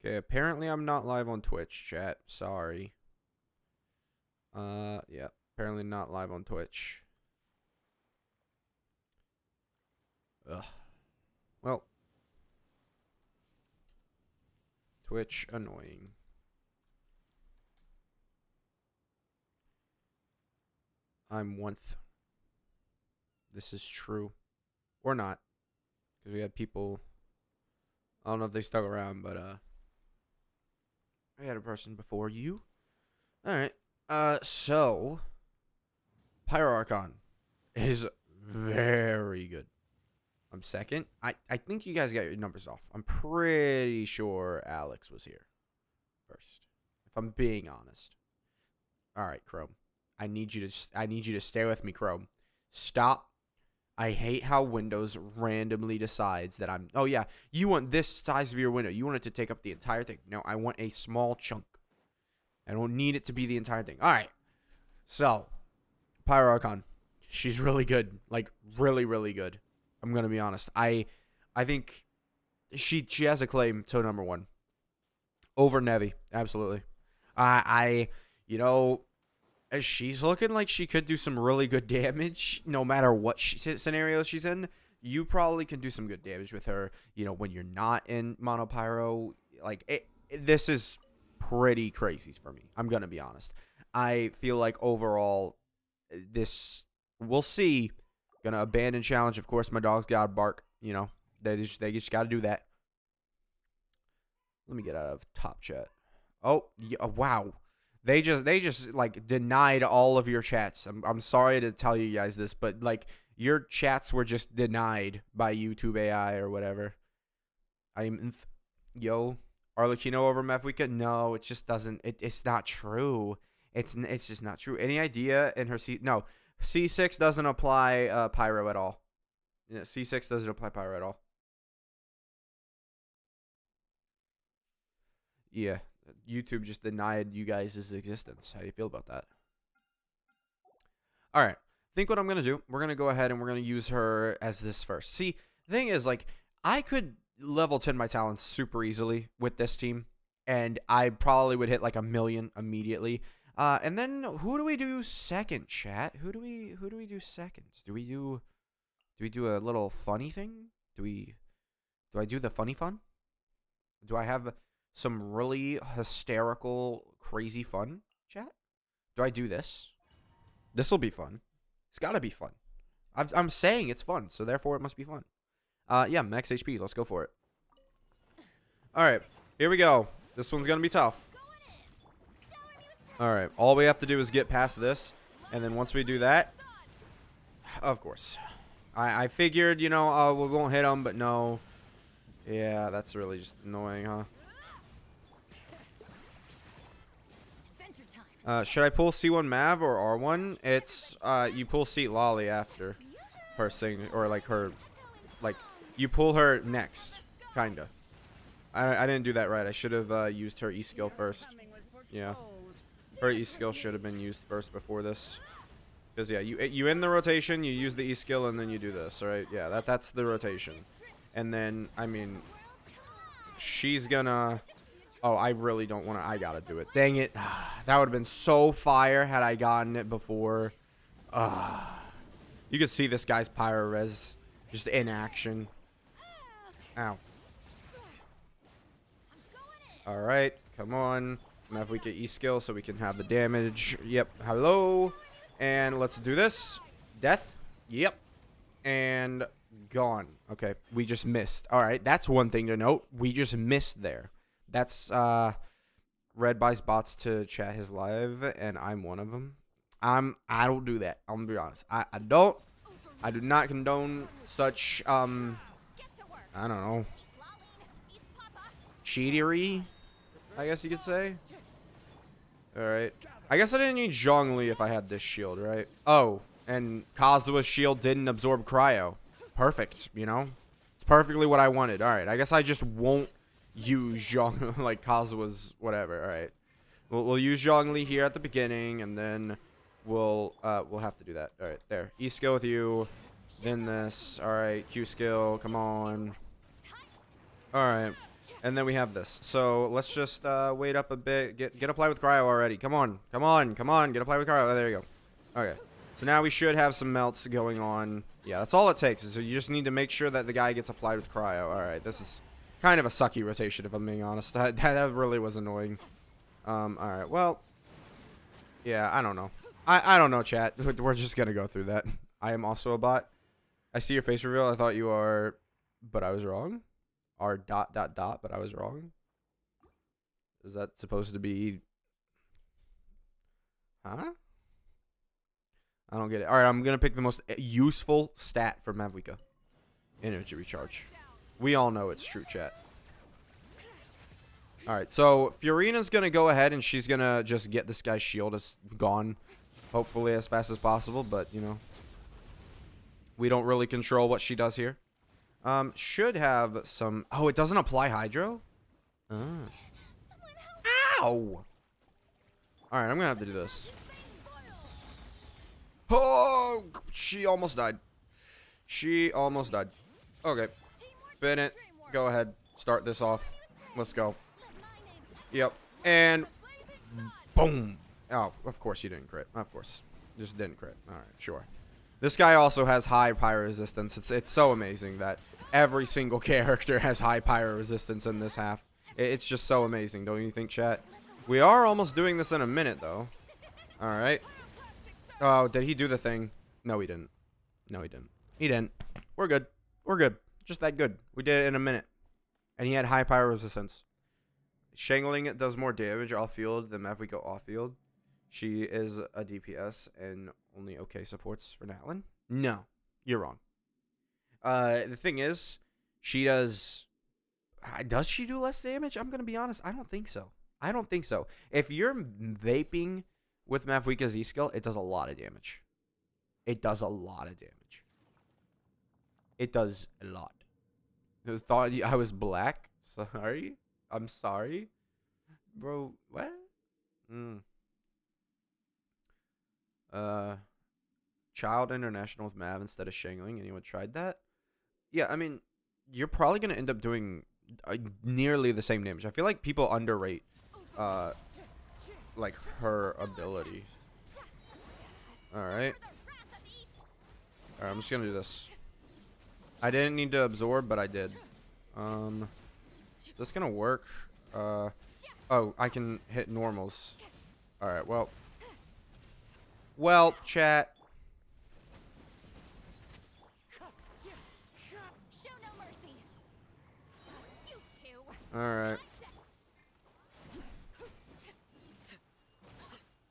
Okay, apparently I'm not live on Twitch, chat. Sorry. Yeah, apparently not live on Twitch. Ugh. Well. Twitch annoying. I'm oneth. This is true. Or not. Because we had people. I don't know if they stuck around, but I had a person before you. Alright. So Pyro Archon is very good. I'm second. I think you guys got your numbers off. I'm pretty sure Alex was here first. If I'm being honest. Alright, Chrome. I need you to stay with me, Chrome. Stop. I hate how Windows randomly decides that I'm... Oh, yeah. You want this size of your window. You want it to take up the entire thing. No, I want a small chunk. I don't need it to be the entire thing. All right. So, Pyro Archon. She's really good. Like, really, really good. I'm going to be honest. I think she has a claim to number one. Over Nevi. Absolutely. You know... She's looking like she could do some really good damage no matter what scenario she's in. You probably can do some good damage with her, you know, when you're not in Mono Pyro. Like, this is pretty crazy for me. I'm going to be honest. I feel like overall, we'll see. Going to abandon challenge. Of course, my dog's got to bark. You know, they just got to do that. Let me get out of top chat. Oh, yeah, wow. They just like denied all of your chats. I'm sorry to tell you guys this, but like your chats were just denied by YouTube AI or whatever. Yo, Arlecchino over Mavuika? No, it just doesn't. It's not true. It's just not true. Any idea in her No, C6 doesn't apply Pyro at all. Yeah, C6 doesn't apply Pyro at all. Yeah. YouTube just denied you guys' existence. How do you feel about that? All right. I think what I'm going to do, we're going to go ahead and we're going to use her as this first. See, the thing is, like, I could level 10 my talents super easily with this team, and I probably would hit like 1,000,000 immediately. And then who do we do second, chat? Who do we do second? Do we do a little funny thing? Do I do the funny fun? Do I have some really hysterical, crazy fun, chat? Do I do this? This will be fun. It's got to be fun. I'm saying it's fun, so therefore it must be fun. Yeah, max HP. Let's go for it. All right, here we go. This one's going to be tough. All right, all we have to do is get past this, and then once we do that, of course. I figured, you know, we won't hit them, but no. Yeah, that's really just annoying, huh? Should I pull C1 Mav or R1? It's, you pull Seat Lolly after first thing, or like her, like, you pull her next, kinda. I didn't do that right. I should have used her E skill first. Yeah. Her E skill should have been used first before this. Because, yeah, you end the rotation, you use the E skill, and then you do this, right? Yeah, that's the rotation. And then, I mean, she's gonna... Oh, I really don't want to. I gotta do it. Dang it. That would have been so fire had I gotten it before. You could see this guy's pyro res just in action. Ow. Alright. Come on. Mavuika E skill so we can have the damage. Yep. Hello. And let's do this. Death. Yep. And gone. Okay. We just missed. Alright. That's one thing to note. We just missed there. That's Red buys bots to chat his live, and I'm one of them. I don't do that. I'm gonna be honest. I do not condone such I don't know, cheatery, I guess you could say. All right. I guess I didn't need Zhongli if I had this shield, right? Oh, and Kazua's shield didn't absorb cryo. Perfect. You know, it's perfectly what I wanted. All right. I guess I just won't use Zhong like Kazua's whatever. All right, we'll use Zhongli here at the beginning, and then we'll have to do that. All right, there. E skill with you, then this. All right, Q skill. Come on. All right, And then we have this. So let's just wait up a bit. Get applied with cryo already. Come on. Come on. Come on. Get applied with cryo. Oh, there you go. Okay. So now we should have some melts going on. Yeah, that's all it takes. So you just need to make sure that the guy gets applied with cryo. All right. This is kind of a sucky rotation, if I'm being honest. That really was annoying. All right. Well, yeah, I don't know. I don't know, chat. We're just going to go through that. I am also a bot. I see your face reveal. I thought you are, but I was wrong. Are ... but I was wrong. Is that supposed to be? Huh? I don't get it. All right, I'm gonna pick the most useful stat for Mavuika. Energy recharge. We all know it's true, chat. All right, so Fiorina's gonna go ahead and she's gonna just get this guy's shield as gone, hopefully as fast as possible. But you know, we don't really control what she does here. Should have some. Oh, it doesn't apply hydro? Ow! Alright, I'm gonna have to do this. Oh! She almost died. She almost died. Okay. Bennett, go ahead. Start this off. Let's go. Yep. And boom! Oh, of course you didn't crit. Of course. Just didn't crit. Alright, sure. This guy also has high pyro resistance. It's so amazing that every single character has high pyro resistance in this half. It's just so amazing, don't you think, chat? We are almost doing this in a minute, though. All right. Oh, did he do the thing? No, he didn't. No, he didn't. He didn't. We're good. We're good. Just that good. We did it in a minute. And he had high pyro resistance. Shangling does more damage off-field than Mavuika off-field. She is a DPS and only okay supports for Natlin. No, you're wrong. The thing is, she does she do less damage? I'm going to be honest. I don't think so. I don't think so. If you're vaping with Mavuika's E-skill, it does a lot of damage. It does a lot of damage. It does a lot. I thought I was black. Sorry. I'm sorry. Bro, what? Child International with Mav instead of Shangling. Anyone tried that? Yeah, I mean, you're probably going to end up doing nearly the same damage. I feel like people underrate like her abilities. Alright. Alright, I'm just going to do this. I didn't need to absorb, but I did. Is this going to work? Oh, I can hit normals. Alright, well. Well, chat. Alright.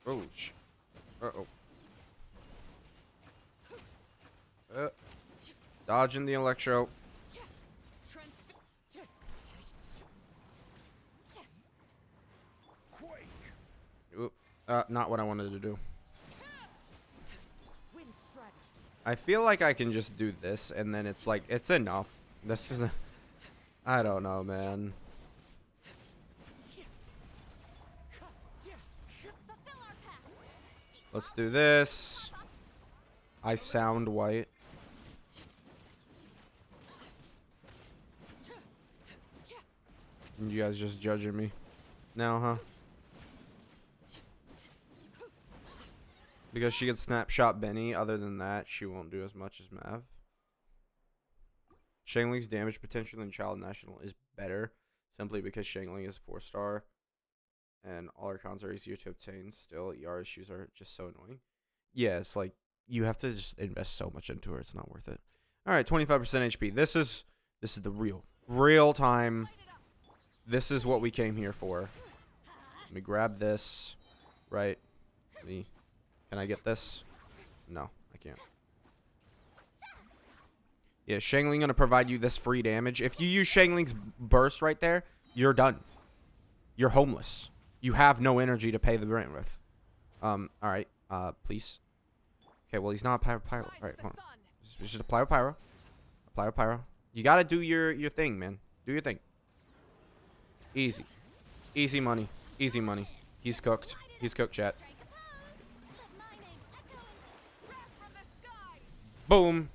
Oh, uh-oh. Dodging the electro. Ooh, not what I wanted to do. I feel like I can just do this and then it's like, it's enough. This is, I don't know, man. Let's do this. I sound white. And you guys just judging me now, huh? Because she can snapshot Benny. Other than that, she won't do as much as Mav. Shangling's damage potential in Child National is better, simply because Shangling is 4-star. And all our cons are easier to obtain. Still, ER issues are just so annoying. Yeah, it's like, you have to just invest so much into her. It's not worth it. Alright, 25% HP. This is the real time. This is what we came here for. Let me grab this. Right. Can I get this? No, I can't. Yeah, Shangling gonna provide you this free damage. If you use Shangling's burst right there, you're done. You're homeless. You have no energy to pay the rent with. Alright. Please. Okay, well, he's not a pyro. Alright, hold on. Just apply with pyro. Apply with pyro. You gotta do your thing, man. Do your thing. Easy. Easy money. Easy money. He's cooked. He's cooked, chat. Boom.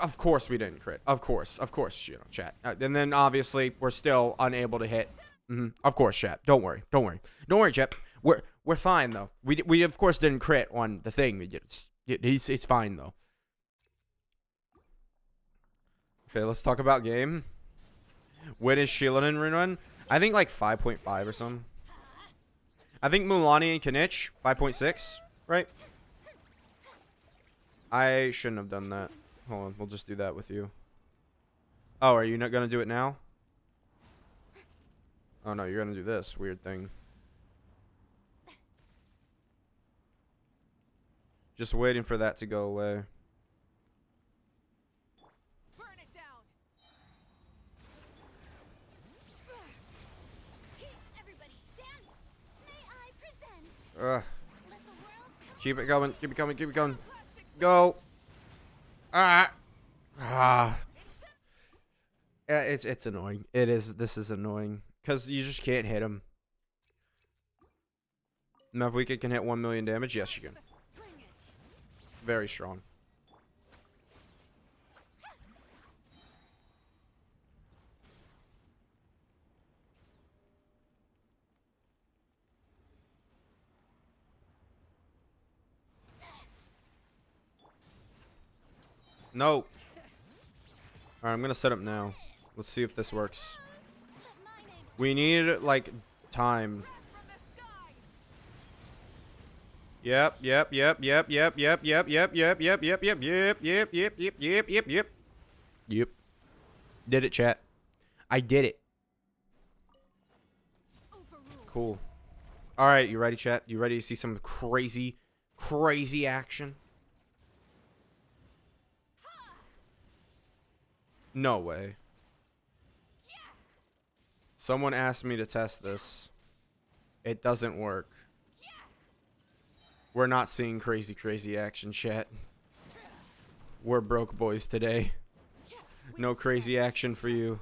Of course we didn't crit. Of course, you know, chat. And then obviously we're still unable to hit. Of course, chat. Don't worry, chat. We're fine though. We of course didn't crit on the thing. It's fine though. Okay, let's talk about game. When is Shieldon run? I think like 5.5 or something. I think Mulani and Kanich 5.6, right? I shouldn't have done that. Hold on, we'll just do that with you. Oh, are you not gonna do it now? Oh no, you're gonna do this weird thing. Just waiting for that to go away. Burn it down. Everybody stand. May I present? Keep it going. Keep it coming. Keep it going. Go. Yeah, it's annoying. It is. This is annoying because you just can't hit him. Mavuika can hit 1 million damage. Yes, you can. Very strong. No. Alright, I'm gonna set up now. Let's see if this works. We need, like, time. Yep. Yep. Did it, chat. I did it. Cool. Alright, you ready, chat? You ready to see some crazy action? No way. Someone asked me to test this. It doesn't work. We're not seeing crazy action, chat. We're broke boys today. No crazy action for you.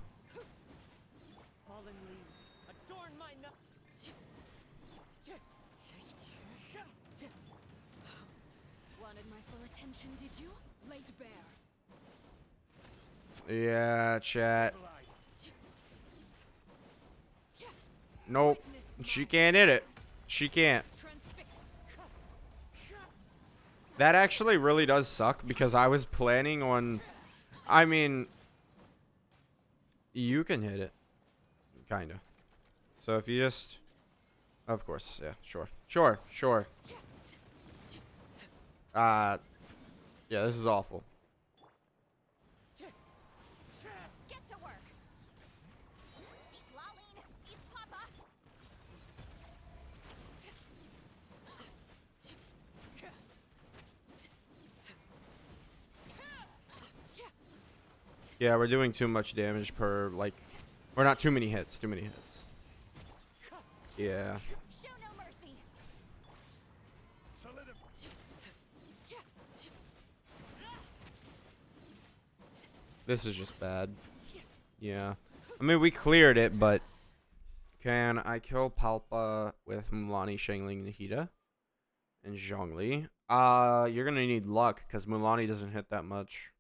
Wanted my full attention, did you? Laid bare. Yeah, chat. Nope. She can't hit it. She can't. That actually really does suck because I was planning on... I mean... You can hit it. Kinda. So if you just... Of course, yeah, sure. Sure. Yeah, this is awful. Get to work. Eat Laline, eat Papa. Yeah, we're doing too much damage per, like... Or not too many hits. Too many hits. Yeah. Show no mercy. This is just bad. Yeah. I mean, we cleared it, but... Can I kill Palpa with Mulan, Shangling, Nahida? And Zhongli? You're gonna need luck, because Mulan doesn't hit that much.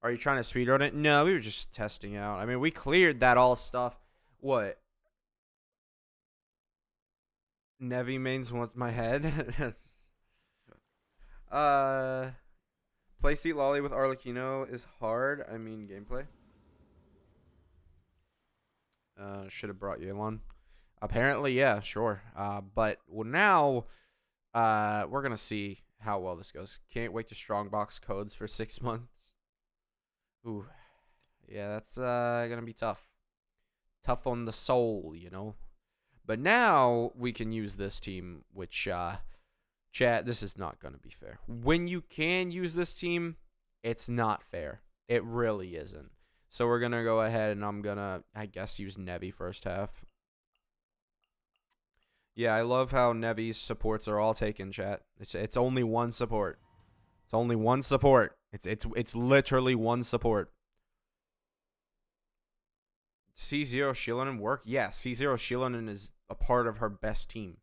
Are you trying to speedrun it? No, we were just testing out. I mean, we cleared that all stuff. What? Nevi mains wants my head? Play Seat Lolly with Arlecchino is hard. I mean, gameplay. Should have brought Yelan. Apparently, yeah, sure. But now, we're gonna see how well this goes. Can't wait to strongbox codes for 6 months. Ooh, yeah, that's gonna be tough. Tough on the soul, you know. But now we can use this team, which, chat, this is not gonna be fair. When you can use this team, it's not fair. It really isn't. So we're gonna go ahead and I'm gonna, I guess, use Nevi first half. Yeah, I love how Nevi's supports are all taken, chat. It's only one support. It's only one support. It's literally one support. C0 Shilonen work? Yeah, C0 Shilonen is a part of her best team.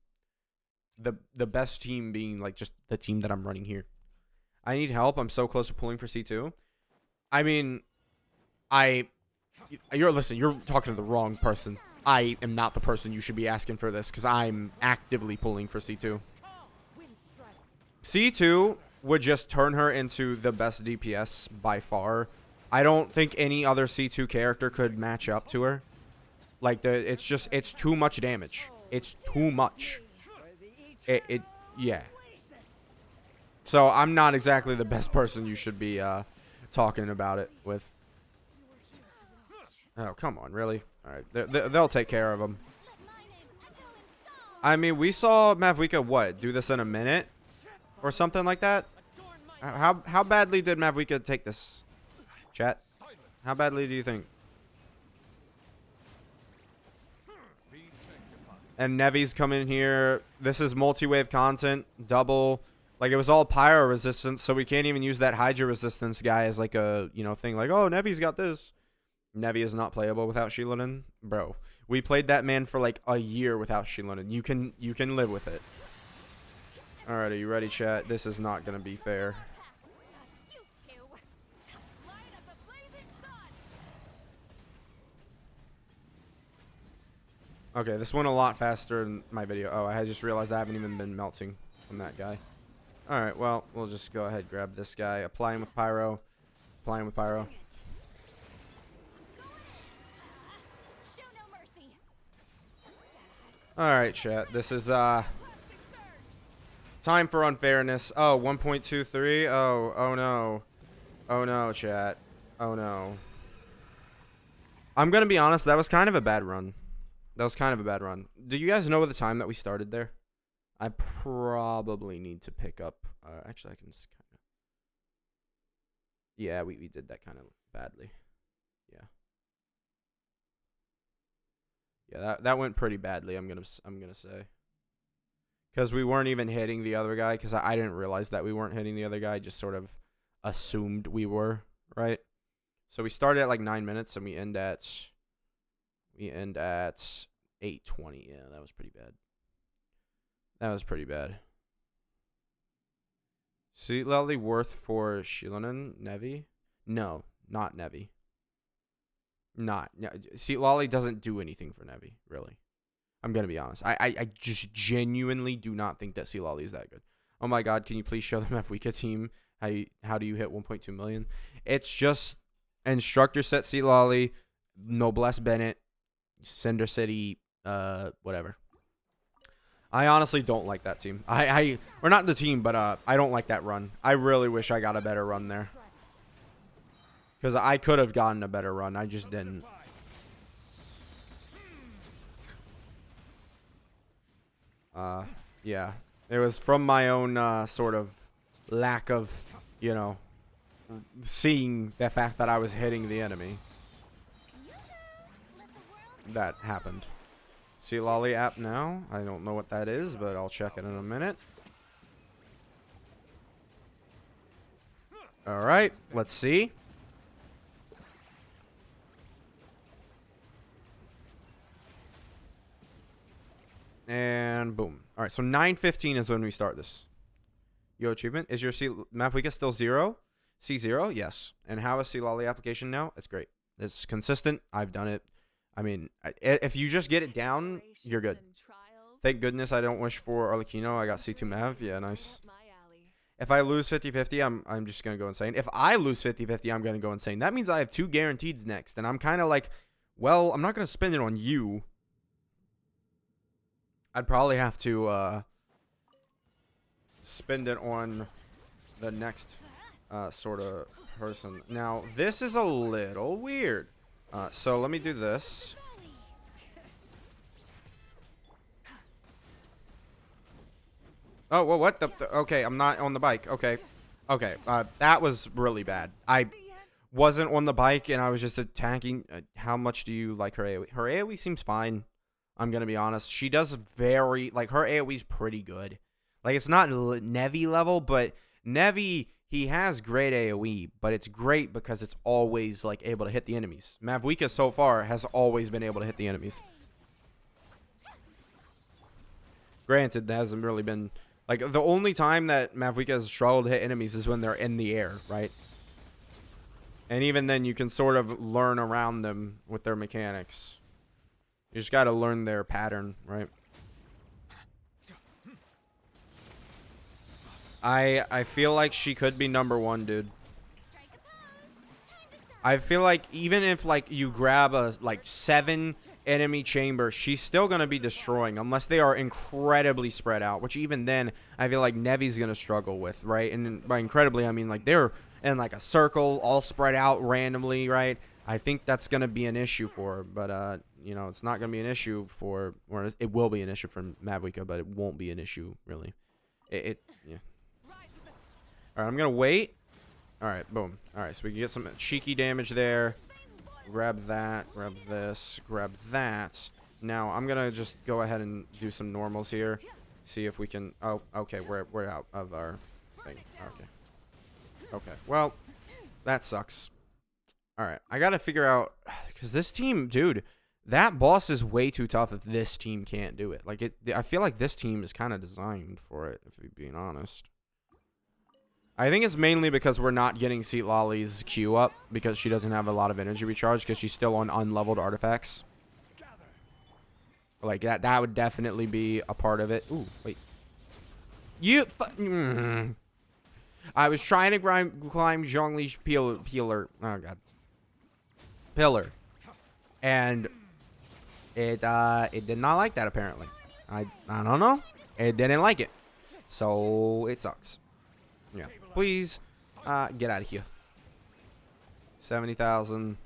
The best team being like just the team that I'm running here. I need help. I'm so close to pulling for C2. I mean, you're talking to the wrong person. I am not the person you should be asking for this because I'm actively pulling for C2. C2 would just turn her into the best DPS by far. I don't think any other C2 character could match up to her. Like, it's too much damage. It's too much. Yeah. So I'm not exactly the best person you should be talking about it with. Oh, come on, really? All right, they'll take care of them. I mean, we saw Mavuika, what, do this in a minute? Or something like that? How badly did Mavuika take this? Chat? How badly do you think? And Nevi's coming here. This is multi-wave content. Double. Like, it was all pyro resistance, so we can't even use that Hydra resistance guy as, like, a, you know, thing. Like, oh, Nevi's got this. Nevi is not playable without Shieldin. Bro, we played that man for, like, a year without Shieldin. You can live with it. Alright, are you ready, chat? This is not going to be fair. Okay, this went a lot faster in my video. Oh, I just realized I haven't even been melting from that guy. Alright, well, we'll just go ahead and grab this guy. Apply him with pyro. Apply him with pyro. Alright, chat. This is, time for unfairness. Oh, 1.23. Oh no. Oh no, chat. Oh no. I'm gonna be honest, that was kind of a bad run. That was kind of a bad run. Do you guys know the time that we started there? I probably need to pick up. Actually, I can just kind of. Yeah, we did that kind of badly. Yeah. Yeah, that went pretty badly. I'm gonna say. Because we weren't even hitting the other guy. Because I didn't realize that we weren't hitting the other guy. Just sort of assumed we were, right? So we started at like 9 minutes and we end at 8:20. Yeah, that was pretty bad. That was pretty bad. Seatlally worth for Shilonen? Nevi? No, not Nevi. Not. Seatlally doesn't do anything for Nevi, really. I'm going to be honest. I just genuinely do not think that Seatlally is that good. Oh my god, can you please show them Mavuika team? How do you hit 1.2 million? It's just Instructor set Seatlally, Noblesse Bennett, Cinder City, whatever. I honestly don't like that team. Or not the team, but I don't like that run. I really wish I got a better run there. Because I could have gotten a better run. I just didn't. Yeah. It was from my own sort of lack of, you know, seeing the fact that I was hitting the enemy. That happened. See Lolly app now? I don't know what that is, but I'll check it in a minute. Alright, let's see. And boom. Alright, so 9:15 is when we start this. Yo, achievement. Is your Mavuika still 0? C0? Yes. And how is C-Lolly application now? It's great. It's consistent. I've done it. I mean, if you just get it down, you're good. Thank goodness I don't wish for Arlecchino. I got C2 Mav. Yeah, nice. If I lose 50-50, I'm just going to go insane. If I lose 50-50, I'm going to go insane. That means I have 2 guaranteeds next. And I'm kind of like, well, I'm not going to spend it on you. I'd probably have to spend it on the next sort of person. Now, this is a little weird. So let me do this. Oh, well, what the okay, I'm not on the bike. Okay. Okay, that was really bad. I wasn't on the bike and I was just attacking. How much do you like her AoE? Her AoE seems fine. I'm going to be honest. She does very, like, her AoE's pretty good. Like, it's not Nevi level, but Nevi, he has great AoE, but it's great because it's always, like, able to hit the enemies. Mavuika so far has always been able to hit the enemies. Granted, there hasn't really been Like, the only time that Mavuika has struggled to hit enemies is when they're in the air, right? And even then, you can sort of learn around them with their mechanics. You just gotta learn their pattern, right? I feel like she could be number 1, dude. I feel like even if, like, you grab a, like, 7 enemy chamber, she's still gonna be destroying unless they are incredibly spread out, which even then I feel like Nevi's gonna struggle with, right? And by incredibly I mean like they're in like a circle all spread out randomly, right? I think that's gonna be an issue for her, but you know, it's not gonna be an issue for, or it will be an issue for Mavuika, but it won't be an issue really. Yeah. All right, I'm gonna wait. All right, boom. All right, so we can get some cheeky damage there. Grab that, grab this, grab that. Now I'm gonna just go ahead and do some normals here. See if we can. Oh, okay, we're out of our thing. Okay, well, that sucks. All right, I gotta figure out, because this team, dude, that boss is way too tough if this team can't do it. Like I feel like this team is kind of designed for it, if we're being honest. I think it's mainly because we're not getting Seat Lolly's Q up because she doesn't have a lot of energy recharge because she's still on unleveled artifacts. Like that would definitely be a part of it. Ooh, wait. I was trying to climb Zhongli's pillar. Oh god. Pillar. And it did not like that apparently. I don't know. It didn't like it. So it sucks. Yeah. Please, get out of here. 70,000.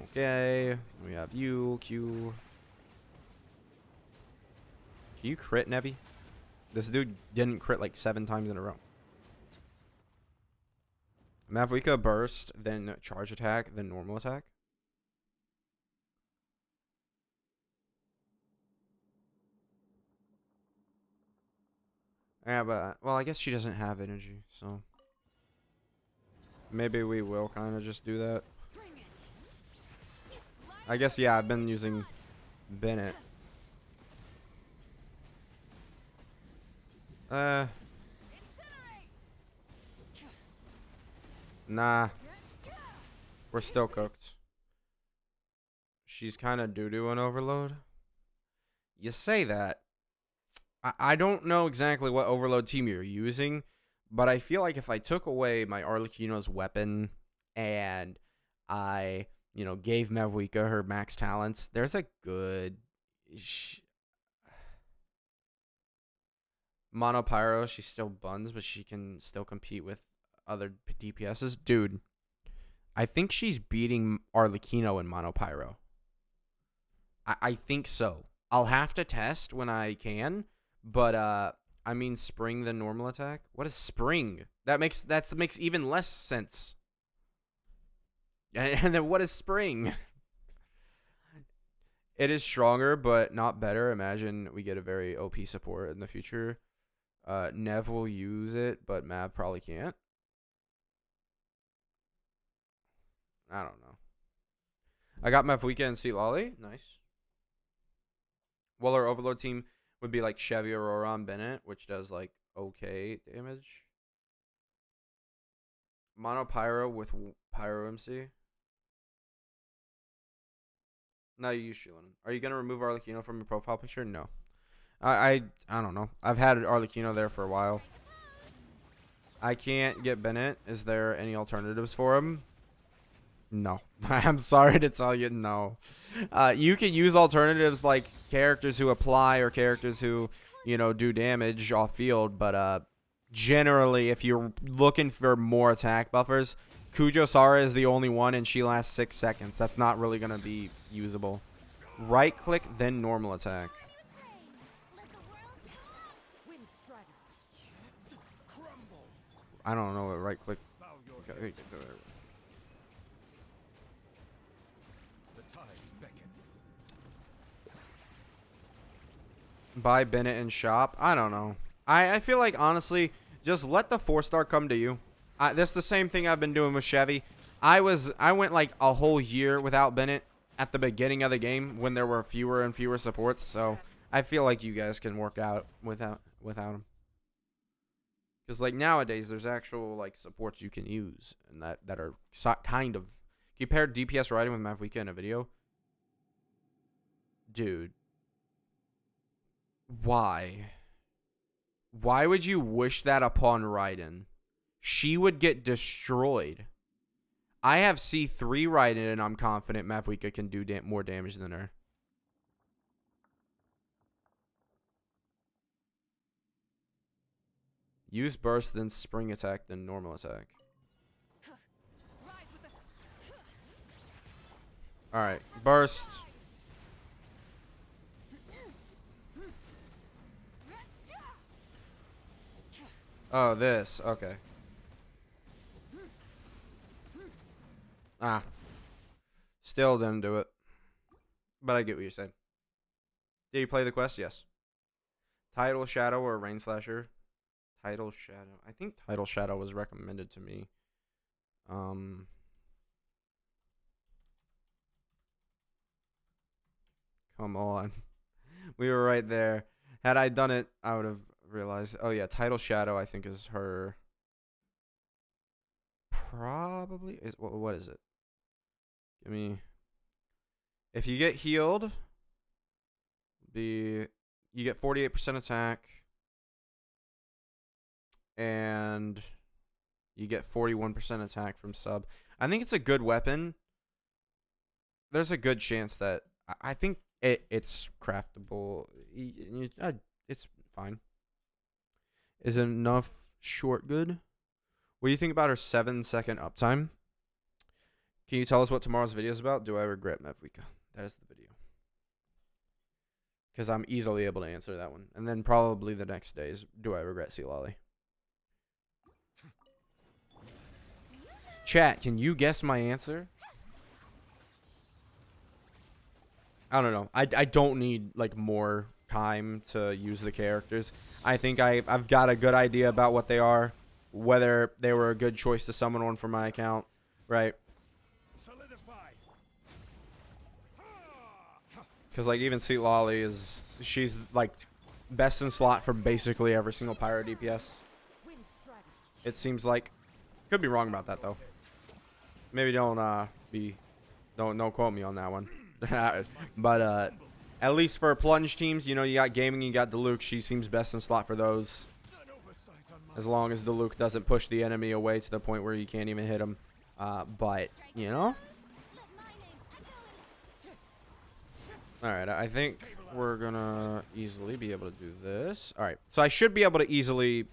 Okay. We have you, Q. Can you crit, Nevi? This dude didn't crit like 7 times in a row. Mavuika burst, then charge attack, then normal attack. Yeah, but, well, I guess she doesn't have energy, so. Maybe we will kind of just do that. I guess, yeah, I've been using Bennett. Nah. We're still cooked. She's kind of doo-doo on overload. You say that. I don't know exactly what overload team you're using, but I feel like if I took away my Arlecchino's weapon and I, you know, gave Mavuika her max talents, there's a good Mono Pyro. She still buns, but she can still compete with other DPSs. Dude, I think she's beating Arlecchino in Mono Pyro. I think so. I'll have to test when I can. But I mean, spring the normal attack. What is spring? That makes even less sense. And then what is spring? It is stronger, but not better. Imagine we get a very OP support in the future. Nev will use it, but Mav probably can't. I don't know. I got Mavuika and Seat Lolly. Nice. Well, our overload team would be like Chevy Aurora on Bennett, which does like okay damage. Mono Pyro with Pyro MC. No, you use Shieldon. Are you gonna remove Arlecchino from your profile picture? No. I don't know. I've had Arlecchino there for a while. I can't get Bennett. Is there any alternatives for him? No. I'm sorry to tell you, no. You can use alternatives like characters who apply or characters who, you know, do damage off field, but generally if you're looking for more attack buffers, Kujo Sara is the only one and she lasts 6 seconds. That's not really going to be usable. Right click, then normal attack. I don't know what right click. Okay. Buy Bennett and shop. I don't know. I feel like, honestly, just let the 4-star come to you. That's the same thing I've been doing with Chevy. I went like a whole year without Bennett at the beginning of the game when there were fewer and fewer supports. So I feel like you guys can work out without without him. Because like nowadays, there's actual like supports you can use and that are kind of. You pair DPS riding with Mavuika in a video, dude. Why? Why would you wish that upon Raiden? She would get destroyed. I have C3 Raiden, and I'm confident Mavuika can do more damage than her. Use burst, then spring attack, then normal attack. Alright, burst. Oh, this. Okay. Ah. Still didn't do it. But I get what you're saying. Did you play the quest? Yes. Tidal Shadow or Rain Slasher? Tidal Shadow. I think Tidal Shadow was recommended to me. Come on. We were right there. Had I done it, I would have realized. Oh, yeah. Tidal Shadow, I think, is her. Probably. What is it? Give me. If you get healed, you get 48% attack. And you get 41% attack from sub. I think it's a good weapon. There's a good chance that I think it's craftable. It's fine. Is enough short good? What do you think about her 7-second uptime? Can you tell us what tomorrow's video is about? Do I regret Mavuika? That is the video. Because I'm easily able to answer that one. And then probably the next day is, do I regret Sealali? Chat, can you guess my answer? I don't know. I don't need like more time to use the characters. I think I've got a good idea about what they are, whether they were a good choice to summon one for my account, right? Because like even Sealali she's like best in slot for basically every single pyro DPS. It seems like. Could be wrong about that though. Maybe don't quote me on that one. But at least for plunge teams, you know, you got gaming, you got Diluc. She seems best in slot for those. As long as Diluc doesn't push the enemy away to the point where you can't even hit him. But you know. All right, I think we're gonna easily be able to do this. All right, so I should be able to easily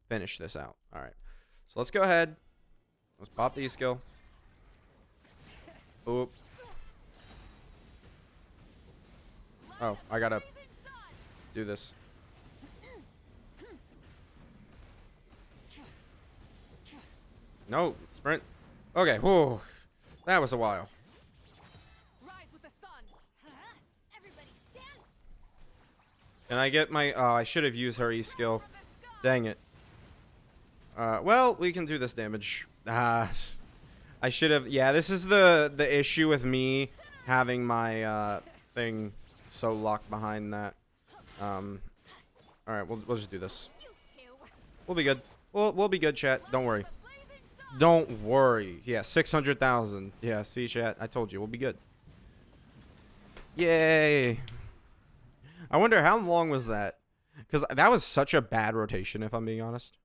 finish this out. All right, so let's go ahead. Let's pop the E-skill. Oop. Oh, I gotta do this. No, sprint. Okay, whoa. That was a while. Can I get my... Oh, I should have used her E-skill. Dang it. Well, we can do this damage. I should have... Yeah, this is the issue with me having my thing so locked behind that. Alright, we'll just do this. We'll be good. We'll be good, chat. Don't worry. Don't worry. Yeah, 600,000. Yeah, see, chat. I told you. We'll be good. Yay. I wonder how long was that? Because that was such a bad rotation, if I'm being honest.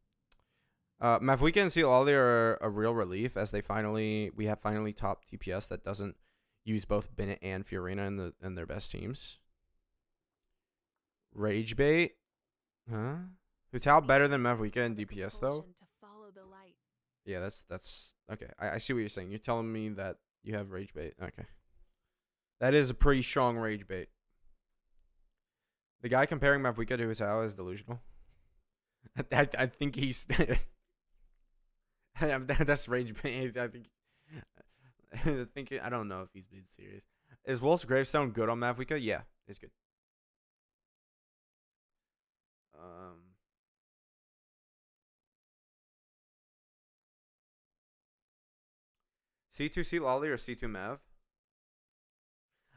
Mavuika and Sealali are a real relief, as we have finally top DPS that doesn't use both Bennett and Fiorina in their best teams. Rage bait, huh? Hutal better than Mavuika in DPS though. Yeah, that's okay. I see what you're saying. You're telling me that you have rage bait. Okay, that is a pretty strong rage bait. The guy comparing Mavuika to Hutal is delusional. I think he's. That's rage bait. I think I don't know if he's being serious. Is Wolf's Gravestone good on Mavuika? Yeah, it's good. C2 Sealali or C2 Mav?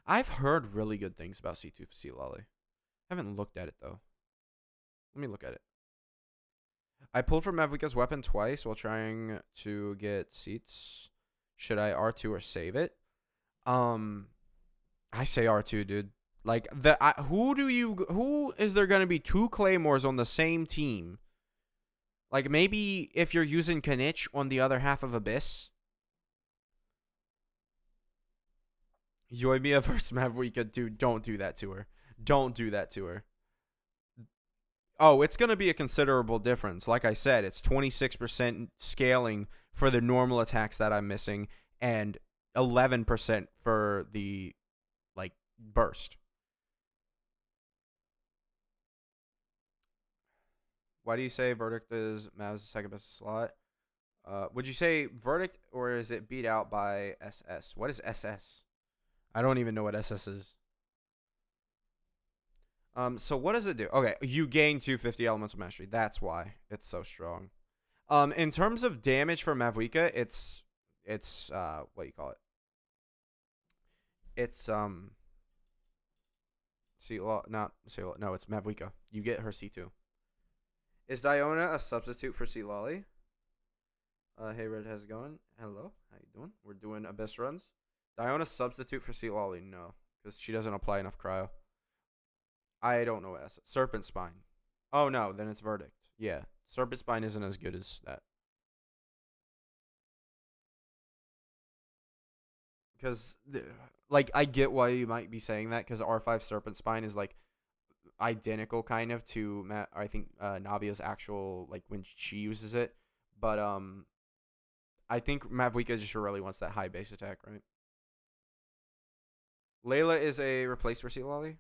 I've heard really good things about C2 Sealali. I haven't looked at it though. Let me look at it. I pulled from Mavuika's weapon twice while trying to get seats. Should I R2 or save it? I say R2, dude. Like who is there gonna be two claymores on the same team? Like maybe if you're using Kanich on the other half of Abyss. Yoimiya versus Mavuika, dude, don't do that to her. Don't do that to her. Oh, it's going to be a considerable difference. Like I said, it's 26% scaling for the normal attacks that I'm missing and 11% for the, like, burst. Why do you say Verdict is Mav's second best slot? Would you say Verdict or is it beat out by SS? What is SS? I don't even know what SS is. So what does it do? Okay, you gain 250 elemental mastery. That's why it's so strong. In terms of damage for Mavuika, it's what do you call it? It's no, it's Mavuika. You get her C2. Is Diona a substitute for Sealali? Hey Red, how's it going? Hello, how you doing? We're doing Abyss runs. Diona substitute for Sealali? No, because she doesn't apply enough cryo. I don't know what S. Serpent Spine. Oh no, then it's Verdict. Yeah, Serpent Spine isn't as good as that. Because, like, I get why you might be saying that, because R5 Serpent Spine is, like, identical, kind of, to, I think, Navia's actual, like, when she uses it. But, I think Mavuika just really wants that high base attack, right? Layla is a replace for Sealali?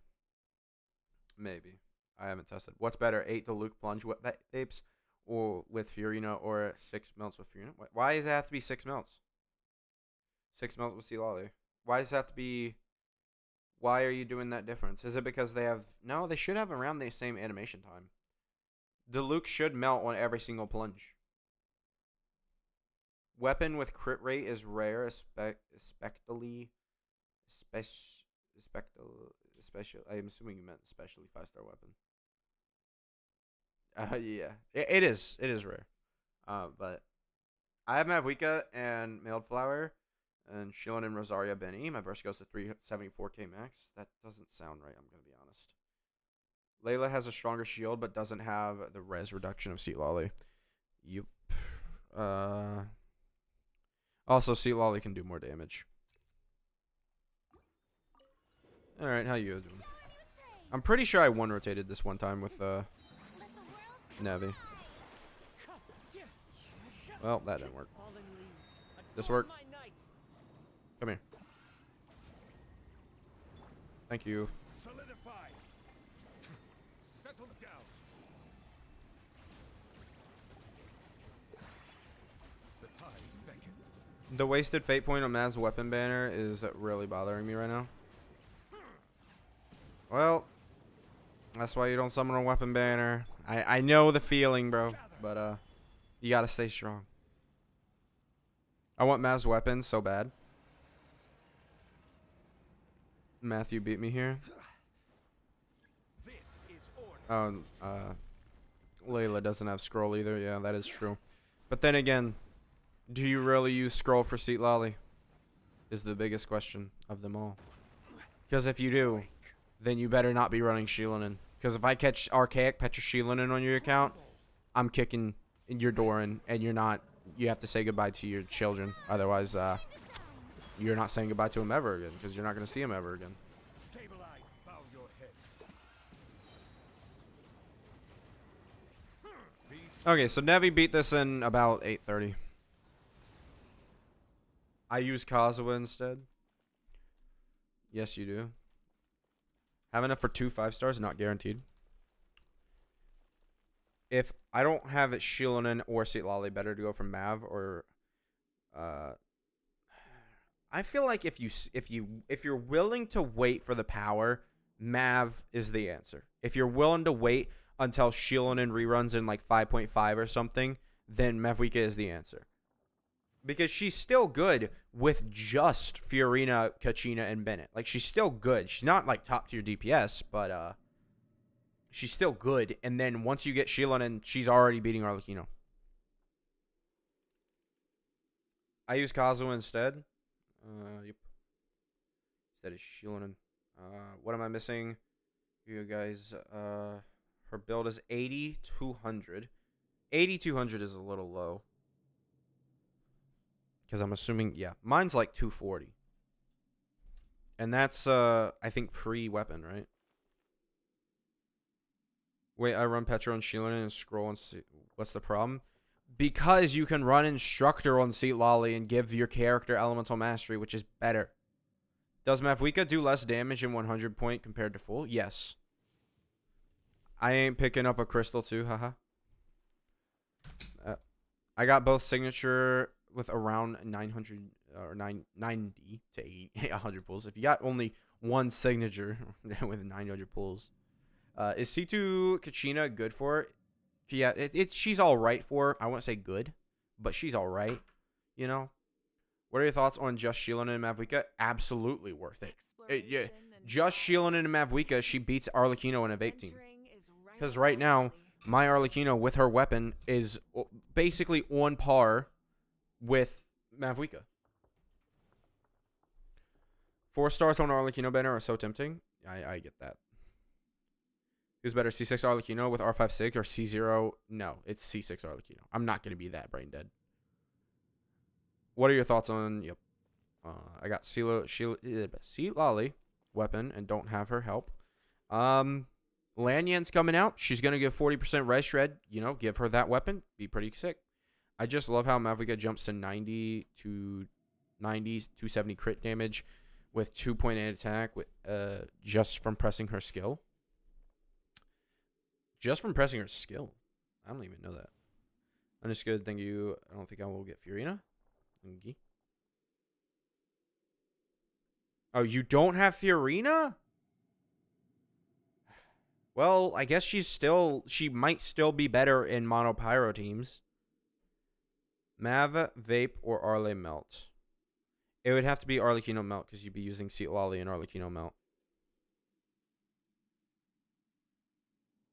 Maybe. I haven't tested. What's better, 8 to Luke plunge vapes or with Furina or 6 melts with Furina? Why does it have to be 6 melts? 6 melts with Sealali. Why does it have to be... Why are you doing that difference? Is it because they have... No, they should have around the same animation time. The Luke should melt on every single plunge. Weapon with crit rate is rare, especially... I'm assuming you meant especially 5-star weapon. Yeah, it is rare. But I have Mavuika and Mailed Flower and Shilin and Rosaria Benny. My burst goes to 374k max. That doesn't sound right, I'm gonna be honest. Layla has a stronger shield but doesn't have the res reduction of Sealali. Yep. Also, Sealali can do more damage. Alright, how you doing? I'm pretty sure I one-rotated this one time with Navi. Well, that didn't work. This work? Come here. Thank you. Settle down. The wasted fate point on Mav's weapon banner is really bothering me right now. Well, that's why you don't summon a weapon banner. I know the feeling, bro, but you gotta stay strong. I want Mav's weapon so bad. Matthew beat me here. Oh, Layla doesn't have scroll either. Yeah, that is true. But then again, do you really use scroll for Sealali? Is the biggest question of them all. Because if you do, then you better not be running Shilin. Because if I catch Archaic Petra Shilin on your account, I'm kicking your door in, and you're not. You have to say goodbye to your children. Otherwise, you're not saying goodbye to them ever again, because you're not going to see them ever again. Okay, so Nevi beat this in about 8:30. I use Kazuha instead. Yes, you do. Have enough for 2 5-stars, not guaranteed. If I don't have it Shilin or Sealali, better to go for Mav or I feel like if you're willing to wait for the power, Mav is the answer. If you're willing to wait until Shilin reruns in like 5.5 or something, then Mavuika is the answer. Because she's still good with just Fiorina, Kachina, and Bennett. Like, she's still good. She's not, like, top tier DPS, but, she's still good. And then once you get Shieldon in, she's already beating Arlecchino. I use Kazuha instead. Yep. Instead of Shieldon. What am I missing? You guys, her build is 8,200. 8,200 is a little low. Because I'm assuming, yeah, mine's like 240. And that's, I think, pre-weapon, right? Wait, I run Petro and Shieldon and scroll and see. What's the problem? Because you can run Instructor on Seat Lolly and give your character Elemental Mastery, which is better. Does Mavuika do less damage in 100 point compared to full? Yes. I ain't picking up a crystal too, haha. I got both signature with around 900 or 990 to 100 pulls. If you got only one signature with 900 pulls, is C2 Kachina good for it? Yeah, she's all right for. I wouldn't say good, but she's all right. You know. What are your thoughts on just Shieldon and Mavuika? Absolutely worth it. Yeah, just Shieldon and Mavuika, she beats Arlecchino in a vape team. Because right now, my Arlecchino with her weapon is basically on par with Mavuika. 4 stars on Arlecchino banner are so tempting. I get that. Who's better, C6 Arlecchino with R5 or C0? No, it's C6 Arlecchino. I'm not going to be that brain dead. What are your thoughts on... Yep. I got Seat Lolly weapon and don't have her help. Lanyan's coming out. She's going to give 40% res shred. You know, give her that weapon. Be pretty sick. I just love how Mavuika jumps to 90 to 90, 270 crit damage with 2.8 attack with just from pressing her skill. Just from pressing her skill. I don't even know that. Understood. Thank you. I don't think I will get Fiorina. Okay. Oh, you don't have Fiorina? Well, I guess she might still be better in mono pyro teams. Mav, Vape, or Arle Melt. It would have to be Arlecchino Melt because you'd be using Seat Lolly and Arlecchino Melt.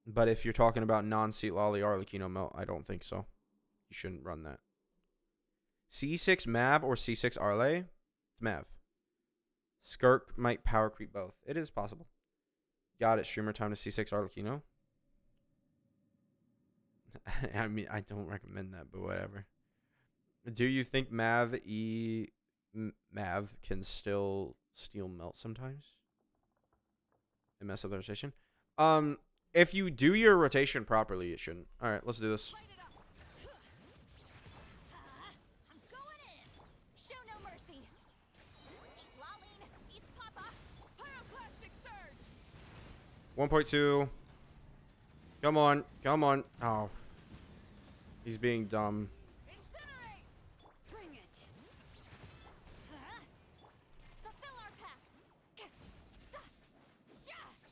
But if you're talking about non-Seat Lolly Arlecchino Melt, I don't think so. You shouldn't run that. C6 Mav or C6 Arle? It's Mav. Skirk might power creep both. It is possible. Got it. Streamer time to C6 Arlecchino. I mean, I don't recommend that, but whatever. Do you think Mav can still steal Melt sometimes? And mess up the rotation? If you do your rotation properly, it shouldn't. All right, let's do this. I'm going in. Show no mercy. 1.2. Come on. Come on. Oh. He's being dumb. Incinerate. Bring it. Fulfill our pact.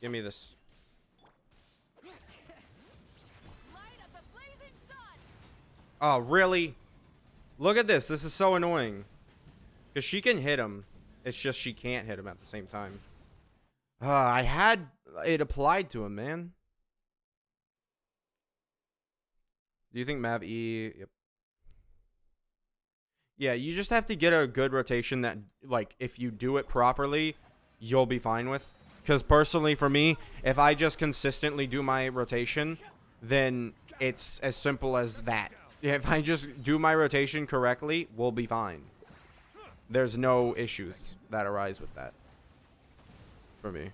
Give me this. Light of the blazing sun. Oh, really? Look at this. This is so annoying. Because she can hit him. It's just she can't hit him at the same time. I had it applied to him, man. Do you think Mav E? Yep. Yeah, you just have to get a good rotation that, like, if you do it properly, you'll be fine with. Because personally, for me, if I just consistently do my rotation, then it's as simple as that. If I just do my rotation correctly, we'll be fine. There's no issues that arise with that. For me.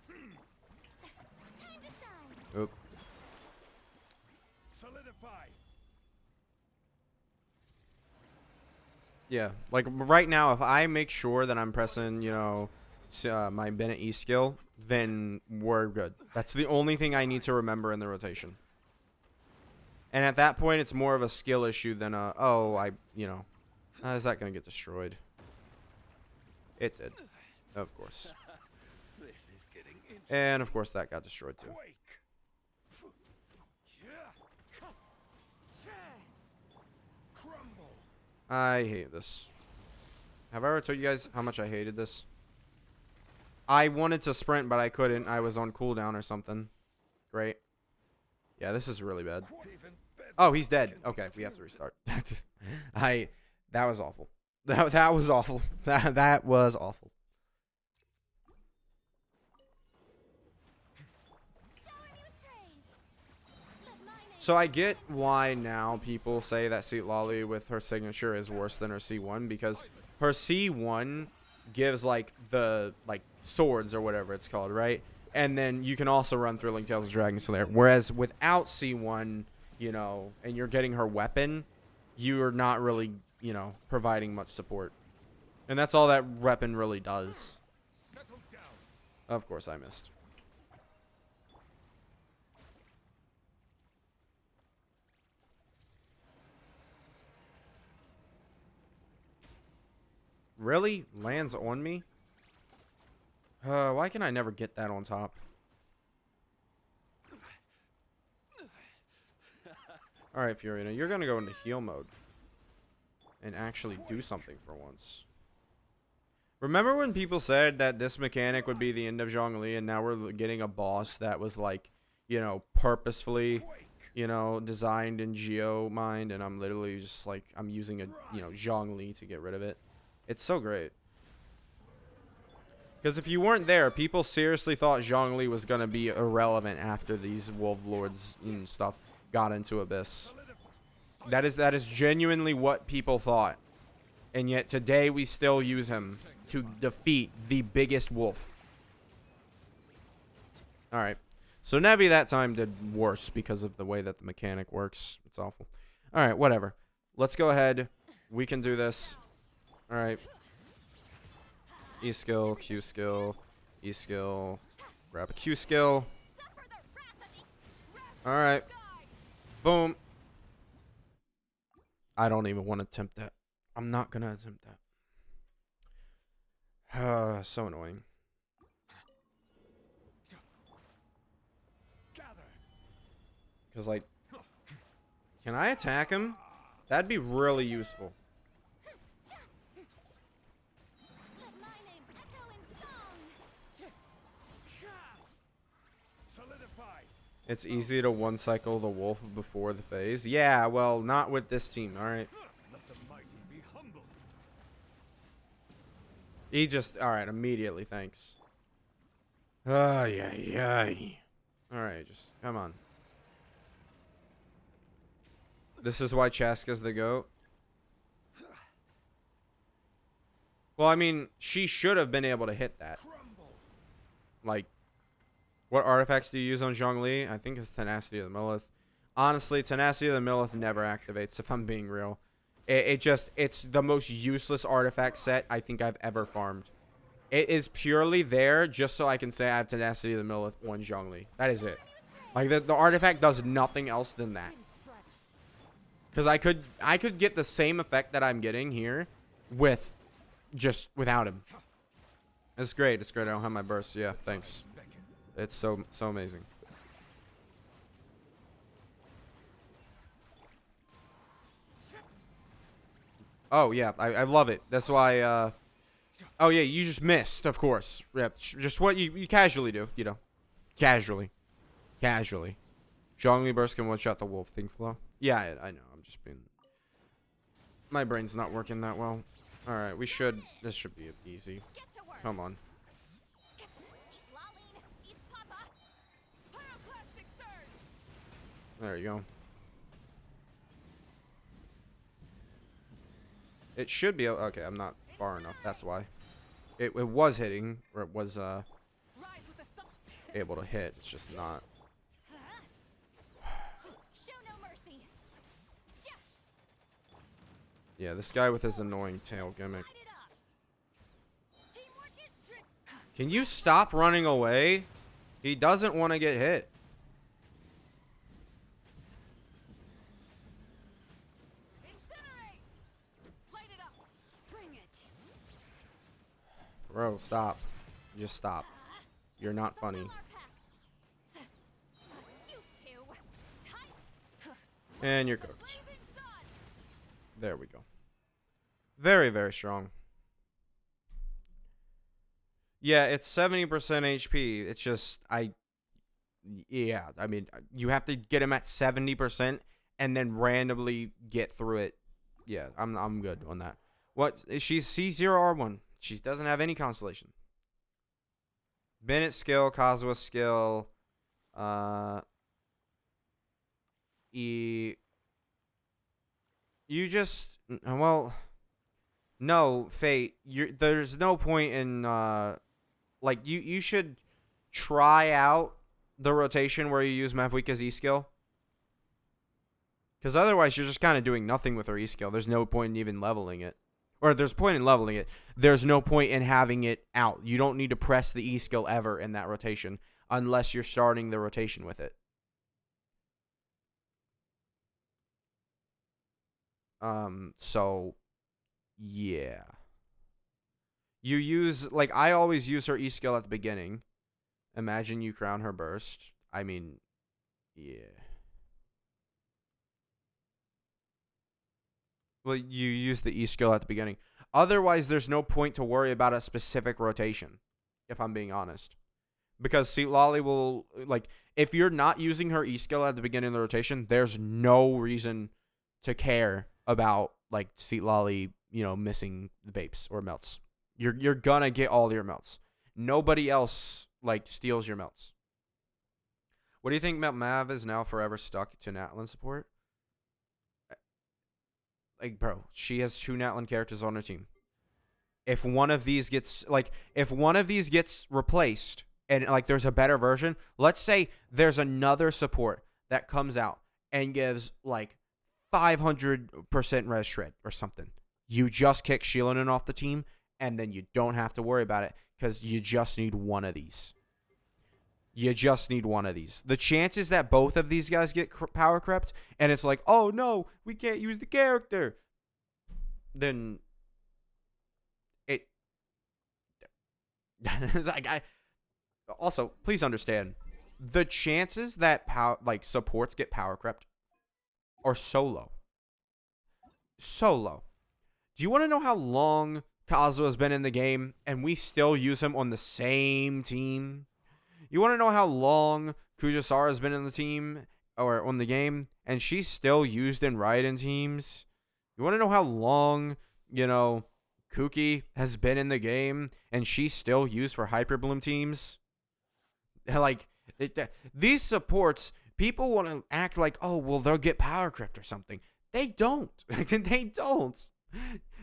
Time to shine. Oop. Solidify. Yeah, like right now, if I make sure that I'm pressing, you know, my Bennett E skill, then we're good. That's the only thing I need to remember in the rotation. And at that point, it's more of a skill issue than a, you know, is that going to get destroyed? It did. Of course. This is getting And of course, that got destroyed too. quake. Crumble. I hate this. Have I ever told you guys how much I hated this? I wanted to sprint, but I couldn't. I was on cooldown or something. Great. Yeah, this is really bad. Oh, he's dead. Okay, we have to restart. That was awful. That was awful. That was awful. So I get why now people say that Lolly with her signature is worse than her C1, because her C1 gives like the swords or whatever it's called, right? And then you can also run Thrilling Tales of Dragon Slayer. Whereas without C1, you know, and you're getting her weapon, you're not really, you know, providing much support. And that's all that weapon really does. Of course I missed. Really? Lands on me? Why can I never get that on top? Alright, Fiorina, you're gonna go into heal mode. And actually do something for once. Remember when people said that this mechanic would be the end of Zhongli, and now we're getting a boss that was like, you know, purposefully, you know, designed in Geo mind, and I'm literally just like, I'm using a, you know, Zhongli to get rid of it. It's so great. Because if you weren't there, people seriously thought Zhongli was going to be irrelevant after these Wolf Lords and stuff got into Abyss. That is genuinely what people thought. And yet today we still use him to defeat the biggest wolf. Alright. So Nevi that time did worse because of the way that the mechanic works. It's awful. Alright, whatever. Let's go ahead. We can do this. Alright. E skill, Q skill, E skill. Grab a Q skill. Alright. Boom. I don't even want to attempt that. I'm not going to attempt that. So annoying. Because, like, can I attack him? That'd be really useful. It's easy to one cycle the wolf before the phase. Yeah, well, not with this team, alright. He just, alright, immediately, thanks. Yeah. Alright, just, come on. This is why Chaska's the GOAT. Well, I mean, she should have been able to hit that. Like, what artifacts do you use on Zhongli? I think it's Tenacity of the Millith. Honestly, Tenacity of the Millith never activates, if I'm being real. It's the most useless artifact set I think I've ever farmed. It is purely there just so I can say I have Tenacity of the Millith on Zhongli. That is it. Like, the artifact does nothing else than that. Because I could get the same effect that I'm getting here without him. It's great. It's great. I don't have my burst. Yeah, thanks. It's so amazing. Oh, yeah. I love it. That's why, oh, yeah. You just missed, of course. Yeah, just what you casually do, you know. Casually. Zhongli burst can one-shot the wolf thing flow. Yeah, I know. I'm just being... My brain's not working that well. Alright, this should be easy. Come on. There you go. It should be okay. I'm not far enough. That's why. It was hitting, or it was able to hit. It's just not. Yeah, this guy with his annoying tail gimmick. Can you stop running away? He doesn't want to get hit. Bro, stop. Just stop. You're not funny. And you're cooked. There we go. Very, very strong. Yeah, it's 70% HP. It's just yeah, I mean, you have to get him at 70% and then randomly get through it. Yeah, I'm good on that. What? She's C0R1. She doesn't have any constellation. Bennett skill, Kazuha skill, uh E you just well, no, Fate, there's no point in like you should try out the rotation where you use Mavuika's E skill. Because otherwise, you're just kind of doing nothing with her E skill. There's no point in even leveling it. Or there's point in leveling it. There's no point in having it out. You don't need to press the E skill ever in that rotation unless you're starting the rotation with it. So, yeah. You use, like, I always use her E skill at the beginning. Imagine you crown her burst. I mean, yeah. Well, you use the E skill at the beginning. Otherwise, there's no point to worry about a specific rotation, if I'm being honest. Because Seat Lolly will, like, if you're not using her E skill at the beginning of the rotation, there's no reason to care about, like, Seat Lolly, missing vapes or melts. You're gonna get all your melts. Nobody else, like, steals your melts. What do you think Mav is now forever stuck to Natlin support? Like, bro, she has 2 Natlin characters on her team. If one of these gets replaced and, like, there's a better version, let's say there's another support that comes out and gives, like, 500% res shred or something. You just kick Shieldon off the team, and then you don't have to worry about it because you just need one of these. You just need one of these. The chances that both of these guys get power crept and it's like, oh no, we can't use the character, then it. Like, also, please understand, the chances that supports get power crept are so low. So low. Do you want to know how long Kazuha has been in the game and we still use him on the same team? You want to know how long Kujisara has been in the team or on the game and she's still used in Raiden teams? You want to know how long, Kuki has been in the game and she's still used for Hyper Bloom teams? Like, these supports, people want to act like, oh, well, they'll get power crept or something. They don't. They don't.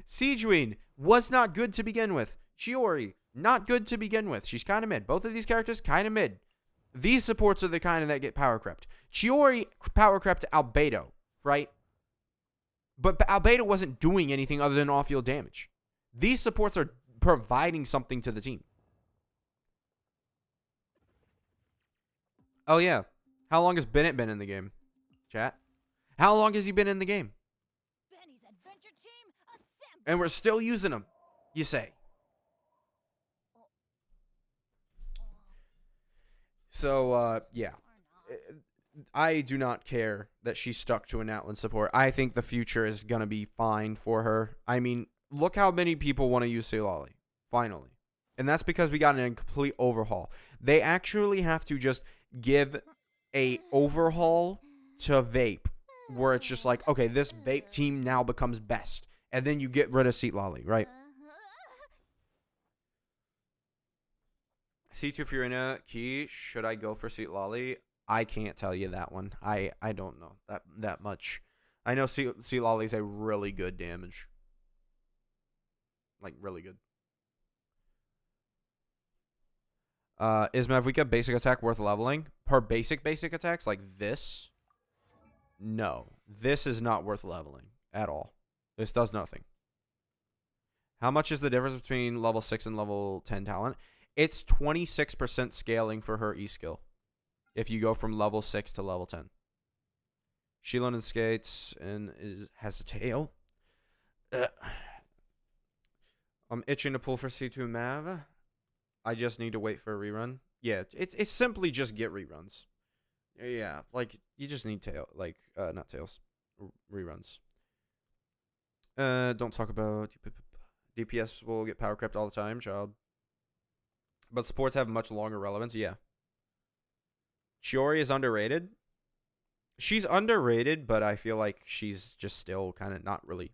Siegeween was not good to begin with. Chiori, not good to begin with. She's kind of mid. Both of these characters, kind of mid. These supports are the kind of that get power crept. Chiori power crept Albedo, right? But Albedo wasn't doing anything other than off-field damage. These supports are providing something to the team. Oh, yeah. How long has Bennett been in the game? Chat? How long has he been in the game? Benny's adventure team assemble. And we're still using him, you say. So, yeah. I do not care that she's stuck to an Atlan support. I think the future is going to be fine for her. I mean, look how many people want to use Seilali, finally. And that's because we got a complete overhaul. They actually have to just give a overhaul to Vape, where it's just like, okay, this Vape team now becomes best. And then you get rid of Seat Lolly, right? C2 Fiorina Key, should I go for Seat Lolly? I can't tell you that one. I don't know that much. I know Seat Lolly's a really good damage. Like, really good. Is Mavuika basic attack worth leveling? Her basic attacks, like this? No. This is not worth leveling at all. This does nothing. How much is the difference between level 6 and level 10 talent? It's 26% scaling for her E-skill if you go from level 6 to level 10. Shilon skates and has a tail. I'm itching to pull for C2 Mav. I just need to wait for a rerun. Yeah, it's simply just get reruns. Yeah, like, you just need not tails, reruns. Don't talk about DPS will get power crept all the time, child. But supports have much longer relevance. Yeah. Chiori is underrated. She's underrated, but I feel like she's just still kind of not really.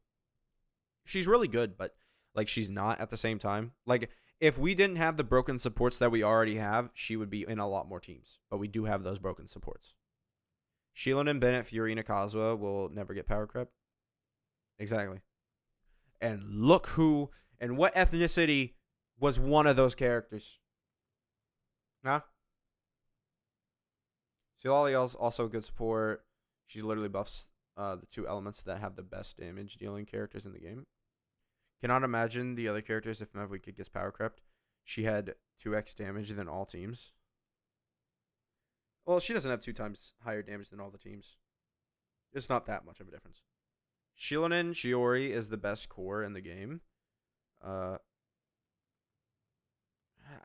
She's really good, but like she's not at the same time. Like if we didn't have the broken supports that we already have, she would be in a lot more teams. But we do have those broken supports. Sheelan and Bennett, Fiorina, Kazuha will never get power creep. Exactly. And look who and what ethnicity was one of those characters. Huh? Silaliel's also good support. She literally buffs the two elements that have the best damage dealing characters in the game. Cannot imagine the other characters if Mavuika gets power crept. She had 2x damage than all teams. Well, she doesn't have 2 times higher damage than all the teams. It's not that much of a difference. Shilonen Shiori is the best core in the game.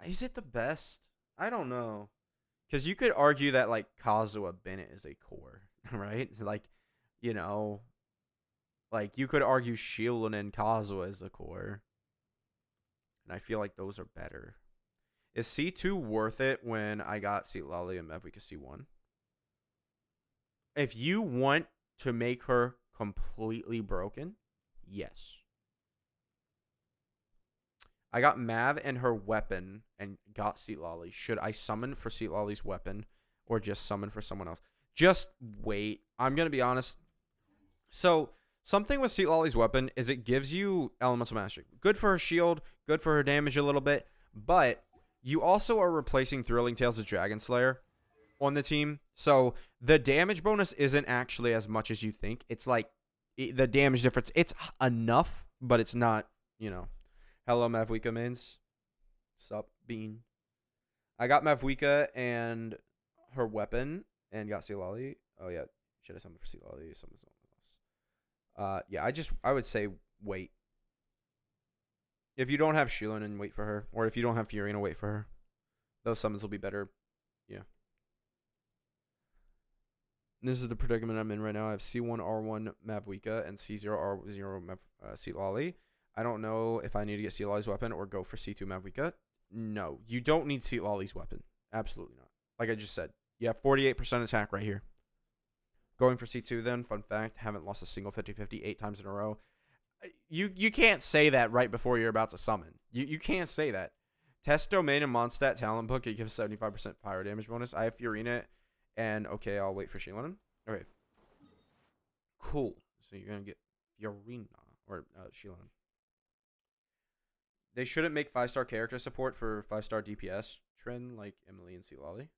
Is it the best? I don't know. Because you could argue that, like, Kazuha Bennett is a core, right? Like, you know, like, you could argue Shilonen Kazuha is a core. And I feel like those are better. Is C2 worth it when I got Seatlali and Mavuika C1? If you want to make her completely broken, yes. I got Mav and her weapon and got Seatlali. Should I summon for Seatlali's weapon or just summon for someone else? Just wait. I'm going to be honest. So, something with Seatlali's weapon is it gives you elemental mastery. Good for her shield, good for her damage a little bit, but you also are replacing Thrilling Tales of Dragon Slayer on the team. So, the damage bonus isn't actually as much as you think. It's like the damage difference. It's enough, but it's not, you know. Hello, Mavuika mains. Sup, Bean. I got Mavuika and her weapon and got Sealali. Oh, yeah. Should I summon for Sealali? Summon someone else. Yeah, I would say wait. If you don't have Shilonen, wait for her. Or if you don't have Fiorina, wait for her. Those summons will be better. Yeah. This is the predicament I'm in right now. I have C1 R1 Mavuika and C0 R0 Seatlali. I don't know if I need to get Seatlali's weapon or go for C2 Mavuika. No, you don't need Seatlali's weapon. Absolutely not. Like I just said, you have 48% attack right here. Going for C2 then, fun fact, haven't lost a single 50-50 8 times in a row. You can't say that right before you're about to summon. You can't say that. Test domain and Mondstadt talent book, it gives 75% fire damage bonus. I have Fiorina, and okay, I'll wait for Shilonen. Okay. Cool. So you're going to get Fiorina, or Shilonen. They shouldn't make 5-star character support for 5-star DPS trend like Emily and Seatlali.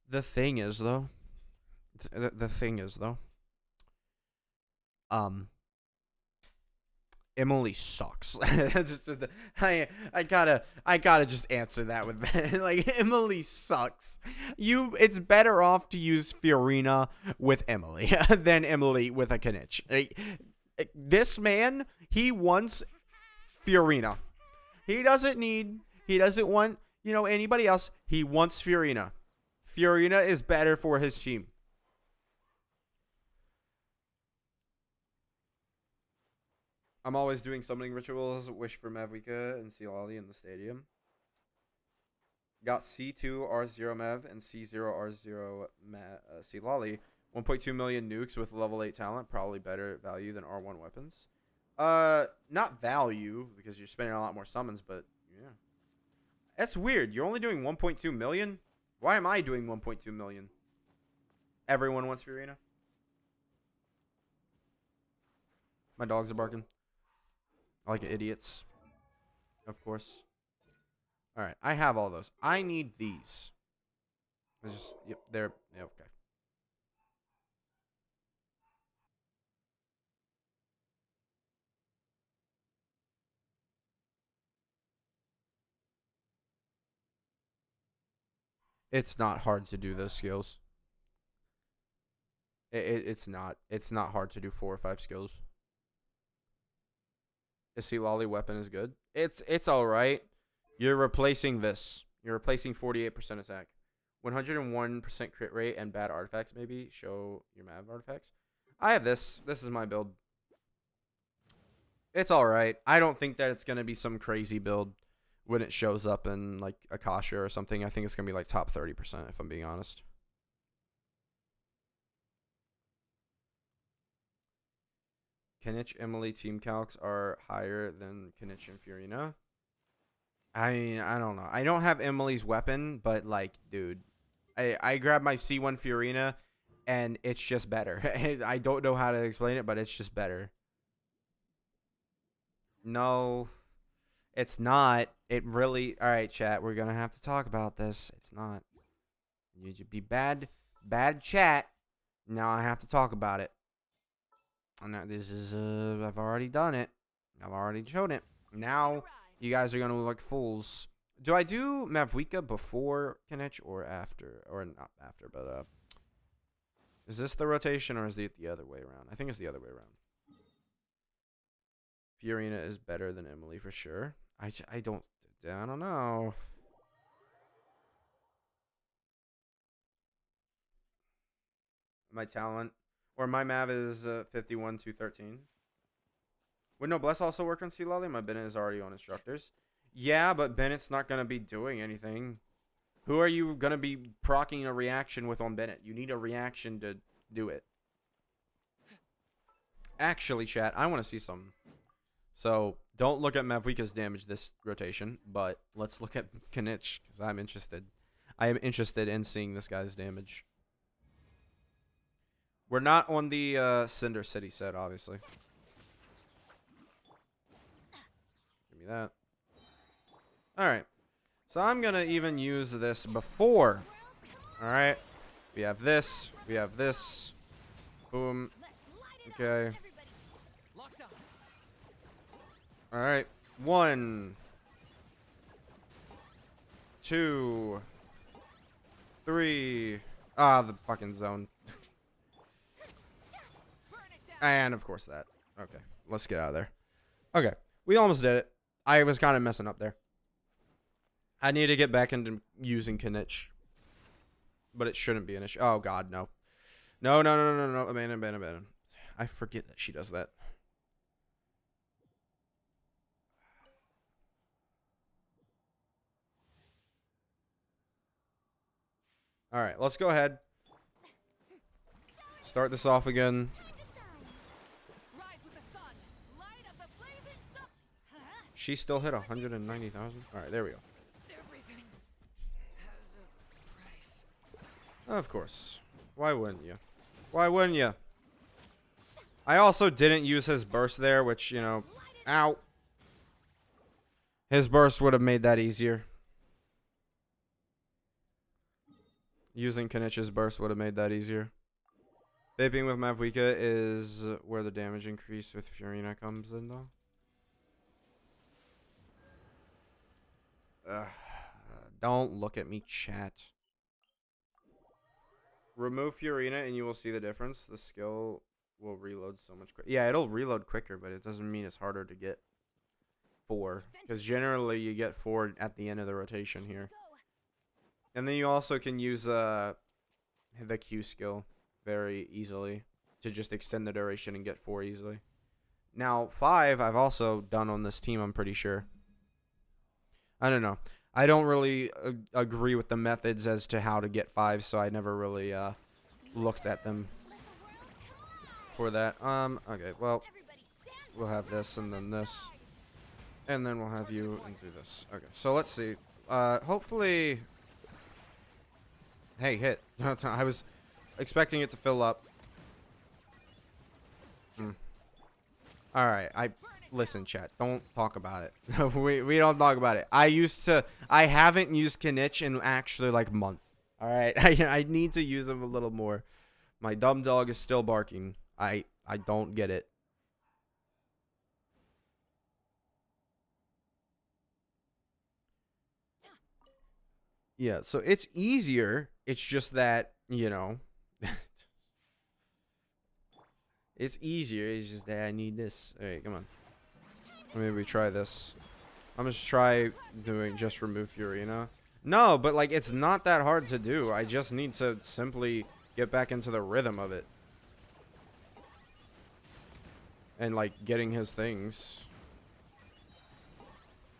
The thing is, though, Emily sucks. I gotta just answer that with that. Like, Emily sucks. It's better off to use Fiorina with Emily than Emily with a Kanich. This man, he wants Fiorina. He doesn't want, anybody else. He wants Fiorina. Fiorina is better for his team. I'm always doing summoning rituals. Wish for Mavuika and Seatlali in the stadium. Got C2 R0 Mav and C0 R0 Seatlali. 1.2 million nukes with level 8 talent. Probably better value than R1 weapons. Not value because you're spending a lot more summons, but yeah. That's weird. You're only doing 1.2 million? Why am I doing 1.2 million? Everyone wants Fiorina. My dogs are barking. Like idiots. Of course. Alright, I have all those. I need these. Yep, they're okay. It's not hard to do those skills. It's not. It's not hard to do 4 or 5 skills. The Seatlali weapon is good. It's all right. You're replacing this. You're replacing 48% attack. 101% crit rate and bad artifacts maybe. Show your Mav artifacts. I have this. This is my build. It's all right. I don't think that it's going to be some crazy build when it shows up in like Akasha or something. I think it's gonna be like top 30% if I'm being honest. Kinich Emily team calcs are higher than Kinich and Fiorina. I mean, I don't know. I don't have Emily's weapon, but like, dude, I grabbed my C1 Fiorina, and it's just better. I don't know how to explain it, but it's just better. No, it's not. It really. All right, chat. We're gonna have to talk about this. It's not. You should be bad chat. Now I have to talk about it. Now this is. I've already done it. I've already shown it. Now you guys are gonna look like fools. Do I do Mavuika before Kinich or after? Or not after, but is this the rotation or is it the other way around? I think it's the other way around. Fiorina is better than Emily for sure. I don't know. My talent or my Mav is 51 to 13. Would no Bless also work on C Lolly? My Bennett is already on instructors. Yeah, but Bennett's not gonna be doing anything. Who are you gonna be proccing a reaction with on Bennett? You need a reaction to do it. Actually, chat, I want to see some. So don't look at Mavuika's damage this rotation, but let's look at Kinich because I'm interested. I am interested in seeing this guy's damage. We're not on the Cinder City set, obviously. Give me that. Alright. So I'm going to even use this before. Alright. We have this. We have this. Boom. Okay. Alright. 1, 2, 3. Ah, the fucking zone. And of course that. Okay. Let's get out of there. Okay. We almost did it. I was kind of messing up there. I need to get back into using Kinich. But it shouldn't be an issue. Oh, God, no. No. Abandon. I forget that she does that. All right, let's go ahead. Start this off again. She still hit 190,000. All right, there we go. Of course. Why wouldn't you? Why wouldn't you? I also didn't use his burst there, which, you know, ow. His burst would have made that easier. Using Kinich's burst would have made that easier. Vaping with Mavuika is where the damage increase with Fiorina comes in, though. Don't look at me, chat. Remove Fiorina and you will see the difference. The skill will reload so much quicker. Yeah, it'll reload quicker, but it doesn't mean it's harder to get 4. Because generally you get 4 at the end of the rotation here. And then you also can use the Q skill very easily to just extend the duration and get 4 easily. Now, 5 I've also done on this team, I'm pretty sure. I don't know. I don't really agree with the methods as to how to get 5, so I never really looked at them for that. Okay, well, we'll have this and then this. And then we'll have you and do this. Okay, so let's see. Hopefully... Hey, hit. I was expecting it to fill up. Alright, listen, chat. Don't talk about it. we don't talk about it. I haven't used Kinich in actually like months. Alright, I need to use him a little more. My dumb dog is still barking. I don't get it. Yeah, so it's easier. It's just that, you know, it's easier. It's just that I need this. All right, come on. Maybe we try this. I'm just try doing just remove Fiorina. No, but like it's not that hard to do. I just need to simply get back into the rhythm of it. And like getting his things.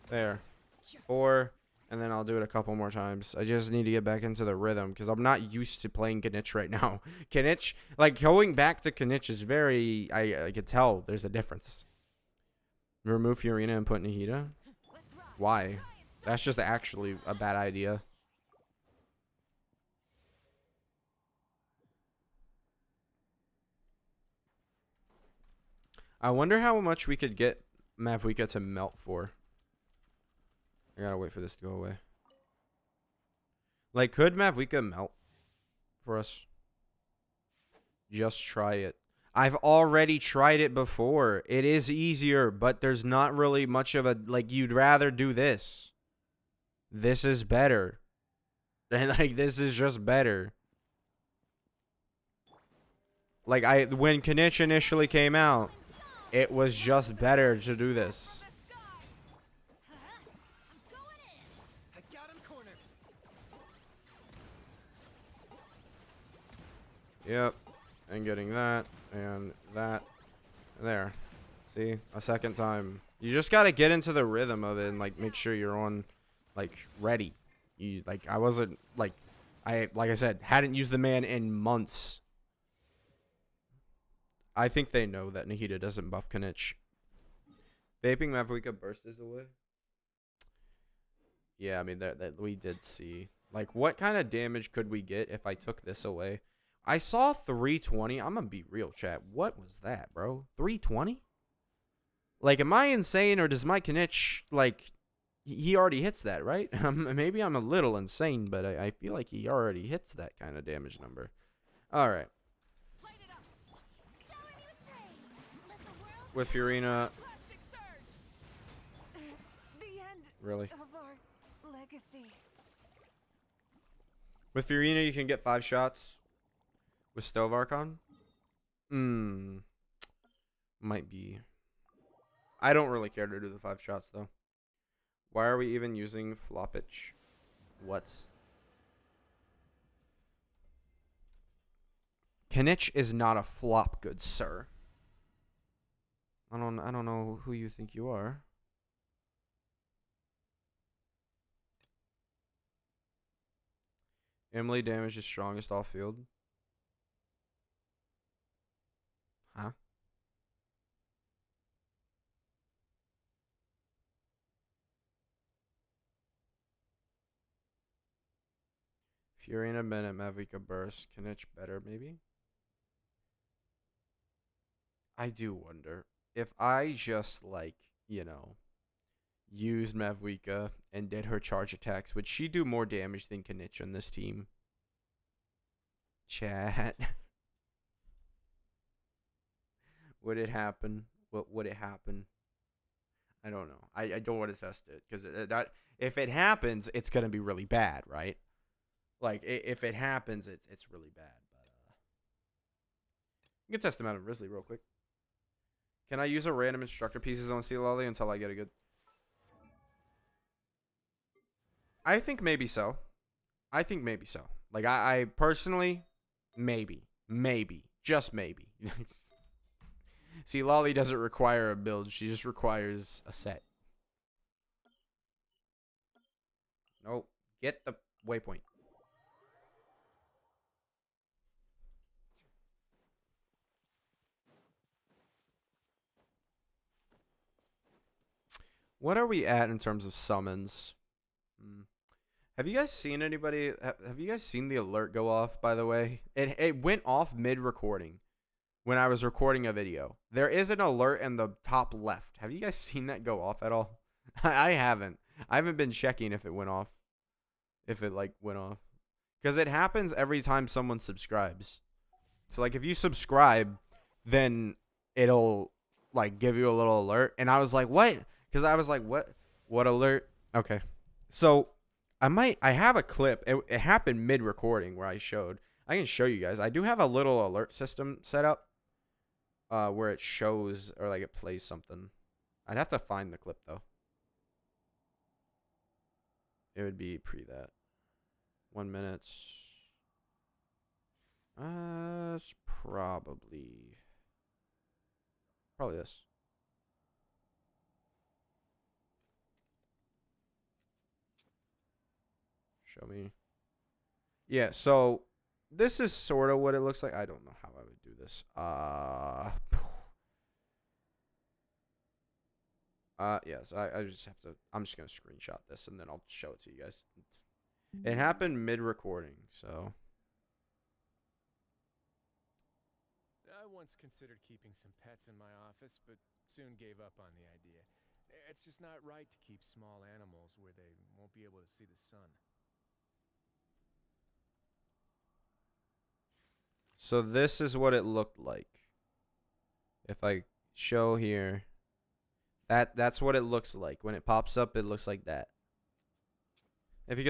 There. 4, and then I'll do it a couple more times. I just need to get back into the rhythm because I'm not used to playing Kinich right now. Kinich, like going back to Kinich is very, I could tell there's a difference. Remove Fiorina and put Nahida? Why? That's just actually a bad idea. I wonder how much we could get Mavuika to melt for. I gotta wait for this to go away. Like, could Mavuika melt for us? Just try it. I've already tried it before. It is easier, but there's not really much of a, like, you'd rather do this. This is better. And, like, this is just better. Like, when Kinich initially came out, it was just better to do this. I got him cornered. Yep. And getting that. And that. There. See? A second time. You just gotta get into the rhythm of it and, like, make sure you're on, like, ready. You, like, I wasn't, like I said, hadn't used the man in months. I think they know that Nahida doesn't buff Kinich. Vaping Mavuika bursts away. Yeah, I mean, that we did see. Like, what kind of damage could we get if I took this away? I saw 320. I'm going to be real, chat. What was that, bro? 320? Like, am I insane, or does my Kinich, like, he already hits that, right? Maybe I'm a little insane, but I feel like he already hits that kind of damage number. All right. With Fiorina. Really? With Fiorina, you can get 5 shots. With Stove Archon? Might be. I don't really care to do the 5 shots, though. Why are we even using Floppage? What? Kinich is not a flop, good sir. I don't know who you think you are. Emily damage is strongest off field. Huh? Fiorina, Bennett, Mavuika, Burst. Kinich better, maybe? I do wonder. If I just, like, you know, used Mavuika and did her charge attacks, would she do more damage than Kinich on this team? Chat. Would it happen? What would it happen? I don't know. I don't want to test it because if it happens, it's gonna be really bad, right? Like if it happens, it's really bad. But you can test them out of Risley real quick. Can I use a random instructor pieces on Sea Lolly until I get a good? I think maybe so. I think maybe so. Like I personally, maybe, just maybe. See, Lolly doesn't require a build. She just requires a set. Nope. Get the waypoint. What are we at in terms of summons? Have you guys seen anybody? Have you guys seen the alert go off, by the way? It went off mid-recording when I was recording a video. There is an alert in the top left. Have you guys seen that go off at all? I haven't. I haven't been checking if it went off. If it, like, went off. Because it happens every time someone subscribes. So, like, if you subscribe, then it'll, like, give you a little alert. And I was like, what? Because I was like, what? What alert? Okay. So, I have a clip. It happened mid-recording where I showed. I can show you guys. I do have a little alert system set up. Where it shows, or, like, it plays something. I'd have to find the clip, though. It would be pre that. 1 minute. It's probably this. Show me. Yeah, so this is sort of what it looks like. I don't know how I would do this. Yes, I just have to. I'm just gonna screenshot this and then I'll show it to you guys. It happened mid-recording, so. I once considered keeping some pets in my office, but soon gave up on the idea. It's just not right to keep small animals where they won't be able to see the sun. So this is what it looked like. If I show here, that's what it looks like. When it pops up, it looks like that. If you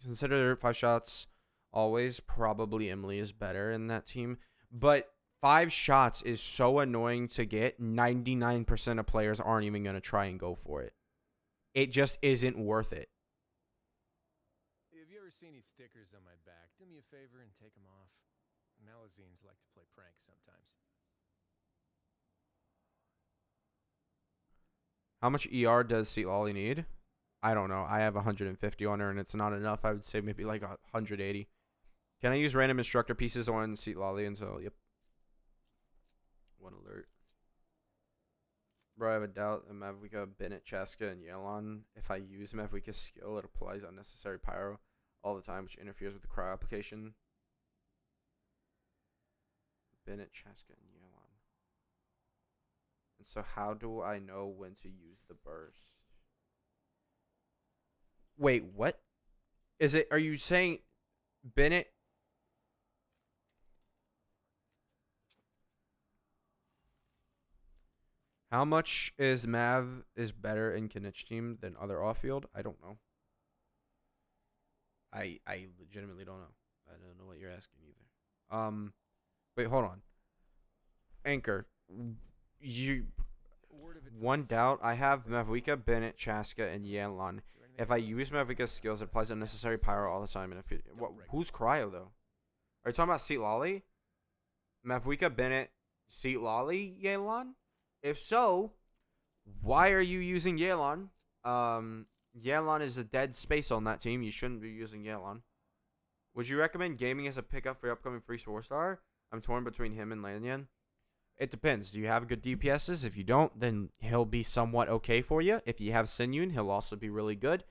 consider 5 shots always, probably Emily is better in that team. But 5 shots is so annoying to get. 99% of players aren't even going to try and go for it. It just isn't worth it. Have you ever seen these stickers on my back? Do me a favor and take them off. Malazines like to play pranks sometimes. How much ER does Seat Lolly need? I don't know. I have 150 on her, and it's not enough. I would say maybe like 180. Can I use random instructor pieces on Seat Lolly until... Yep. 1 alert. Bro, I have a doubt that Mavuika, Bennett, Chaska, and Yelon. If I use Mavuika's skill, it applies unnecessary pyro all the time, which interferes with the cryo application. Bennett, Chaska, and Yelon. And so how do I know when to use the burst? Wait, what? Is it, are you saying Bennett? How much is Mav is better in Kinich team than other off-field? I don't know. I legitimately don't know. I don't know what you're asking either. Wait, hold on. Anchor. You one doubt. I have Mavuika, Bennett, Chaska, and Yelan. If I use Mavuika's skills, it applies unnecessary pyro all the time. And if it, who's cryo though? Are you talking about Seat Lolly? Mavuika, Bennett, Seat Lolly, Yelan? If so, why are you using Yelan? Yelan is a dead space on that team. You shouldn't be using Yelan. Would you recommend gaming as a pickup for your upcoming free 4-star? I'm torn between him and Lanyan. It depends. Do you have good DPSs? If you don't, then he'll be somewhat okay for you. If you have Sinyun, he'll also be really good.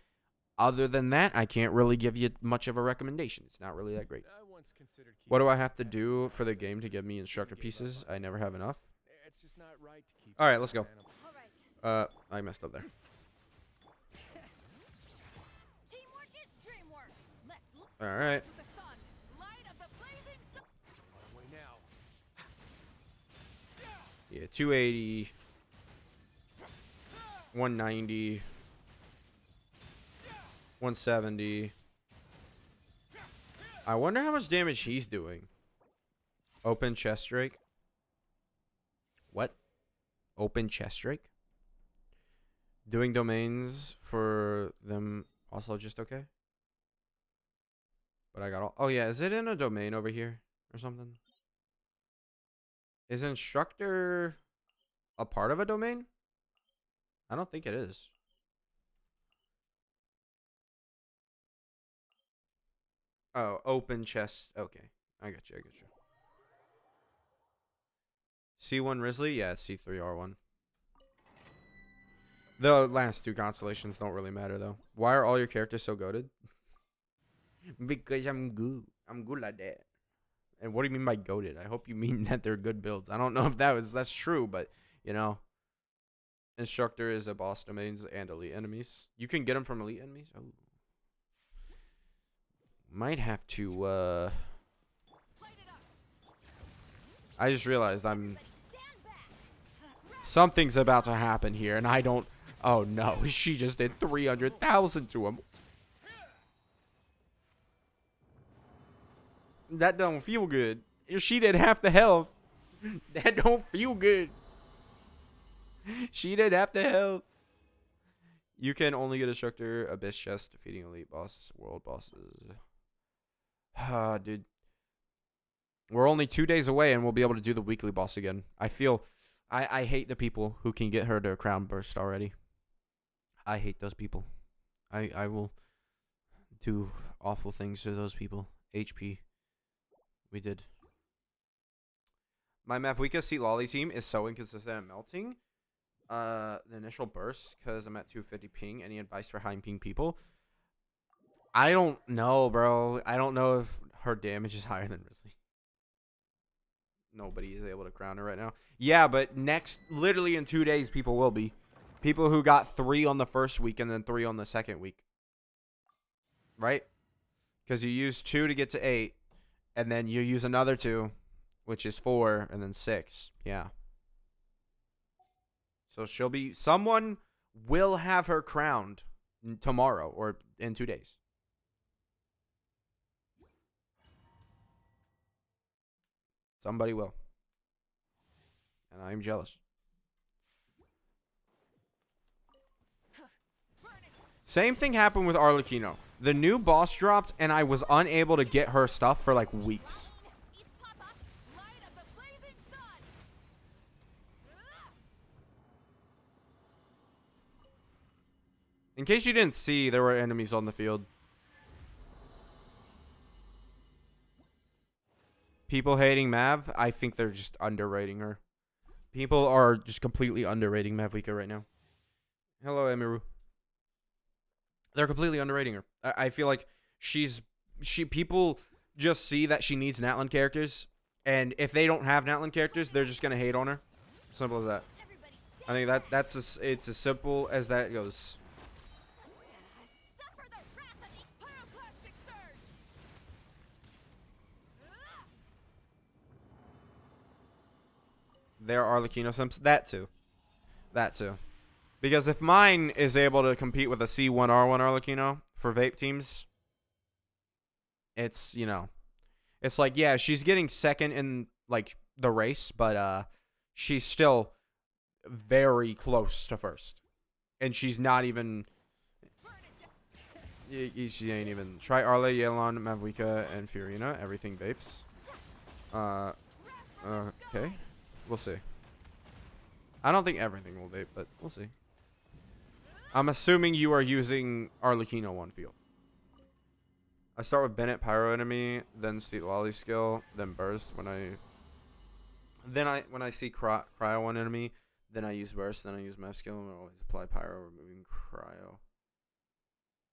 Other than that, I can't really give you much of a recommendation. It's not really that great. What do I have to do for the game to give me instructor pieces? I never have enough. All right, let's go. I messed up there. Teamwork is dreamwork. Let's look All right. to the sun. Light of the blazing sun. Way now. Yeah, 280, 190, 170. I wonder how much damage he's doing. Open chest drake. What? Open chest drake? Doing domains for them also just okay? But I got all... Oh, yeah. Is it in a domain over here or something? Is instructor a part of a domain? I don't think it is. Oh, open chest. Okay. I got you. C1 Risley? Yeah, it's C3R1. The last 2 constellations don't really matter, though. Why are all your characters so goated? Because I'm good. I'm good like that. And what do you mean by goated? I hope you mean that they're good builds. I don't know if that's true, but, you know. Instructor is a boss domains and elite enemies. You can get them from elite enemies? Oh. Might have to, I just realized something's about to happen here, and I don't... Oh, no. She just did 300,000 to him. That don't feel good. If she did half the health, that don't feel good. She did half the health. You can only get instructor, abyss chest, defeating elite boss, world bosses. Ah, dude. We're only 2 days away, and we'll be able to do the weekly boss again. I feel... I hate the people who can get her to crown burst already. I hate those people. I will do awful things to those people. HP. We did. My Mavuika Seat Lolly team is so inconsistent at melting. The initial burst, because I'm at 250 ping. Any advice for high ping people? I don't know, bro. I don't know if her damage is higher than Risley. Nobody is able to crown her right now. Yeah, but literally in 2 days, people will be. People who got 3 on the first week and then 3 on the second week. Right? Because you use 2 to get to 8. And then you use another 2, which is 4, and then 6. Yeah. So someone will have her crowned tomorrow or in 2 days. Somebody will. And I am jealous. Same thing happened with Arlecchino. The new boss dropped, and I was unable to get her stuff for like weeks. In case you didn't see, there were enemies on the field. People hating Mav, I think they're just underrating her. People are just completely underrating Mavuika right now. Hello, Emiru. They're completely underrating her. I feel like people just see that she needs Natlan characters, and if they don't have Natlan characters, they're just gonna hate on her. Simple as that. I think it's as simple as that goes. There are Arlecchino simps. That too. Because if mine is able to compete with a C1R1 Arlecchino for vape teams, it's, it's like, yeah, she's getting second in, like, the race, but she's still very close to first. And she's not even... She ain't even... Try Arle, Yelan, Mavuika, and Fiorina. Everything vapes. Okay. We'll see. I don't think everything will vape, but we'll see. I'm assuming you are using Arlecchino on field. I start with Bennett Pyro enemy, then Seat Lolly skill, then burst when I see cryo on enemy, then I use burst, then I use Mev skill, and I always apply pyro, removing cryo.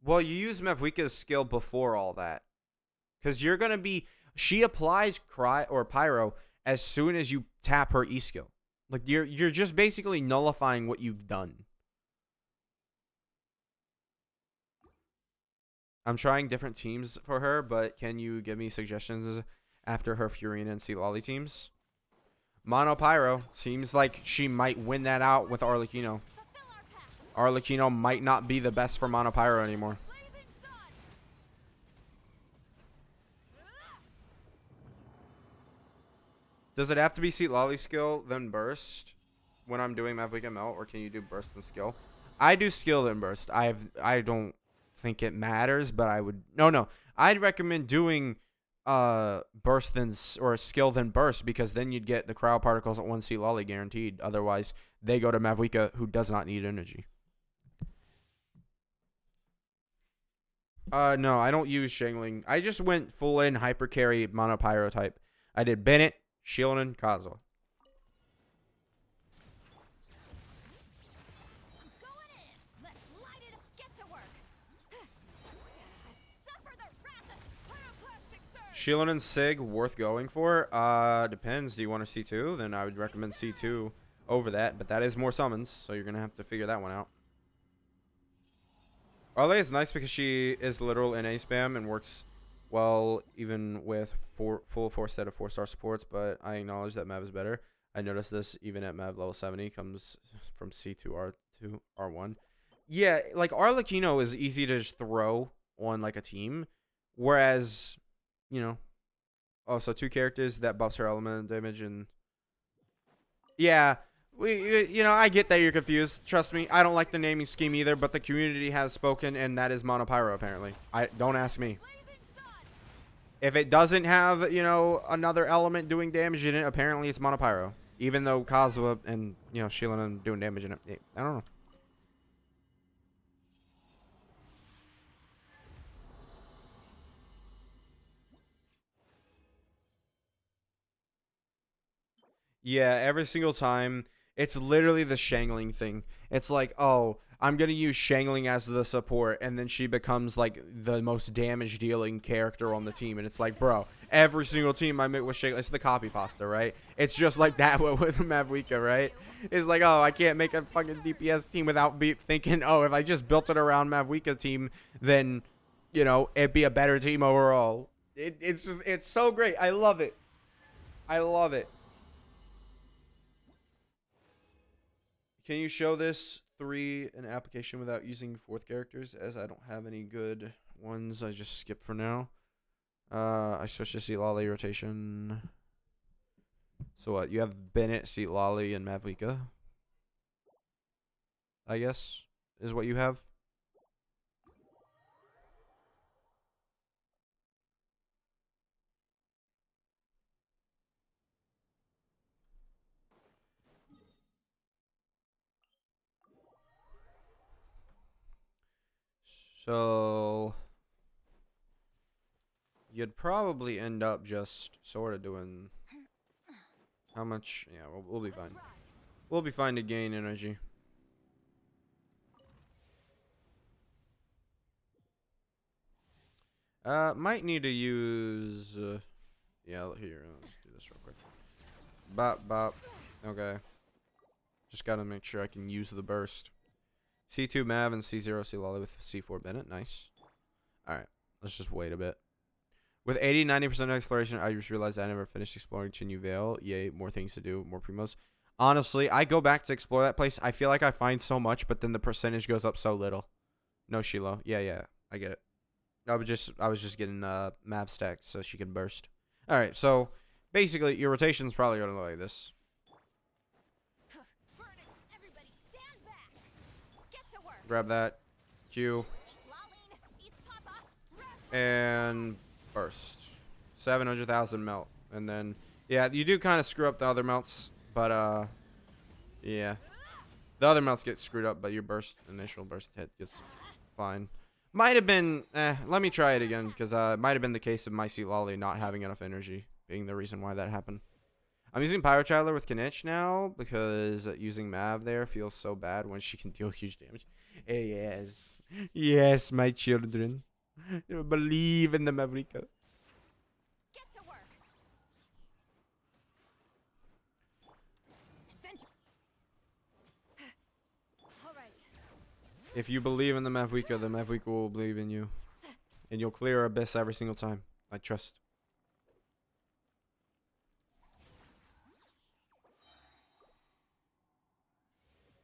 Well, you use Mavuika's skill before all that. Cause she applies cryo or pyro as soon as you tap her E skill. Like you're just basically nullifying what you've done. I'm trying different teams for her, but can you give me suggestions after her Fiorina and Seat Lolly teams? Mono Pyro seems like she might win that out with Arlecchino. Arlecchino might not be the best for Mono Pyro anymore. Does it have to be Seat Lolly skill, then burst when I'm doing Mavuika Melt, or can you do burst and skill? I do skill then burst. I don't think it matters, but I would... No. I'd recommend doing burst then, or skill then burst, because then you'd get the cryo particles at 1 Seat Lolly guaranteed. Otherwise, they go to Mavuika, who does not need energy. No, I don't use Shangling. I just went full in hyper carry mono pyro type. I did Bennett, Shieldon, Kazuha. Shieldon and Sig worth going for? Depends. Do you want a C2? Then I would recommend C2 over that, but that is more summons, so you're gonna have to figure that one out. Arle is nice because she is literal NA spam and works well even with full 4 set of 4-star supports, but I acknowledge that Mav is better. I noticed this even at Mav level 70 comes from C2 R2 R1. Yeah, like Arlecchino is easy to just throw on like a team, whereas, also 2 characters that buffs her element damage, and yeah, I get that you're confused. Trust me, I don't like the naming scheme either, but the community has spoken, and that is Mono Pyro apparently. Don't ask me. If it doesn't have, another element doing damage in it, apparently it's Mono Pyro. Even though Kazuha and, Shieldon are doing damage in it. I don't know. Yeah, every single time. It's literally the Shangling thing. It's like, oh, I'm going to use Shangling as the support, and then she becomes, like, the most damage-dealing character on the team. And it's like, bro, every single team I make with Shangling, it's the copy pasta, right? It's just like that with Mavuika, right? It's like, oh, I can't make a fucking DPS team without thinking, oh, if I just built it around Mavuika team, then, you know, it'd be a better team overall. It's just, it's so great. I love it. I love it. Can you show this 3 in application without using 4th characters? As I don't have any good ones, I just skip for now. I switched to Seat Lolly rotation. So what? You have Bennett, Seat Lolly, and Mavuika, I guess, is what you have. So you'd probably end up just sort of doing how much? Yeah, we'll be fine. We'll be fine to gain energy. Might need to use. Yeah, here. Let's do this real quick. Bop bop. Okay. Just gotta make sure I can use the burst. C2 Mav and C0 C Lolly with C4 Bennett. Nice. Alright. Let's just wait a bit. With 80-90% exploration, I just realized I never finished exploring Chinyu Vale. Yay, more things to do, more primos. Honestly, I go back to explore that place. I feel like I find so much, but then the percentage goes up so little. No, Shiloh. Yeah, I get it. I was just getting Mav stacked so she can burst. Alright, so basically your rotation's probably gonna look like this. Grab that. Q. And burst. 700,000 melt. And then, yeah, you do kind of screw up the other melts. But, yeah. The other melts get screwed up, but your burst, initial burst hit gets fine. Might have been, let me try it again. Because it might have been the case of my Seat Lolly not having enough energy being the reason why that happened. I'm using Pyrochiler with Kinich now because using Mav there feels so bad when she can deal huge damage. Yes. Yes, my children. Believe in the Mavuika. Get to work. All right. If you believe in the Mavuika will believe in you. And you'll clear Abyss every single time. I trust.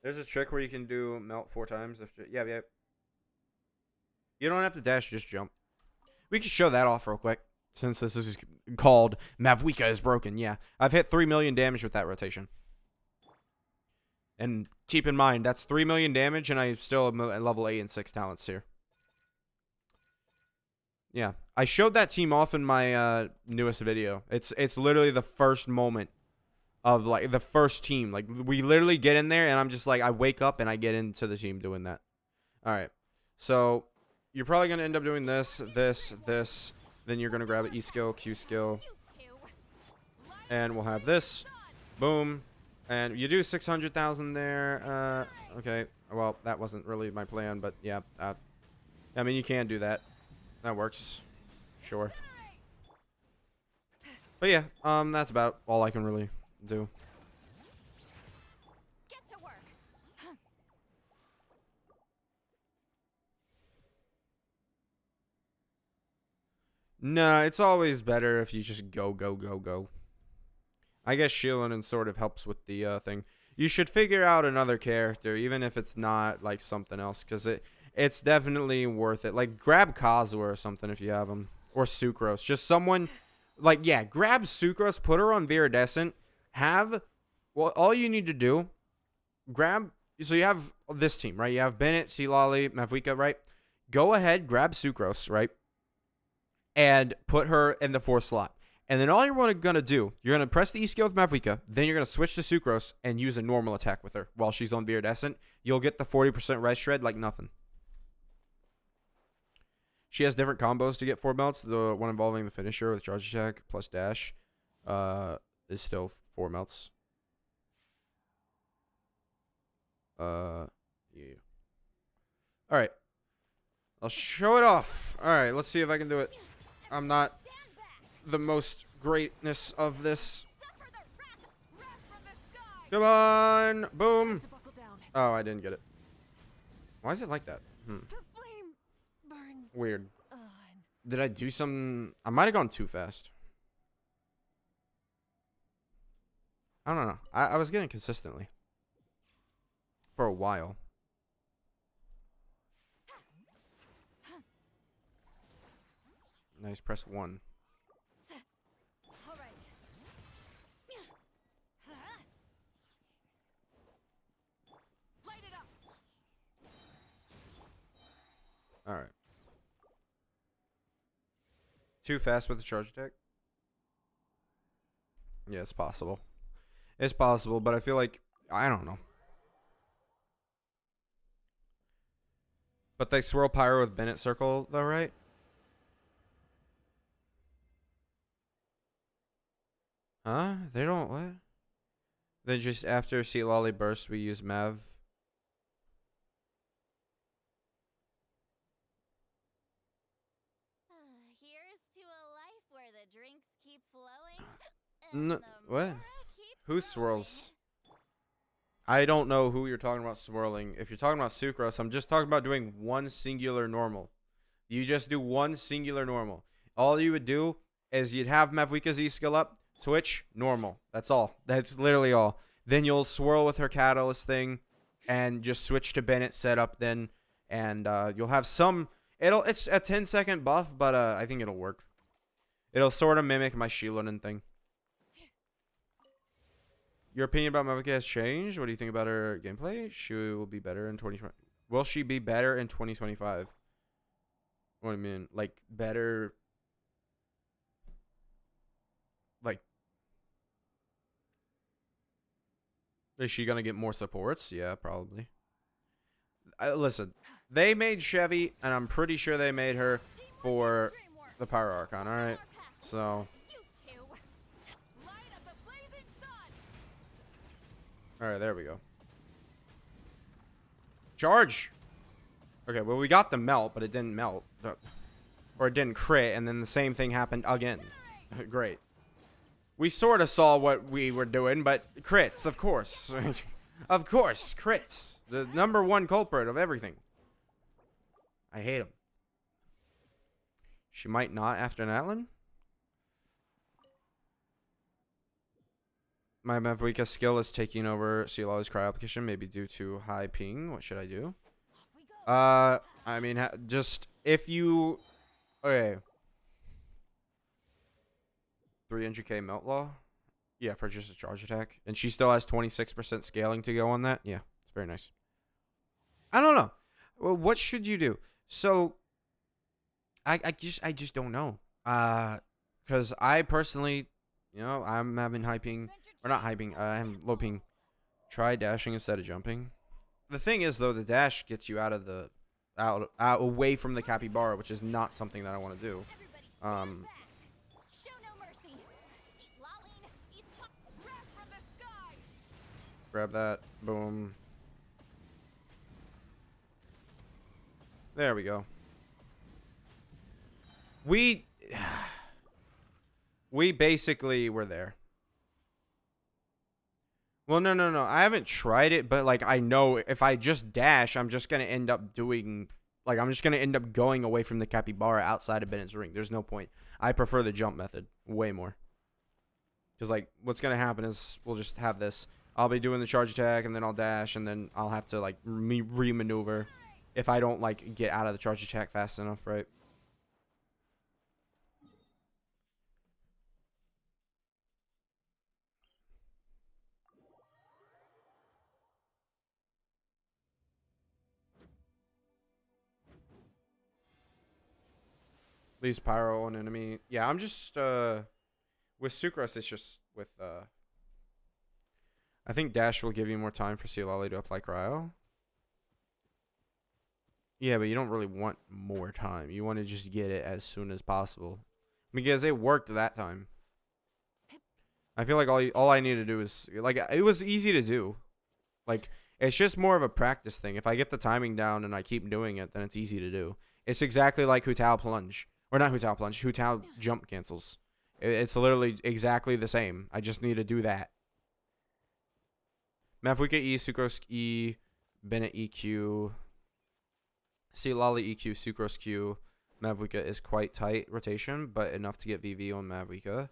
There's a trick where you can do melt 4 times. Yeah. You don't have to dash, just jump. We can show that off real quick. Since this is called Mavuika is broken. Yeah. I've hit 3 million damage with that rotation. And keep in mind, that's 3 million damage, and I still am at level 8 and 6 talents here. Yeah. I showed that team off in my newest video. It's literally the first moment of, like, the first team. Like, we literally get in there, and I'm just like, I wake up, and I get into the team doing that. Alright. So, you're probably going to end up doing this. Then you're going to grab an E skill, Q skill. And we'll have this. Boom. And you do 600,000 there. Okay. Well, that wasn't really my plan, but yeah. I mean, you can do that. That works. Sure. But yeah, that's about all I can really do. Get to work. Nah, it's always better if you just go. I guess Shielding sort of helps with the thing. You should figure out another character, even if it's not like something else, because it's definitely worth it. Like, grab Kazuha or something if you have him. Or Sucrose. Just someone, like, yeah, grab Sucrose, put her on Viridescent, well, all you need to do, so you have this team, right? You have Bennett, Seat Lolly, Mavuika, right? Go ahead, grab Sucrose, right? And put her in the 4th slot. And then all you're going to do, you're going to press the E skill with Mavuika, then you're going to switch to Sucrose and use a normal attack with her while she's on Viridescent. You'll get the 40% res shred like nothing. She has different combos to get 4 melts. The one involving the finisher with charge attack plus dash is still 4 melts. Yeah. All right. I'll show it off. All right, let's see if I can do it. I'm not the most greatness of this. Suffer the wrath from the sky. Come on. Boom. To buckle down. Oh, I didn't get it. Why is it like that? The flame burns Weird. on. Did I do something? I might have gone too fast. I don't know. I was getting consistently. For a while. Nice, press 1. All right. Light it up. Alright. Too fast with the charge attack? Yeah, it's possible. It's possible, but I feel like, I don't know. But they swirl pyro with Bennett circle though, right? Huh? They don't, what? Then just after Sea Lolly burst, we use Mav. Here's to a life where the drinks keep flowing. No, And the what? Mora keeps Who growing. swirls? I don't know who you're talking about swirling. If you're talking about Sucrose, I'm just talking about doing one singular normal. You just do one singular normal. All you would do is you'd have Mavuika's E skill up, switch, normal. That's all. That's literally all. Then you'll swirl with her catalyst thing and just switch to Bennett setup then. And you'll have some... It's a 10-second buff, but I think it'll work. It'll sort of mimic my Shieldon thing. Your opinion about Mavuika has changed. What do you think about her gameplay? She will be better in 2020. Will she be better in 2025? What do you mean? Like, better... Like... Is she going to get more supports? Yeah, probably. Listen, they made Chevy, and I'm pretty sure they made her for the Pyro Archon, alright? So... You two. Light up the blazing sun. Alright, there we go. Charge! Okay, well, we got the melt, but it didn't melt. Or it didn't crit, and then the same thing happened again. Great. We sort of saw what we were doing, but crits, of course. Of course, crits. The #1 culprit of everything. I hate him. She might not after Natlan. My Mavuika skill is taking over Ciela's cryo application, maybe due to high ping. What should I do? I mean, just if you... Okay. 300k melt law? Yeah, for just a charge attack. And she still has 26% scaling to go on that? Yeah, it's very nice. I don't know. Well, what should you do? So, I just don't know. Because I personally, you know, I'm having high ping... Or not high ping, I'm low ping. Try dashing instead of jumping. The thing is, though, the dash gets you out of the... Out away from the capybara, which is not something that I want to do. Show no mercy. Laline, eat wrath from the sky. Grab that. Boom. There we go. We basically were there. Well, no. I haven't tried it, but, like, I know if I just dash, I'm just going to end up doing... Like, I'm just going to end up going away from the capybara outside of Bennett's ring. There's no point. I prefer the jump method way more. Because, like, what's going to happen is we'll just have this. I'll be doing the charge attack, and then I'll dash, and then I'll have to, like, re-maneuver if I don't, like, get out of the charge attack fast enough, right? Leaves pyro on enemy. Yeah, I'm just with Sucrose, it's just with I think dash will give you more time for Cielali to apply cryo. Yeah, but you don't really want more time. You want to just get it as soon as possible. Because it worked that time. I feel like all I need to do is like it was easy to do. Like It's just more of a practice thing. If I get the timing down and I keep doing it, then it's easy to do. It's exactly like Hu Tao plunge. Or not Hu Tao plunge, Hu Tao jump cancels. It's literally exactly the same. I just need to do that. Mavuika E, Sucrose E, Bennett EQ, C Lolly EQ, Sucrose Q. Mavuika is quite tight rotation, but enough to get VV on Mavuika.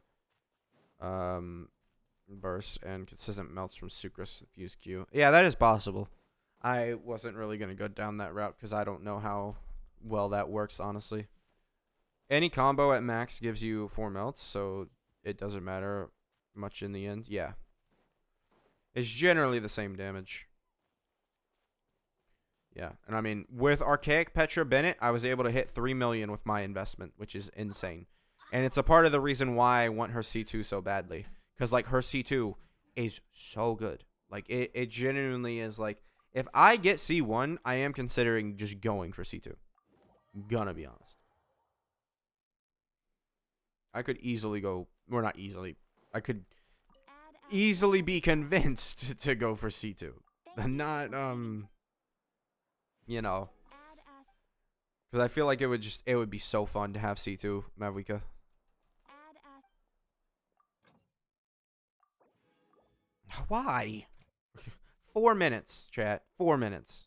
Burst and consistent melts from Sucrose Fuse Q. Yeah, that is possible. I wasn't really going to go down that route because I don't know how well that works, honestly. Any combo at max gives you 4 melts, so it doesn't matter much in the end. Yeah. It's generally the same damage. Yeah, and I mean, with Archaic Petra Bennett, I was able to hit 3 million with my investment, which is insane. And it's a part of the reason why I want her C2 so badly. Because, like, her C2 is so good. Like, it genuinely is, like, if I get C1, I am considering just going for C2. Gonna be honest. I could easily go, or not easily, I could easily be convinced to go for C2. Not, you know, because I feel like it would be so fun to have C2 Mavuika. Why? 4 minutes, chat. 4 minutes.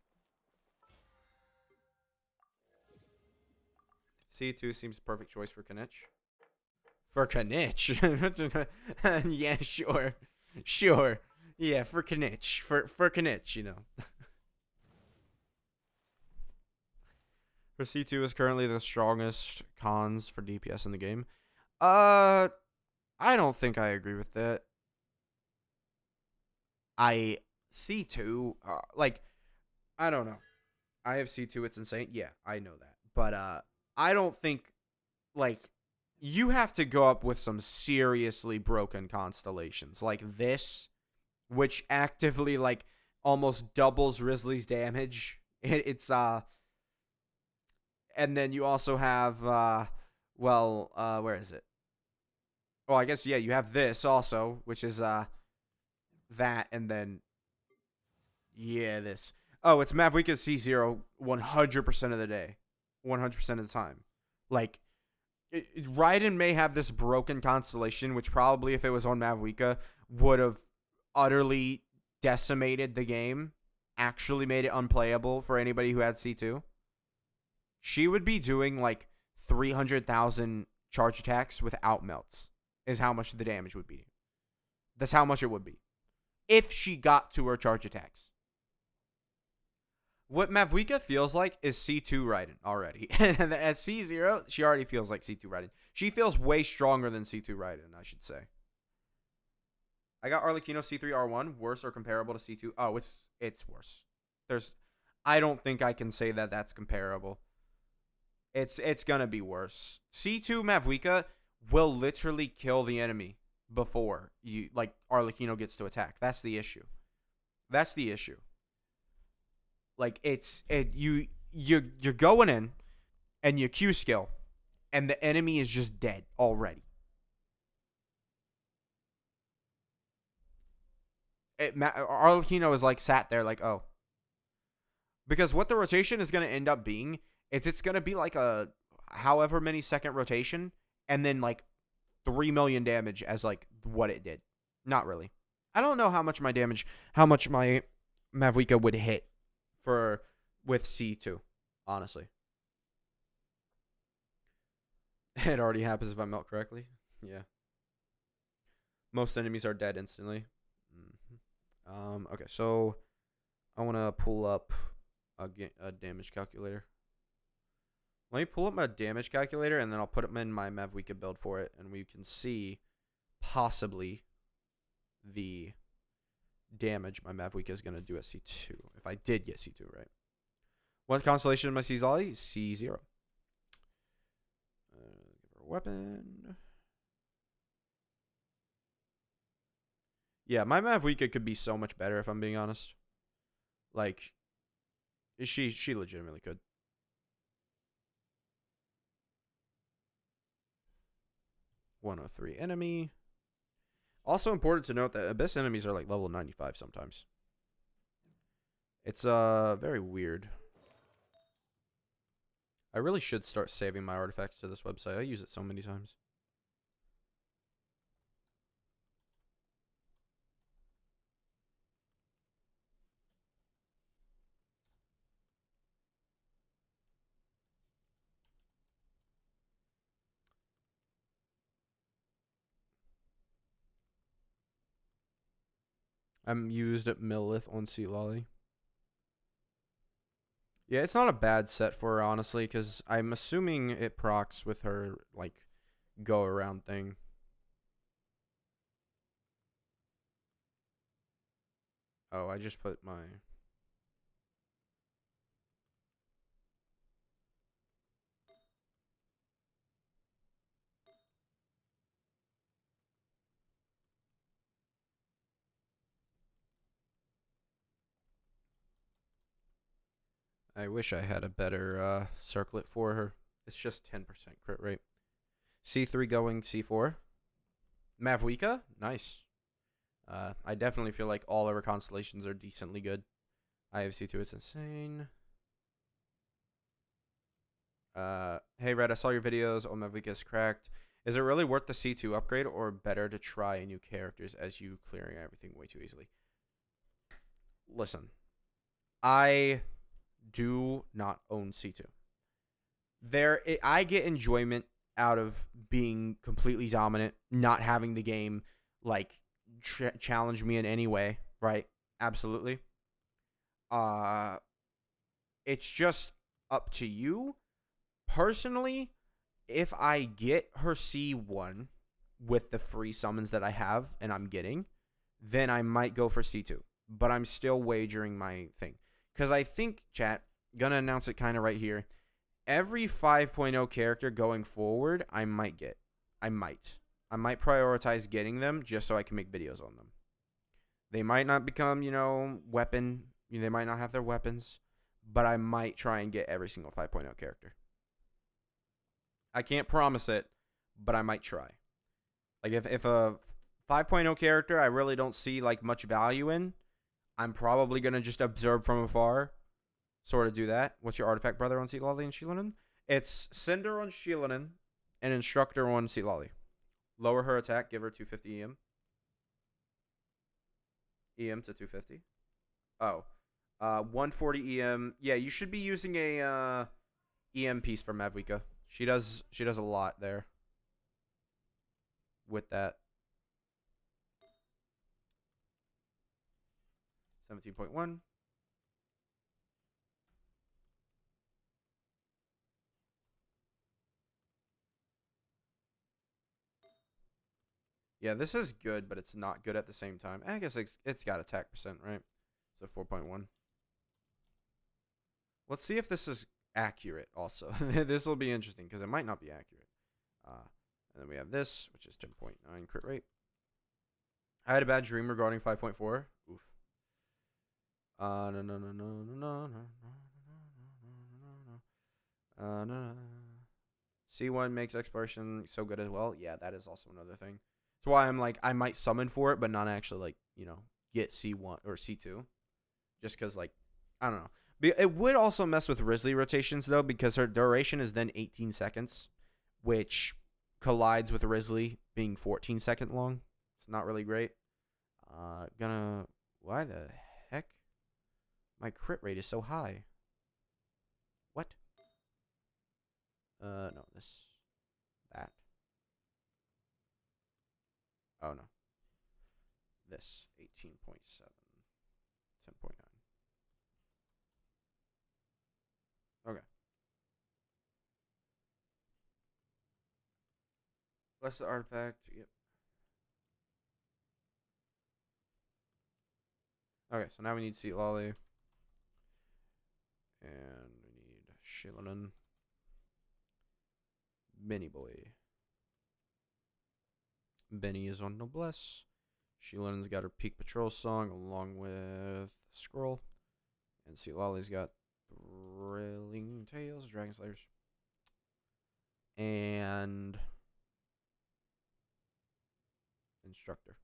C2 seems perfect choice for Kanich. For Kanich? Yeah, sure. Sure. Yeah, for Kanich. For Kanich, you know. For C2 is currently the strongest cons for DPS in the game. I don't think I agree with that. C2, like, I don't know. I have C2, it's insane. Yeah, I know that. But, I don't think, like, you have to go up with some seriously broken constellations. Like this, which actively, like, almost doubles Risley's damage. And then you also have, where is it? Oh, I guess, yeah, you have this also, which is, that, and then, yeah, this. Oh, it's Mavuika C0 100% of the day. 100% of the time. Like, Raiden may have this broken constellation, which probably, if it was on Mavuika, would have utterly decimated the game. Actually made it unplayable for anybody who had C2. She would be doing, like, 300,000 charge attacks without melts, is how much the damage would be. That's how much it would be. If she got to her charge attacks. What Mavuika feels like is C2 Raiden already. And at C0, she already feels like C2 Raiden. She feels way stronger than C2 Raiden, I should say. I got Arlecchino C3 R1, worse or comparable to C2. Oh, it's worse. I don't think I can say that that's comparable. It's gonna be worse. C2 Mavuika will literally kill the enemy before Arlecchino gets to attack. That's the issue. That's the issue. Like, you're going in and you Q skill and the enemy is just dead already. Arlecchino is like sat there like, oh. Because what the rotation is going to end up being is it's going to be like a however many second rotation and then like 3 million damage as like what it did. Not really. I don't know how much my Mavuika would hit with C2, honestly. It already happens if I melt correctly. Yeah. Most enemies are dead instantly. Okay, so I want to pull up a damage calculator. Let me pull up my damage calculator, and then I'll put them in my Mavuika build for it, and we can see possibly the damage my Mavuika is going to do at C2, if I did get C2 right. What constellation am I C0? C0. Give her a weapon. Yeah, my Mavuika could be so much better if I'm being honest. Like, she legitimately could. .103 enemy. Also important to note that Abyss enemies are like level 95 sometimes. It's very weird. I really should start saving my artifacts to this website. I use it so many times. I'm used at Millith on Sea Lolly. Yeah, it's not a bad set for her, honestly, because I'm assuming it procs with her, like, go around thing. Oh, I just put my... I wish I had a better circlet for her. It's just 10% crit rate. C3 going C4. Mavuika? Nice. I definitely feel like all of her constellations are decently good. I have C2, it's insane. Hey Red, I saw your videos. Oh, Mavuika is cracked. Is it really worth the C2 upgrade or better to try new characters as you clearing everything way too easily? Listen, I do not own C2. I get enjoyment out of being completely dominant, not having the game like challenge me in any way, right? Absolutely. It's just up to you. Personally, if I get her C1 with the free summons that I have and I'm getting, then I might go for C2. But I'm still wagering my thing. Because I think, chat, gonna announce it kind of right here. Every 5.0 character going forward, I might get. I might prioritize getting them just so I can make videos on them. They might not become, weapon. They might not have their weapons. But I might try and get every single 5.0 character. I can't promise it, but I might try. Like, if a 5.0 character I really don't see, like, much value in, I'm probably going to just observe from afar. Sort of do that. What's your artifact, brother, on Sealali and Sheelanin? It's Cinder on Sheelanin and Instructor on Sealali. Lower her attack, give her 250 EM. EM to 250. Oh. 140 EM. Yeah, you should be using a EM piece for Mavuika. She does a lot there. With that. 17.1. Yeah, this is good, but it's not good at the same time. I guess it's got attack percent, right? So 4.1. Let's see if this is accurate also. This will be interesting because it might not be accurate. And then we have this, which is 10.9 crit rate. I had a bad dream regarding 5.4. Oof. No. C1 makes exploration so good as well. Yeah, that is also another thing. That's why I'm like, I might summon for it, but not actually, like, get C1 or C2. Just because, like, I don't know. It would also mess with Risley rotations, though, because her duration is then 18 seconds, which collides with Risley being 14 second long. It's not really great. Why the heck? My crit rate is so high. What? No, that. Oh, no. This, 18.7, 10.9. Okay. Less the artifact. Yep. Okay, so now we need Seat Lolly. And we need Shillanen. Benny boy. Benny is on Noblesse. Sheilanen's got her Peak Patrol song along with Scroll. And Seat Lolly's got Thrilling Tales, Dragon Slayers. And Instructor.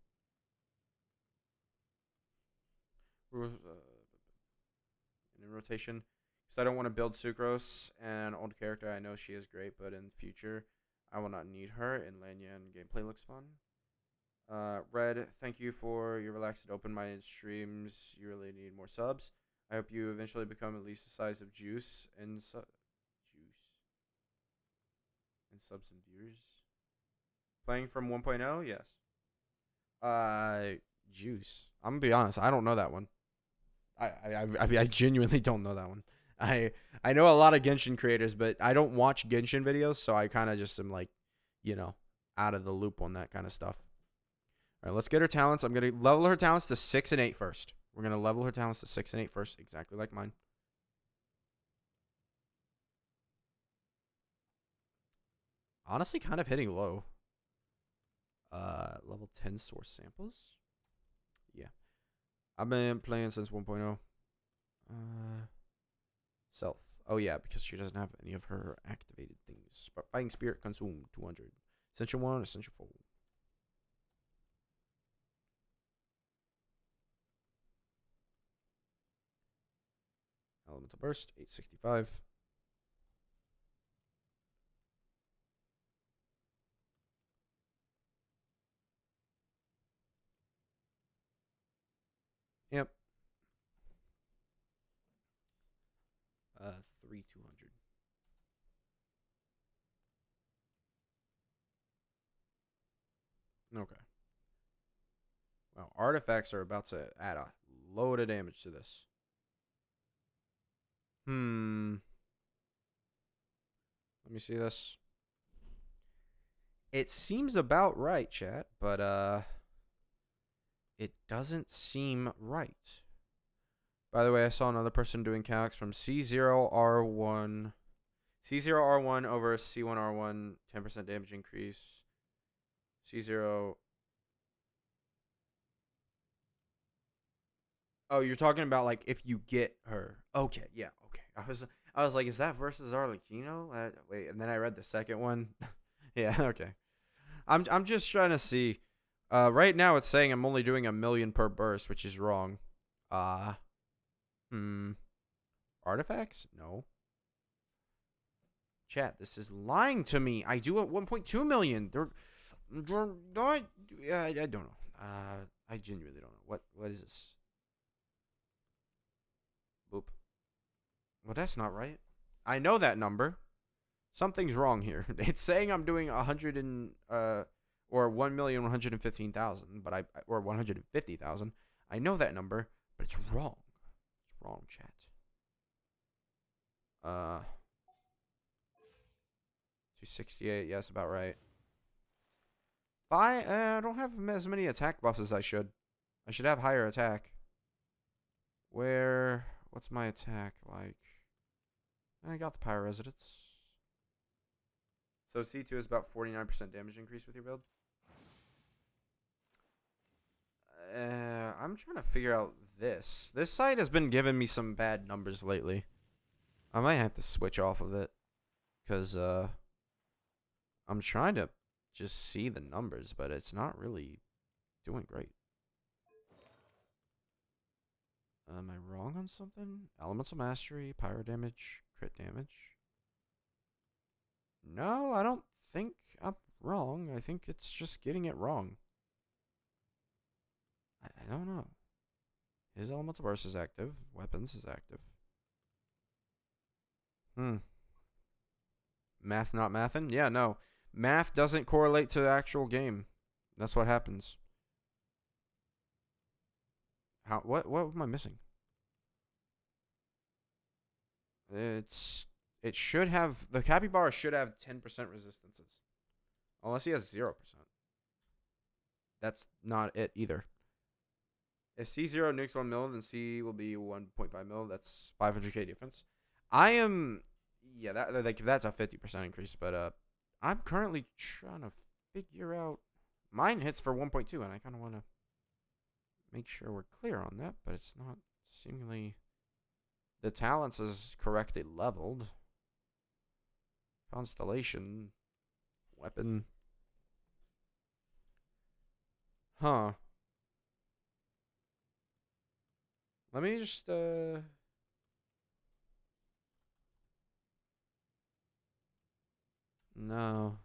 rotation. Because I don't want to build Sucrose and old character. I know she is great, but in the future, I will not need her. And Lanyan gameplay looks fun. Red, thank you for your relaxed and open-minded streams. You really need more subs. I hope you eventually become at least the size of Juice and subs and viewers. Playing from 1.0, yes. Juice. I'm gonna be honest. I don't know that one. I genuinely don't know that one. I know a lot of Genshin creators, but I don't watch Genshin videos, so I kind of just am like, out of the loop on that kind of stuff. All right, let's get her talents. I'm gonna level her talents to 6 and 8 first. We're gonna level her talents to 6 and 8 first, exactly like mine. Honestly, kind of hitting low. Level 10 source samples. Yeah. I've been playing since 1.0. Self. Oh, yeah, because she doesn't have any of her activated things. But Fighting Spirit consumed 200. Essential 1, Essential 4. Elemental Burst, 865. Yep. 3200. Okay. Wow, artifacts are about to add a load of damage to this. Let me see this. It seems about right, chat, but it doesn't seem right. By the way, I saw another person doing calcs from C0R1 over C1R1, 10% damage increase. C0. Oh, you're talking about like if you get her. Okay, yeah, okay. I was like, is that versus Arlecchino? Wait, and then I read the second one. Yeah, okay. I'm just trying to see. Right now it's saying I'm only doing 1 million per burst, which is wrong. Artifacts? No. Chat, this is lying to me. I do at 1.2 million. I don't know. I genuinely don't know. What is this? Boop. Well, that's not right. I know that number. Something's wrong here. It's saying I'm doing 100 and or 1,115,000, but or 150,000. I know that number, but it's wrong. It's wrong, chat. 268. Yes, about right. I don't have as many attack buffs as I should. I should have higher attack. What's my attack like? I got the Pyro Residence. So C2 is about 49% damage increase with your build. I'm trying to figure out this. This site has been giving me some bad numbers lately. I might have to switch off of it. Because I'm trying to just see the numbers, but it's not really doing great. Am I wrong on something? Elemental Mastery, Pyro damage, crit damage. No, I don't think I'm wrong. I think it's just getting it wrong. I don't know. His Elemental Burst is active. Weapons is active. Math not mathin'? Yeah, no. Math doesn't correlate to the actual game. That's what happens. What am I missing? It should have, the Capybara should have 10% resistances. Unless he has 0%. That's not it either. If C0 nukes 1 mil, then C will be 1.5 mil. That's 500k difference. Yeah, that's a 50% increase, but I'm currently trying to figure out. Mine hits for 1.2, and I kind of want to make sure we're clear on that, but it's not seemingly. The talents is correctly leveled. Constellation. Weapon. Huh. Let me just No.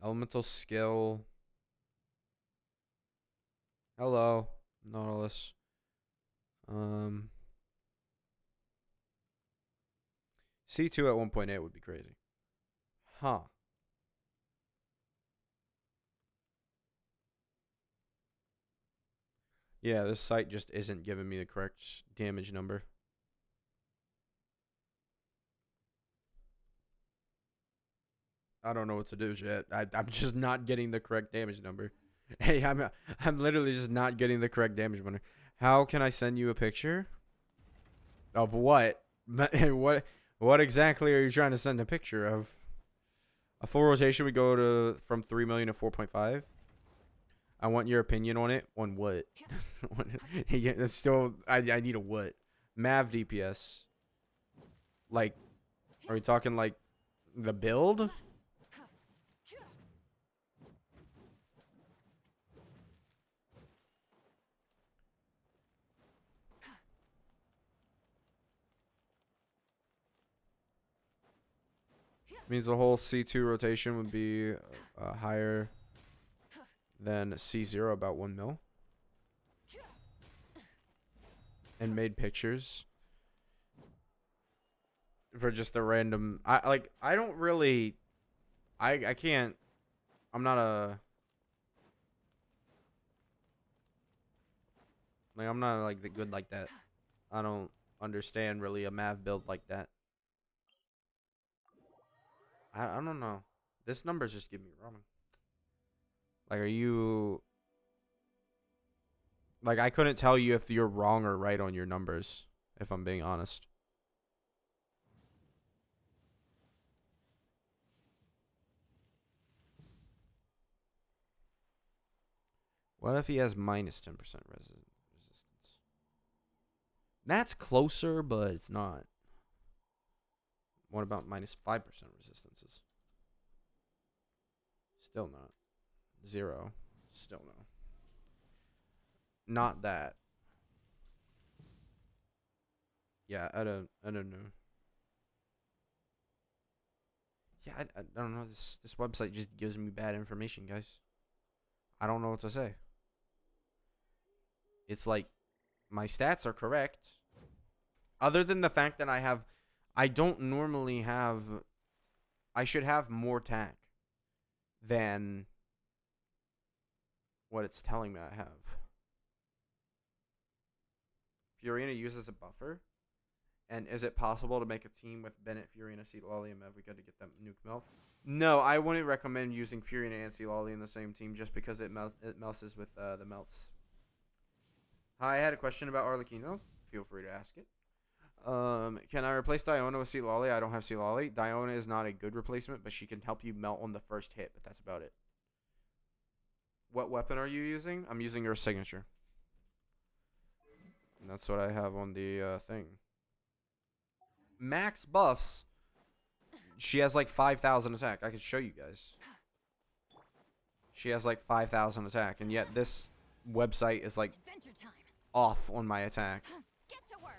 Elemental skill. Hello, Nautilus. C2 at 1.8 would be crazy. Huh. Yeah, this site just isn't giving me the correct damage number. I don't know what to do, Jet. I'm just not getting the correct damage number. Hey, I'm literally just not getting the correct damage number. How can I send you a picture? Of what? What exactly are you trying to send a picture of? A full rotation would go to from 3 million to 4.5. I want your opinion on it. On what? It's still, I need a what? Mav DPS. Like, are we talking like the build? Means the whole C2 rotation would be higher than C0, about 1 mil. And made pictures for just a random. I don't really. I can't. I'm not a. Like, I'm not like the good like that. I don't understand really a Mav build like that. I don't know. This number's just giving me wrong. Like, are you... Like, I couldn't tell you if you're wrong or right on your numbers, if I'm being honest. What if he has minus 10% resistance? That's closer, but it's not. What about minus 5% resistances? Still not. 0. Still no. Not that. Yeah, I don't know. Yeah, I don't know. This website just gives me bad information, guys. I don't know what to say. It's like my stats are correct. Other than the fact that I don't normally have, I should have more tack than what it's telling me I have. Furina uses a buffer. And is it possible to make a team with Bennett, Furina, Sealolly, and Mavuika to get them nuke melt? No, I wouldn't recommend using Furina and Sealolly in the same team just because it messes with the melts. Hi, I had a question about Arlecchino. Feel free to ask it. Can I replace Diona with Sealolly? I don't have Sealolly. Diona is not a good replacement, but she can help you melt on the first hit, but that's about it. What weapon are you using? I'm using your signature. And that's what I have on the thing. Max buffs. She has like 5,000 attack. I can show you guys. She has like 5,000 attack, and yet this website is like off on my attack. Get to work.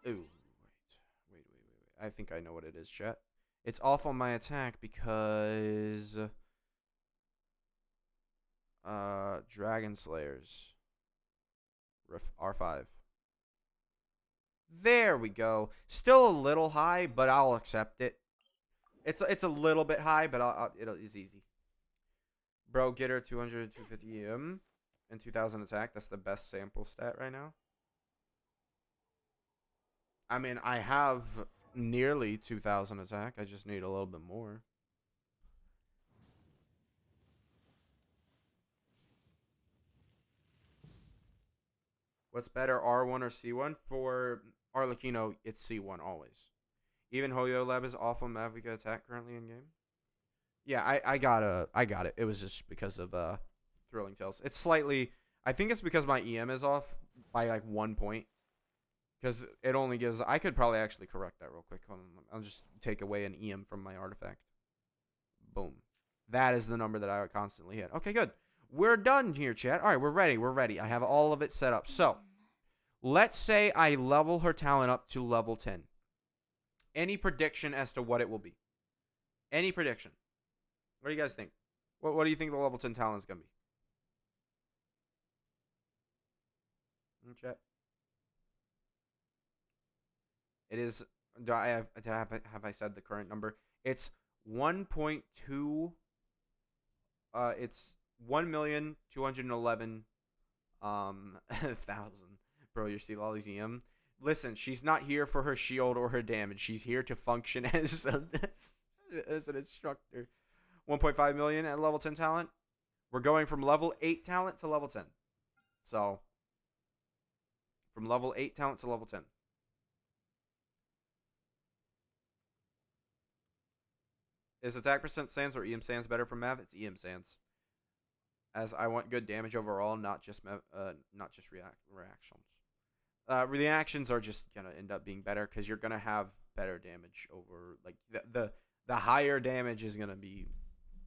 Ooh, wait. I think I know what it is, chat. It's off on my attack because Dragon Slayers. R5. There we go. Still a little high, but I'll accept it. It's a little bit high, but it's easy. Bro, get her 200, 250 EM and 2,000 attack. That's the best sample stat right now. I mean, I have nearly 2,000 attack. I just need a little bit more. What's better, R1 or C1? For Arlecchino, it's C1 always. Even Hoyo Lab is off on Mavuika attack currently in game. Yeah, I got it. It was just because of Thrilling Tales. It's slightly, I think it's because my EM is off by like 1 point. Because it only gives, I could probably actually correct that real quick. Hold on, I'll just take away an EM from my artifact. Boom. That is the number that I would constantly hit. Okay, good. We're done here, chat. All right, we're ready. I have all of it set up. So, Let's say I level her talent up to level 10. Any prediction as to what it will be? Any prediction? What do you guys think? What do you think the level 10 talent is going to be? In chat. It is. Have I said the current number? It's 1.2. It's 1,211,000. Bro, you see Lolly's EM. Listen, she's not here for her shield or her damage. She's here to function as an instructor. 1.5 million at level 10 talent. We're going from level 8 talent to level 10. So, from level 8 talent to level 10. Is attack percent sans or EM sans better for Mav? It's EM sans. As I want good damage overall, not just reactions. Reactions are just gonna end up being better because you're gonna have better damage over like the higher damage is gonna be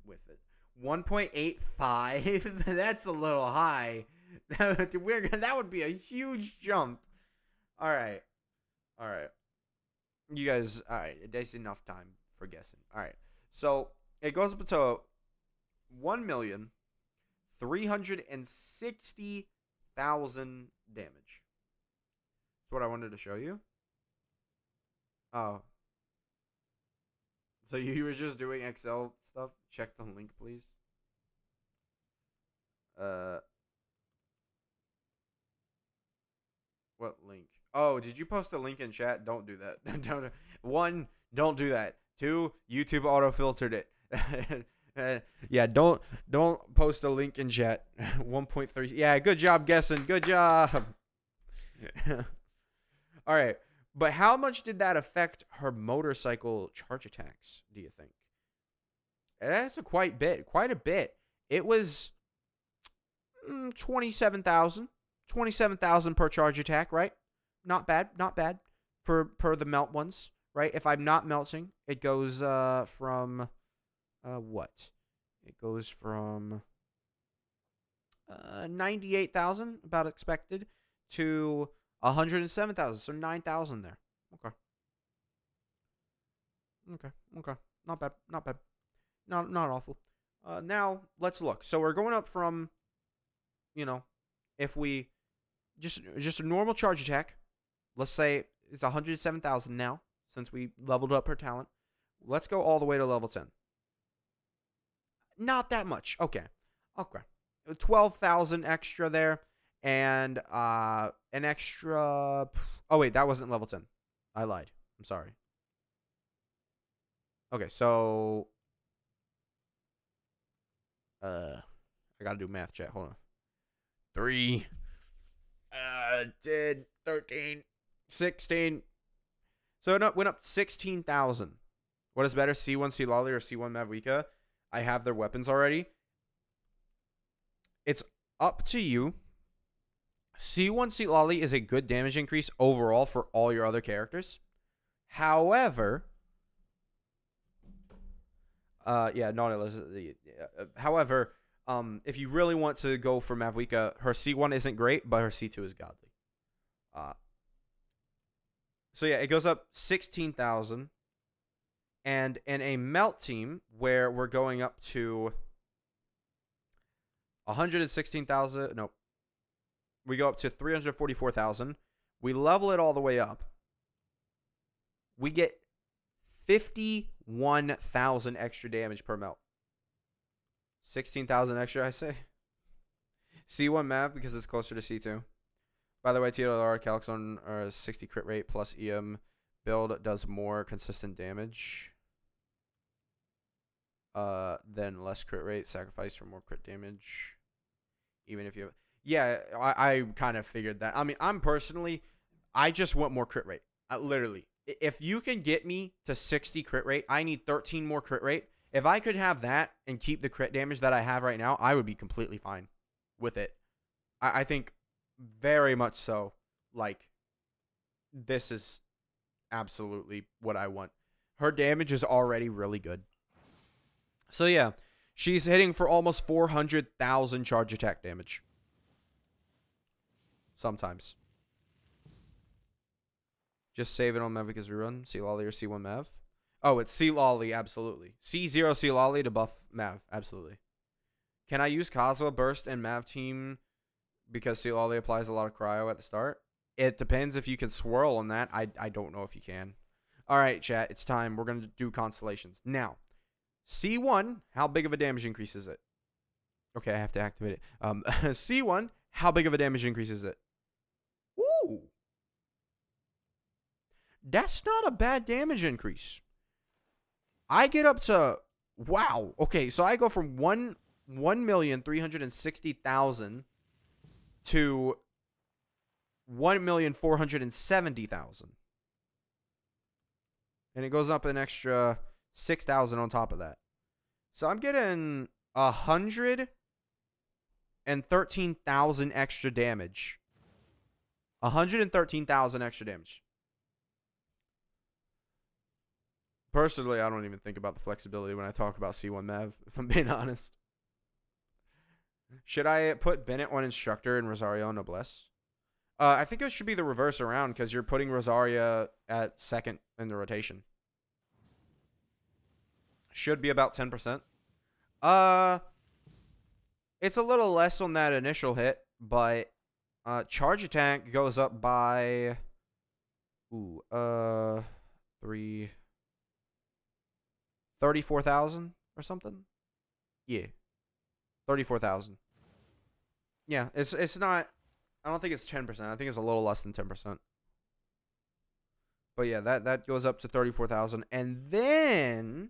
with it. 1.85. That's a little high. That would be a huge jump. All right. You guys. All right. That's enough time for guessing. All right. So it goes up to 1,360,000 damage. That's what I wanted to show you. Oh. So you were just doing Excel stuff? Check the link, please. What link? Oh, did you post a link in chat? Don't do that. Don't do that. 2, YouTube auto filtered it. Yeah, don't post a link in chat. 1.3. Yeah, good job guessing. Good job. All right. But how much did that affect her motorcycle charge attacks, do you think? That's quite a bit. It was 27,000. 27,000 per charge attack, right? Not bad. Per the melt ones, right? If I'm not melting, it goes from what? It goes from 98,000, about expected, to 107,000. So 9,000 there. Okay. Not bad. Not awful. Now let's look. So we're going up from, if we just a normal charge attack. Let's say it's 107,000 now since we leveled up her talent. Let's go all the way to level 10. Not that much. Okay. 12,000 extra there. And an extra... Oh, wait. That wasn't level 10. I lied. I'm sorry. Okay, so... I gotta do math, chat. Hold on. 3... 10, 13, 16. So it went up 16,000. What is better, C1 C Lolly or C1 Mavuika? I have their weapons already. It's up to you. C1 C Lolly is a good damage increase overall for all your other characters. However, however, if you really want to go for Mavuika, her C1 isn't great, but her C2 is godly. So yeah, it goes up 16,000. And in a melt team where we're going up to 116,000, nope. We go up to 344,000. We level it all the way up. We get 51,000 extra damage per melt. 16,000 extra, I say. C1 Mav because it's closer to C2. By the way, TLR calcs on 60 crit rate plus EM build does more consistent damage than less crit rate. Sacrifice for more crit damage. Even if you have... Yeah, I kind of figured that. I mean, I just want more crit rate. Literally. If you can get me to 60 crit rate, I need 13 more crit rate. If I could have that and keep the crit damage that I have right now, I would be completely fine with it. I think very much so. Like, this is absolutely what I want. Her damage is already really good. So, yeah. She's hitting for almost 400,000 charge attack damage. Sometimes. Just save it on Mavuika's rerun. C Lolly or C1 Mav. Oh, it's C Lolly, absolutely. C0 C Lolly to buff Mav, absolutely. Can I use Kazuha Burst and Mav team because C Lolly applies a lot of cryo at the start? It depends if you can swirl on that. I don't know if you can. All right, chat, it's time. We're going to do constellations. Now, C1, how big of a damage increase is it? Okay, I have to activate it. C1, how big of a damage increase is it? Ooh. That's not a bad damage increase. I get up to, wow. Okay, so I go from 1,360,000 to 1,470,000. And it goes up an extra 6,000 on top of that. So I'm getting 113,000 extra damage. 113,000 extra damage. Personally, I don't even think about the flexibility when I talk about C1 Mav, if I'm being honest. Should I put Bennett on Instructor and Rosario on Noblesse? I think it should be the reverse around because you're putting Rosaria at second in the rotation. Should be about 10%. It's a little less on that initial hit, but charge attack goes up by 34,000 or something. Yeah. 34,000. Yeah, it's not, I don't think it's 10%. I think it's a little less than 10%. But yeah, that goes up to 34,000 and then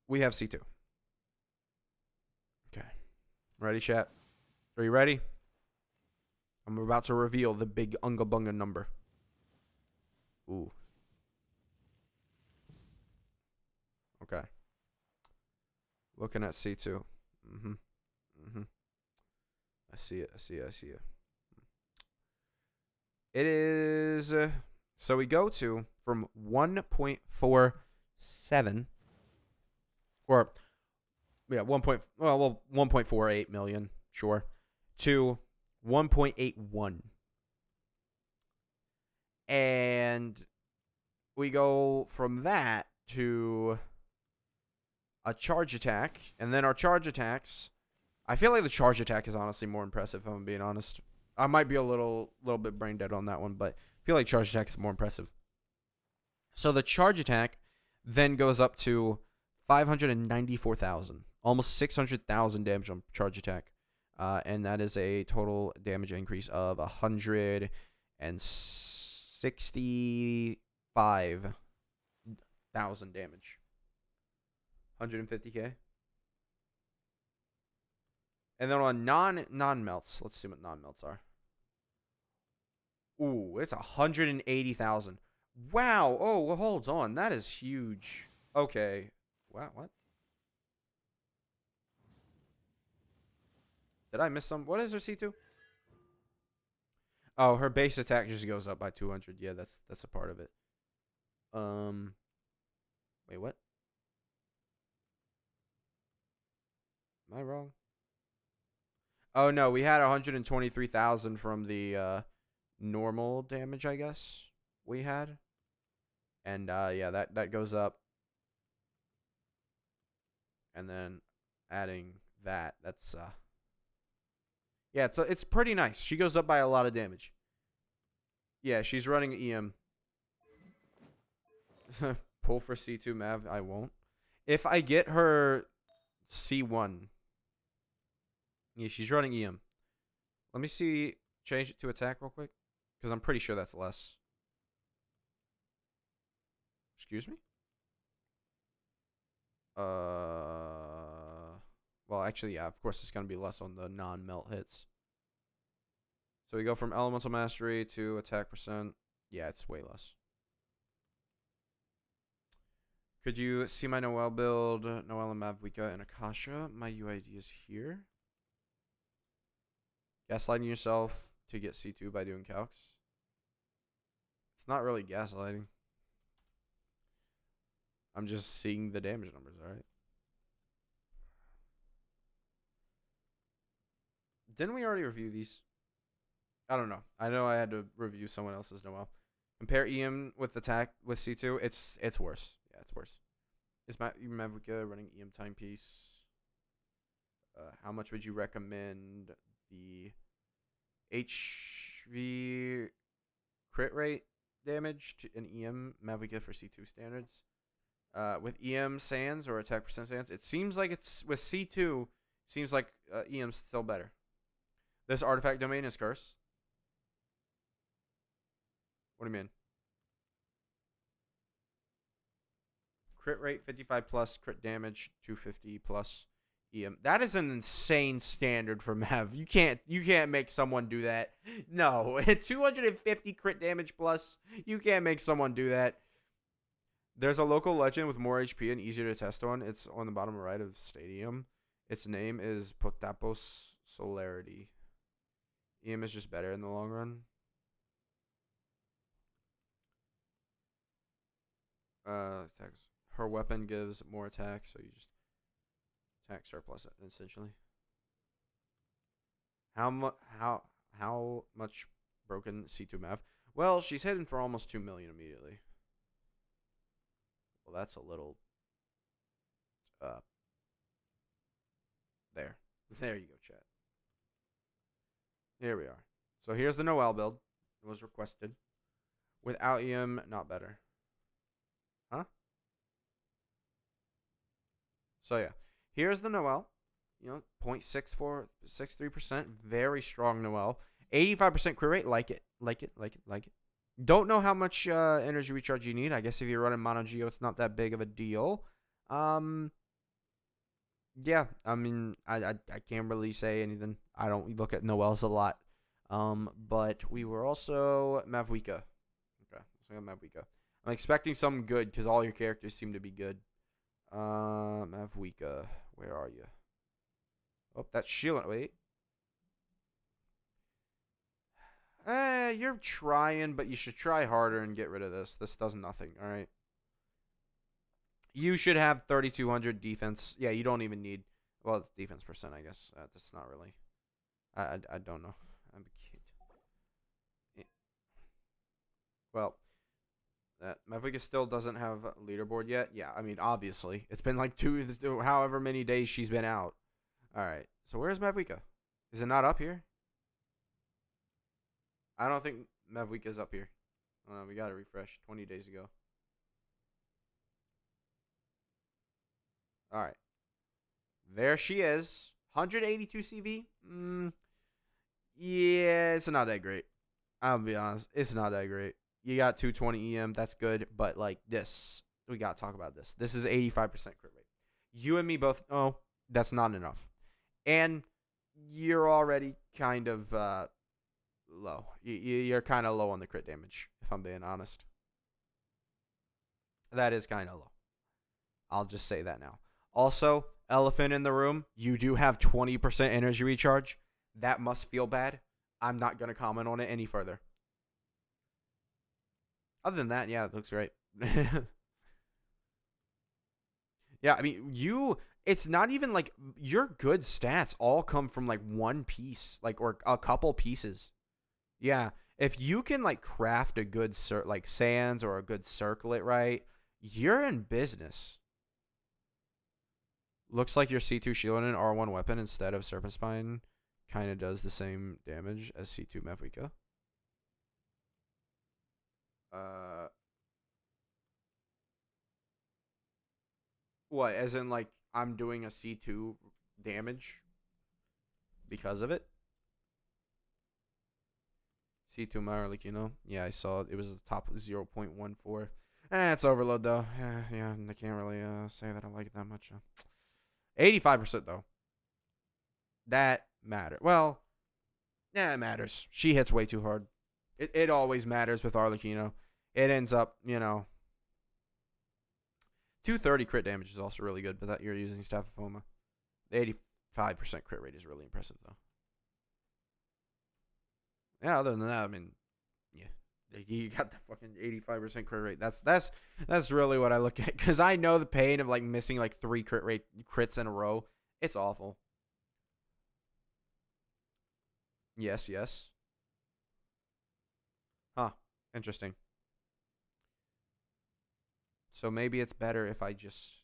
we have C2. Okay. Ready, chat? Are you ready? I'm about to reveal the big Unga Bunga number. Ooh. Okay. Looking at C2. I see it. It is, so we go to from 1.47 or yeah, 1.48 million, sure, to 1.81. And we go from that to a charge attack, and then our charge attacks, I feel like the charge attack is honestly more impressive, if I'm being honest. I might be a little bit brain dead on that one, but I feel like charge attack is more impressive. So the charge attack then goes up to 594,000, almost 600,000 damage on charge attack. And that is a total damage increase of 165,000 damage. 150k. And then on non-melts, let's see what non-melts are. Ooh, it's 180,000. Wow. Oh, well, hold on. That is huge. Okay. Wow, what? Did I miss some? What is her C2? Oh, her base attack just goes up by 200. Yeah, that's a part of it. Wait, what? Am I wrong? Oh no, we had 123,000 from the normal damage, I guess we had. And yeah, that goes up. And then adding that's yeah, it's pretty nice. She goes up by a lot of damage. Yeah, she's running EM. Pull for C2 Mav, I won't. If I get her C1. Yeah, she's running EM. Let me see. Change it to attack real quick. Because I'm pretty sure that's less. Excuse me? Well, actually, yeah, of course it's going to be less on the non-melt hits. So we go from elemental mastery to attack percent. Yeah, it's way less. Could you see my Noelle build? Noelle and Mavuika and Akasha. My UID is here. Gaslighting yourself to get C2 by doing calcs. It's not really gaslighting. I'm just seeing the damage numbers, alright? Didn't we already review these? I don't know. I know I had to review someone else's Noel. Compare EM with attack with C2. It's worse. Yeah, it's worse. Is Mavuika running EM timepiece? How much would you recommend the HV crit rate damage to an EM Mavuika for C2 standards? With EM sands or attack percent sands, it seems like it's with C2. Seems like EM's still better. This artifact domain is cursed. What do you mean? Crit rate 55 plus, crit damage 250 plus EM. That is an insane standard for Mav. You can't make someone do that. No, 250 crit damage plus. You can't make someone do that. There's a local legend with more HP and easier to test on. It's on the bottom right of Stadium. Its name is Potapos Solarity. EM is just better in the long run. Attacks. Her weapon gives more attack, so you just attack surplus it essentially. How much broken C2 Mav? Well, she's heading for almost 2 million immediately. Well, that's a little. There you go, chat. Here we are. So here's the Noel build. It was requested. Without EM, not better. Huh? So yeah, here's the Noel. 0.6463%. Very strong Noel. 85% crit rate. Like it. Don't know how much energy recharge you need. I guess if you're running Mono Geo, it's not that big of a deal. Yeah, I mean, I can't really say anything. I don't look at Noels a lot. But we were also Mavuika. Okay, so I got Mavuika. I'm expecting something good because all your characters seem to be good. Mavuika, where are you? Oh, that's Sheila. Wait. You're trying, but you should try harder and get rid of this. This does nothing, all right? You should have 3,200 defense. Yeah, you don't even need... Well, it's defense percent, I guess. That's not really... I don't know. I'm a kid. Well, Mavuika still doesn't have a leaderboard yet. Yeah, I mean, obviously. It's been like however many days she's been out. All right. So where's Mavuika? Is it not up here? I don't think Mavuika's up here. We got to refresh 20 days ago. All right. There she is. 182 CV. Yeah, it's not that great. I'll be honest. It's not that great. You got 220 EM. That's good. But like this, we got to talk about this. This is 85% crit rate. You and me both know that's not enough. And you're already kind of low. You're kind of low on the crit damage, if I'm being honest. That is kind of low. I'll just say that now. Also, elephant in the room, you do have 20% energy recharge. That must feel bad. I'm not going to comment on it any further. Other than that, yeah, it looks great. Yeah, I mean, it's not even like your good stats all come from like one piece, like, or a couple pieces. Yeah, if you can like craft a good like sands or a good circlet, right, you're in business. Looks like your C2 shield and R1 weapon instead of Serpent Spine kind of does the same damage as C2 Mavuika. What? As in, like, I'm doing a C2 damage because of it? C2 Marlikino. Yeah, I saw it. It was the top 0.14. It's overload, though. Yeah, I can't really say that I like it that much. 85%, though. That matters. Well, yeah, it matters. She hits way too hard. It always matters with Arlecchino. It ends up, 230 crit damage is also really good, but that you're using Staff of Homa. The 85% crit rate is really impressive, though. Yeah, other than that, I mean, yeah. You got the fucking 85% crit rate. That's really what I look at, because I know the pain of like missing like 3 crits in a row. It's awful. Yes. Huh. Interesting. So maybe it's better if I just,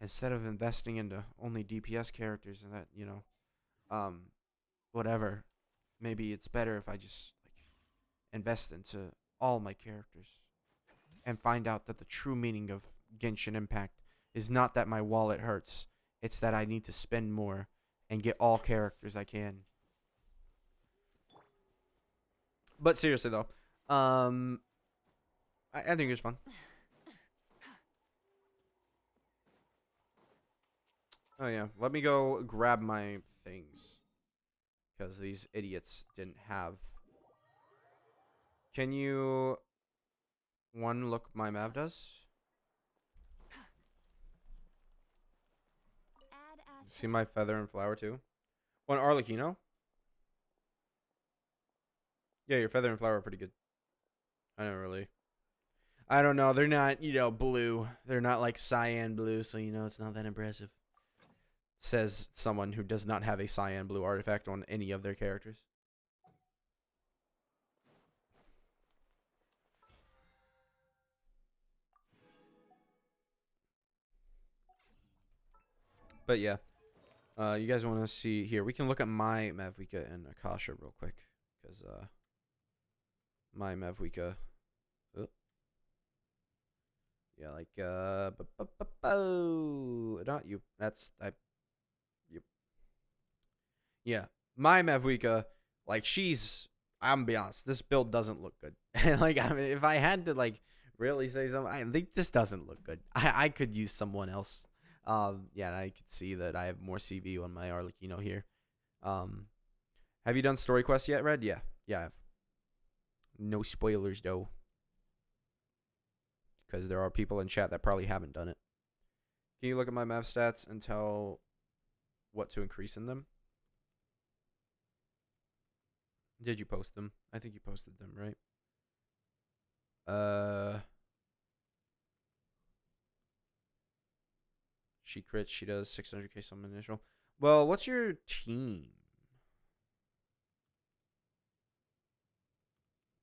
instead of investing into only DPS characters and that, whatever, maybe it's better if I just like invest into all my characters and find out that the true meaning of Genshin Impact is not that my wallet hurts. It's that I need to spend more and get all characters I can. But seriously though, I think it's fun. Oh yeah, let me go grab my things because these idiots didn't have. Can you look my Mav does? Add See my feather and flower too? One Arlecchino? Yeah, your feather and flower are pretty good. I don't really. I don't know. They're not, blue. They're not like cyan blue, so it's not that impressive. Says someone who does not have a cyan blue artifact on any of their characters. But yeah. You guys want to see here? We can look at my Mavuika and Akasha real quick, because my Mavuika, yeah, like not you. You. Yeah, my Mavuika, like I'm gonna be honest, this build doesn't look good. And like, I mean, if I had to like really say something, I think this doesn't look good. I could use someone else. Yeah, and I could see that I have more CV on my Arlecchino here. Have you done story quests yet, Red? Yeah, I have. No spoilers though, because there are people in chat that probably haven't done it. Can you look at my Mav stats and tell what to increase in them? Did you post them? I think you posted them, right? She crits. She does 600k summon initial. Well, what's your team?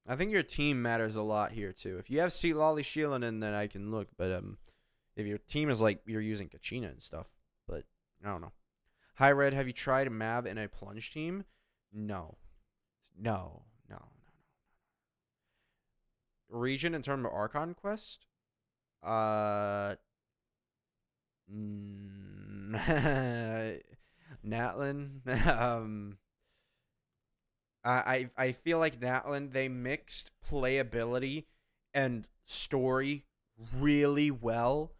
I think your team matters a lot here too. If you have Sea Lolly Shieldin, then I can look. But if your team is like you're using Kachina and stuff, but I don't know. Hi Red, have you tried Mav in a plunge team? No. Region in terms of Archon quest? Natlin. I feel like Natlin, they mixed playability and story really well.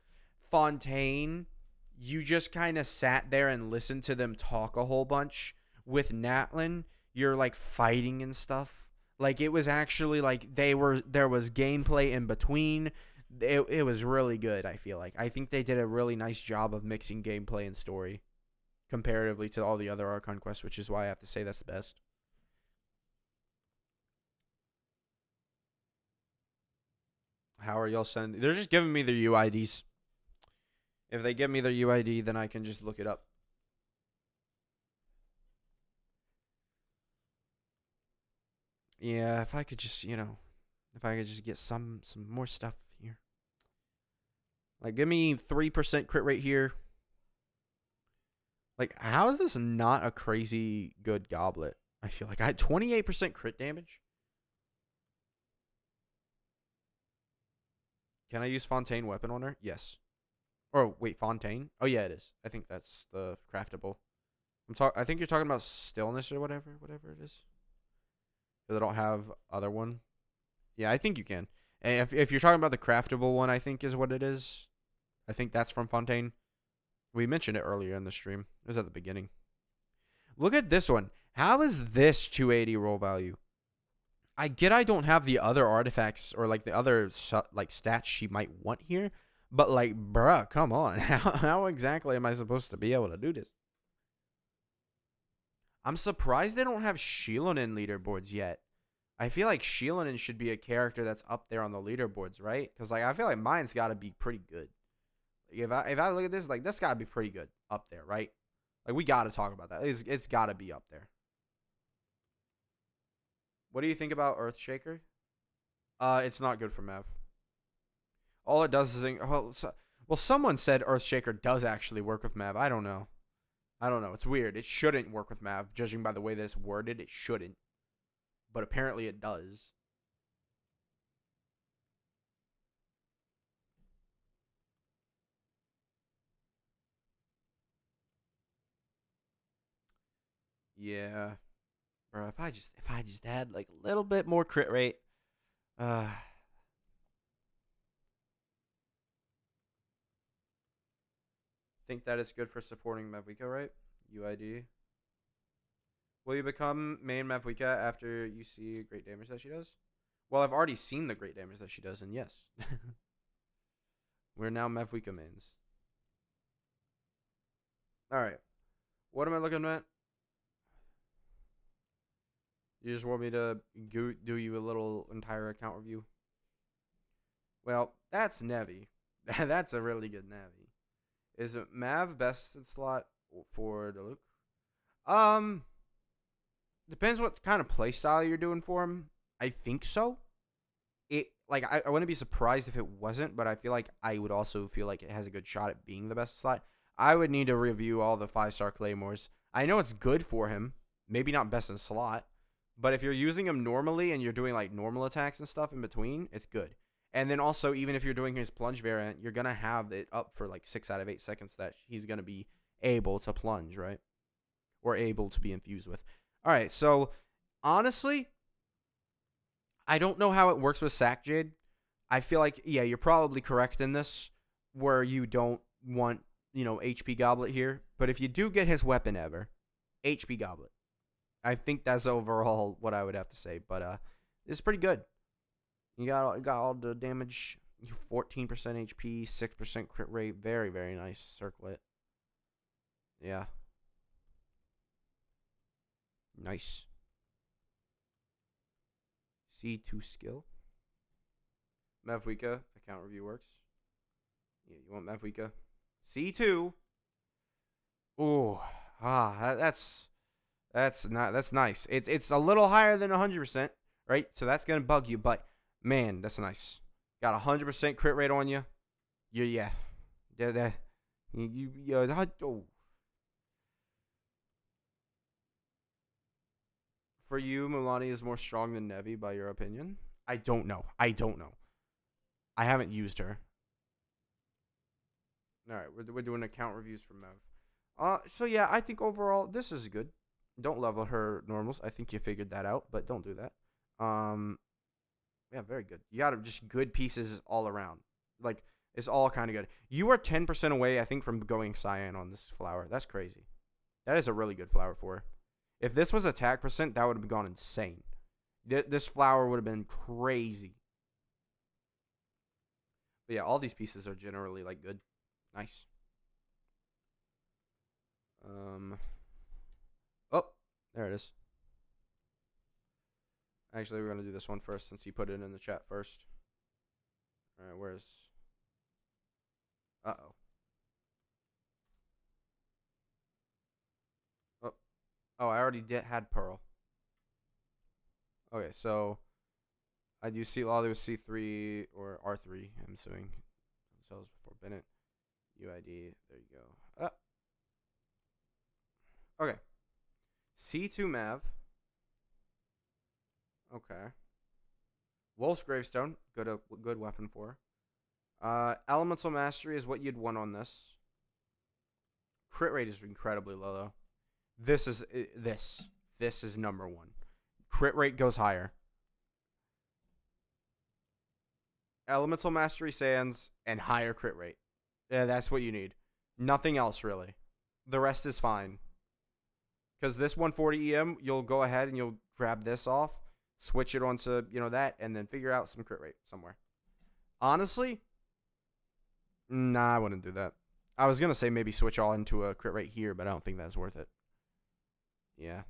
Fontaine, you just kind of sat there and listened to them talk a whole bunch. With Natlin, you're like fighting and stuff. Like it was actually like there was gameplay in between. It was really good, I feel like. I think they did a really nice job of mixing gameplay and story comparatively to all the other Archon quests, which is why I have to say that's the best. How are y'all sending? They're just giving me their UIDs. If they give me their UID, then I can just look it up. Yeah, if I could just, get some more stuff here. Like, give me 3% crit rate here. Like, how is this not a crazy good goblet? I feel like I had 28% crit damage. Can I use Fontaine weapon on her? Yes. Oh, wait, Fontaine? Oh, yeah, it is. I think that's the craftable. I think you're talking about stillness or whatever it is. Because I don't have other one. Yeah, I think you can. And if you're talking about the craftable one, I think is what it is. I think that's from Fontaine. We mentioned it earlier in the stream. It was at the beginning. Look at this one. How is this 280 roll value? I get I don't have the other artifacts or like the other like stats she might want here, but like, bruh, come on. How exactly am I supposed to be able to do this? I'm surprised they don't have Shielonin leaderboards yet. I feel like Shielonin should be a character that's up there on the leaderboards, right? Because like I feel like mine's got to be pretty good. If I look at this, like that's got to be pretty good up there, right? Like we got to talk about that. It's got to be up there. What do you think about Earthshaker? It's not good for Mav. All it does is well, someone said Earthshaker does actually work with Mav. I don't know. It's weird. It shouldn't work with Mav, judging by the way that it's worded. It shouldn't, but apparently it does. Yeah, bro. If I just had like a little bit more crit rate, think that is good for supporting Mavuika, right? UID. Will you become main Mavuika after you see great damage that she does? Well, I've already seen the great damage that she does, and yes. We're now Mavuika mains. Alright. What am I looking at? You just want me to do you a little entire account review? Well, that's Nevi. That's a really good Nevi. Is it Mav best in slot for Diluc? Depends what kind of playstyle you're doing for him. I think so. I wouldn't be surprised if it wasn't, but I feel like I would also feel like it has a good shot at being the best slot. I would need to review all the 5-star claymores. I know it's good for him. Maybe not best in slot. But if you're using him normally and you're doing like normal attacks and stuff in between, it's good. And then also, even if you're doing his plunge variant, you're going to have it up for like 6 out of 8 seconds that he's going to be able to plunge, right? Or able to be infused with. All right, so honestly, I don't know how it works with Sack Jade. I feel like, yeah, you're probably correct in this, where you don't want, HP Goblet here. But if you do get his weapon ever, HP Goblet. I think that's overall what I would have to say. But it's pretty good. You got all the damage, 14% HP, 6% crit rate. Very, very nice circlet. Yeah. Nice. C2 skill. Mavuika, account review works. Yeah, you want Mavuika. C2. Ooh. That's nice. It's a little higher than 100%, right? So that's going to bug you, but man, that's nice. Got 100% crit rate on you. Yeah. Oh. For you, Mulaney is more strong than Nevi, by your opinion? I don't know. I haven't used her. All right, we're doing account reviews for Mev. So yeah, I think overall this is good. Don't level her normals. I think you figured that out, but don't do that. Yeah, very good. You got just good pieces all around. Like, it's all kind of good. You are 10% away, I think, from going Cyan on this flower. That's crazy. That is a really good flower for her. If this was attack percent, that would have gone insane. This flower would have been crazy. But yeah, all these pieces are generally, like, good. Nice. Oh, there it is. Actually, we're going to do this one first since he put it in the chat first. All right, where's... Uh-oh. Oh, I already had Pearl. Okay, so... I do see Lolly with C3 or R3, I'm assuming. Cells before Bennett. UID, there you go. Okay. C2 Mav. Okay. Wolf's Gravestone, good weapon for her. Elemental Mastery is what you'd want on this. Crit rate is incredibly low, though. This is number one. Crit rate goes higher. Elemental Mastery Sands and higher crit rate. Yeah, that's what you need. Nothing else, really. The rest is fine. Because this 140 EM, you'll go ahead and you'll grab this off, switch it onto, that, and then figure out some crit rate somewhere. Honestly, nah, I wouldn't do that. I was going to say maybe switch all into a crit rate here, but I don't think that's worth it. Yeah.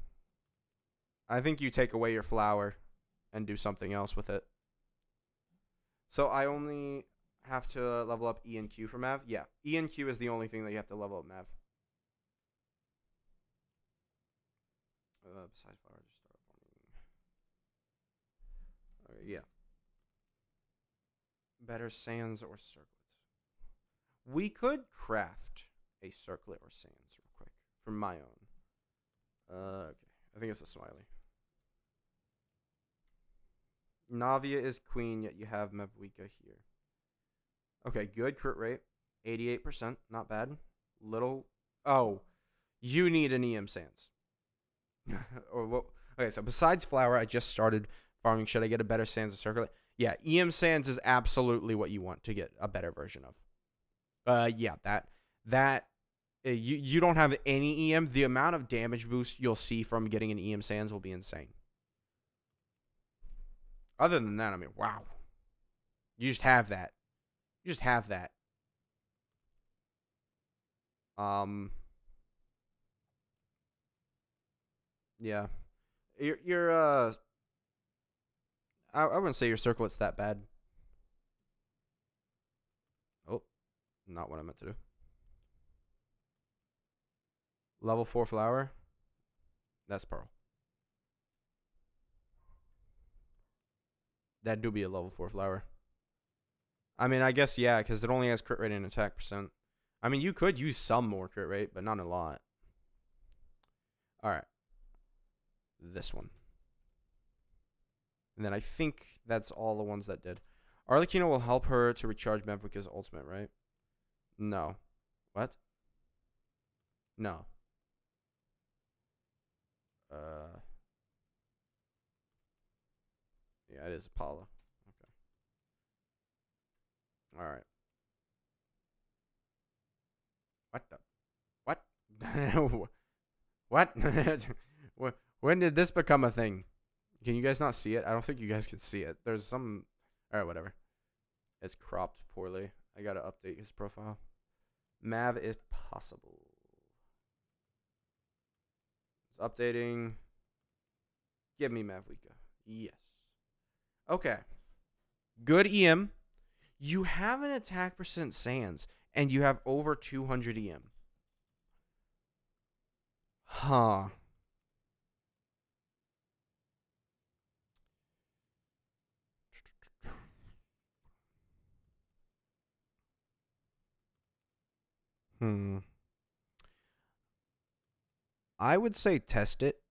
I think you take away your flower and do something else with it. So I only have to level up E and Q for Mav? Yeah. E and Q is the only thing that you have to level up Mav. Besides flower, just start farming. Yeah. Better sands or circlets. We could craft a circlet or sands real quick for my own. Okay. I think it's a smiley. Navia is queen, yet you have Mavuika here. Okay, good crit rate. 88%. Not bad. Little. Oh, you need an EM Sands. Or what? Okay, so besides flower, I just started farming. Should I get a better Sands or circlet? Yeah, EM Sands is absolutely what you want to get a better version of. Yeah, you don't have any EM. The amount of damage boost you'll see from getting an EM Sands will be insane. Other than that, I mean, wow. You just have that. You just have that. Yeah. I wouldn't say your circlet's that bad. Oh, not what I meant to do. Level 4 flower. That's pearl. That do be a level 4 flower. I mean, I guess, yeah, because it only has crit rate and attack percent. I mean, you could use some more crit rate, but not a lot. Alright. This one. And then I think that's all the ones that did. Arlecchino will help her to recharge Mavuika's ultimate, right? No. What? No. Yeah, it is Apollo. Okay. Alright. What the? What? What? When did this become a thing? Can you guys not see it? I don't think you guys can see it. There's some... Alright, whatever. It's cropped poorly. I gotta update his profile. Mav, if possible. It's updating. Give me Mavuika. Yes. Okay. Good EM. You have an attack percent Sands, and you have over 200 EM. Huh. I would say test it.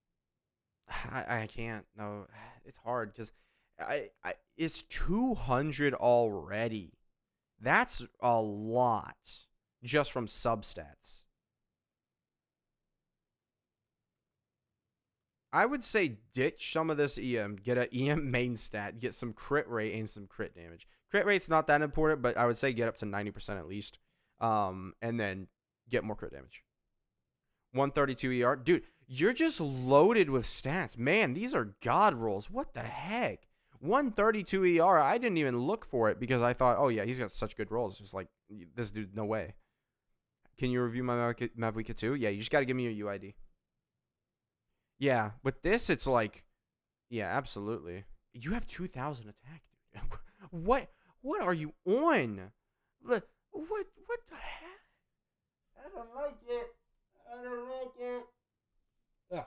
I can't. No, it's hard because it's 200 already. That's a lot just from substats. I would say ditch some of this EM, get an EM main stat, get some crit rate and some crit damage. Crit rate's not that important, but I would say get up to 90% at least. And then get more crit damage. 132 ER. Dude, you're just loaded with stats. Man, these are god rolls. What the heck? 132 ER. I didn't even look for it because I thought, oh, yeah, he's got such good rolls. Just like, this dude, no way. Can you review my Mavuika too? Yeah, you just got to give me your UID. Yeah, with this, it's like, yeah, absolutely. You have 2,000 attack, dude. What are you on? What the heck? I don't like it. I don't like it. Yeah.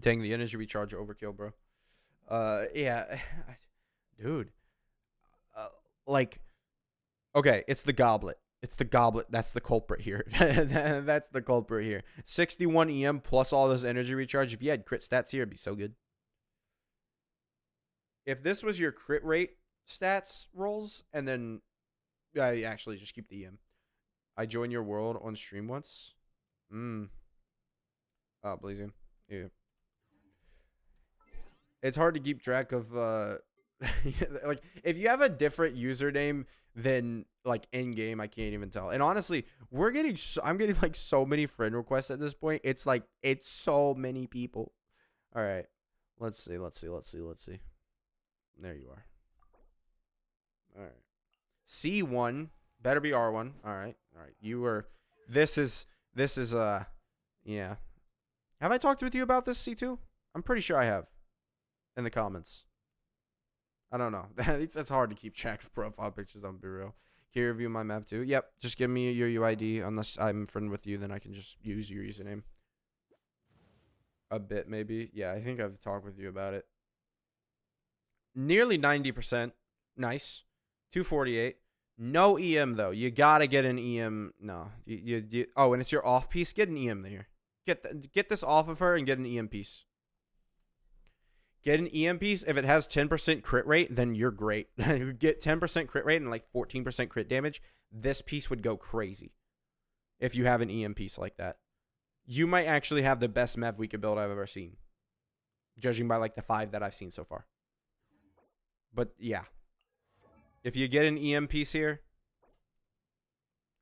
Taking the energy recharge overkill, bro. Yeah. Dude. Like, okay, it's the goblet. It's the goblet. That's the culprit here. That's the culprit here. 61 EM plus all this energy recharge. If you had crit stats here, it'd be so good. If this was your crit rate stats rolls, and then actually just keep the EM. I joined your world on stream once. Oh, Blazing. Yeah. It's hard to keep track of like if you have a different username than like in game, I can't even tell. And honestly, I'm getting like so many friend requests at this point. It's like it's so many people. All right. Let's see. There you are. All right. C1 better be R1. All right. You were this is yeah. Have I talked with you about this, C2? I'm pretty sure I have. In the comments. I don't know. It's hard to keep track of profile pictures, I'm be real. Can you review my map too? Yep. Just give me your UID. Unless I'm friend with you, then I can just use your username. A bit, maybe. Yeah, I think I've talked with you about it. Nearly 90%. Nice. 248. No EM, though. You got to get an EM. No. Oh, and it's your off piece. Get an EM there. Get this off of her and get an EM piece. Get an EM piece. If it has 10% crit rate, then you're great. You get 10% crit rate and like 14% crit damage. This piece would go crazy if you have an EM piece like that. You might actually have the best Mavuika build I've ever seen, judging by like the 5 that I've seen so far. But yeah, if you get an EM piece here,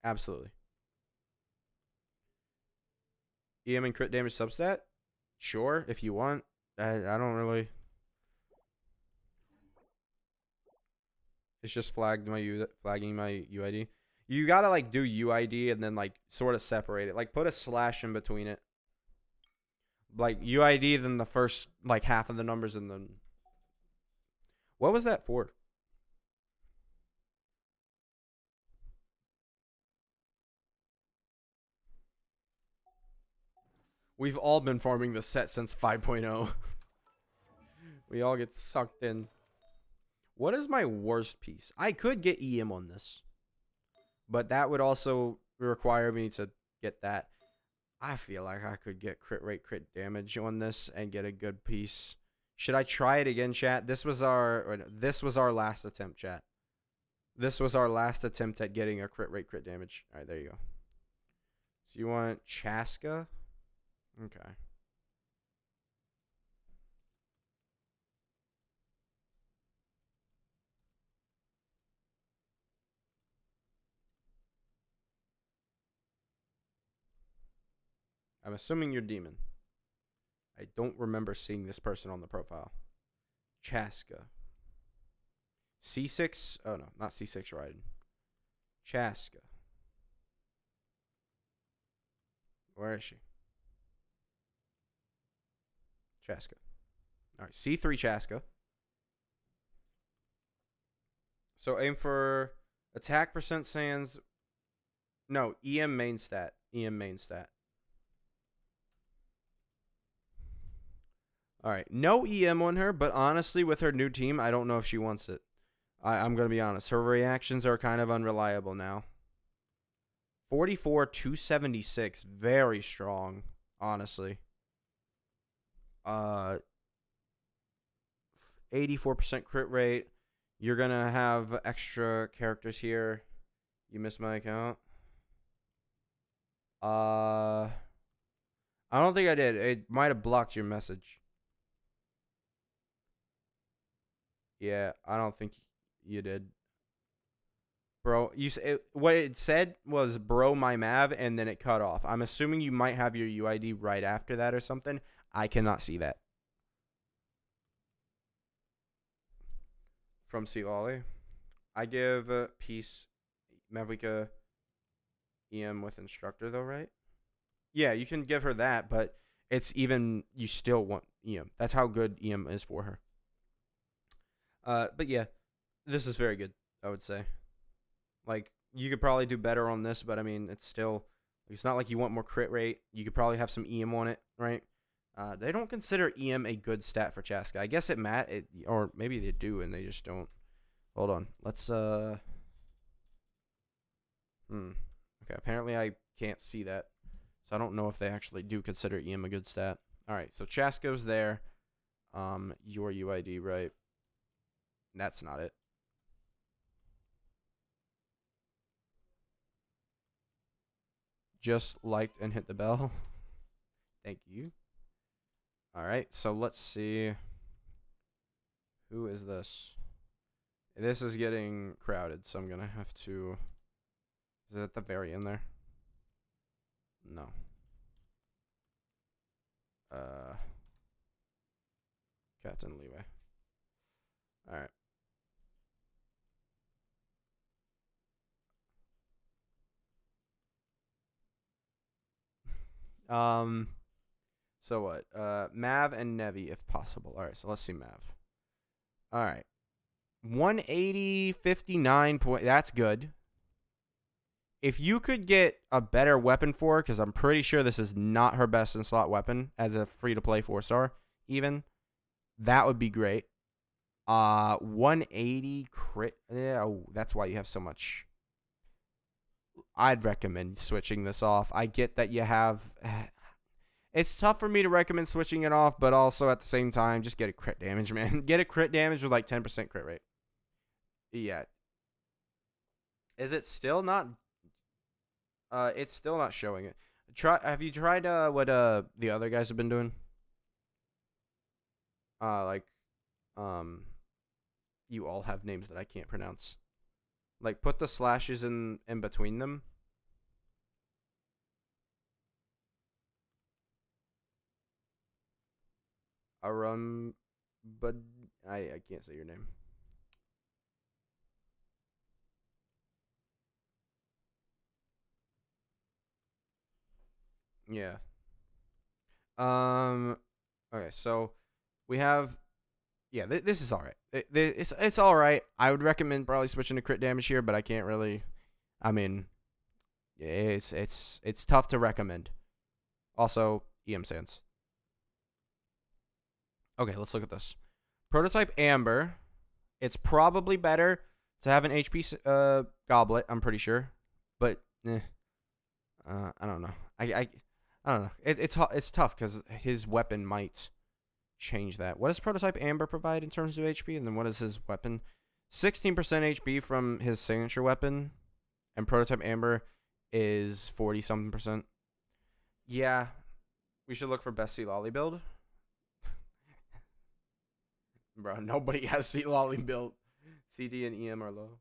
absolutely. EM and crit damage substat? Sure, if you want. I don't really. It's just flagging my UID. You gotta like do UID and then like sort of separate it. Like put a slash in between it. Like UID, then the first like half of the numbers, and then. What was that for? We've all been farming the set since 5.0. We all get sucked in. What is my worst piece? I could get EM on this, but that would also require me to get that. I feel like I could get crit rate, crit damage on this and get a good piece. Should I try it again, chat? This was our last attempt, chat. This was our last attempt at getting a crit rate, crit damage. All right, there you go. So you want Chaska? Okay. I'm assuming you're demon. I don't remember seeing this person on the profile. Chaska. C6? Oh, no. Not C6 Raiden. Chaska. Where is she? Chaska. All right. C3 Chaska. So aim for attack percent sans. No, EM main stat. EM main stat. All right. No EM on her, but honestly, with her new team, I don't know if she wants it. I'm going to be honest. Her reactions are kind of unreliable now. 44, 276. Very strong, honestly. 84% crit rate. You're going to have extra characters here. You missed my account. I don't think I did. It might have blocked your message. Yeah, I don't think you did. Bro, what it said was bro my Mav, and then it cut off. I'm assuming you might have your UID right after that or something. I cannot see that. From C. Lolly. I give Peace Mavuika EM with instructor though, right? Yeah, you can give her that, but it's even, you still want EM. That's how good EM is for her. But yeah, this is very good, I would say. Like, you could probably do better on this, but I mean, it's still, it's not like you want more crit rate. You could probably have some EM on it, right? They don't consider EM a good stat for Chaska. I guess or maybe they do and they just don't. Hold on. Let's, okay, apparently I can't see that. So I don't know if they actually do consider EM a good stat. All right, so Chaska's there. Your UID, right? That's not it. Just liked and hit the bell. Thank you. All right, so let's see. Who is this? This is getting crowded, so I'm going to have to... Is it at the very end there? No. Captain Leeway. All right. So what? Mav and Nevi if possible. All right, so let's see Mav. All right. 180, 59 point. That's good. If you could get a better weapon for her, because I'm pretty sure this is not her best in slot weapon as a free-to-play 4-star, even, that would be great. 180 crit. Yeah, oh, that's why you have so much. I'd recommend switching this off. I get that you have. It's tough for me to recommend switching it off, but also at the same time, just get a crit damage, man. Get a crit damage with like 10% crit rate. Yeah. Is it still not? It's still not showing it. Have you tried what the other guys have been doing? Like, you all have names that I can't pronounce. Like, put the slashes in between them. But I can't say your name. Yeah. Okay, so we have. Yeah, this is all right. It's all right. I would recommend probably switching to crit damage here, but I can't really. I mean, it's tough to recommend. Also, EM Sands. Okay, let's look at this. Prototype Amber. It's probably better to have an HP goblet. I'm pretty sure, but I don't know. I don't know. It's tough because his weapon might change that. What does Prototype Amber provide in terms of HP, and then what is his weapon? 16% HP from his signature weapon, and Prototype Amber is 40-something%. Yeah, we should look for best Sea Lolly build. Bro, nobody has Sea Lolly build. CD and EM are low.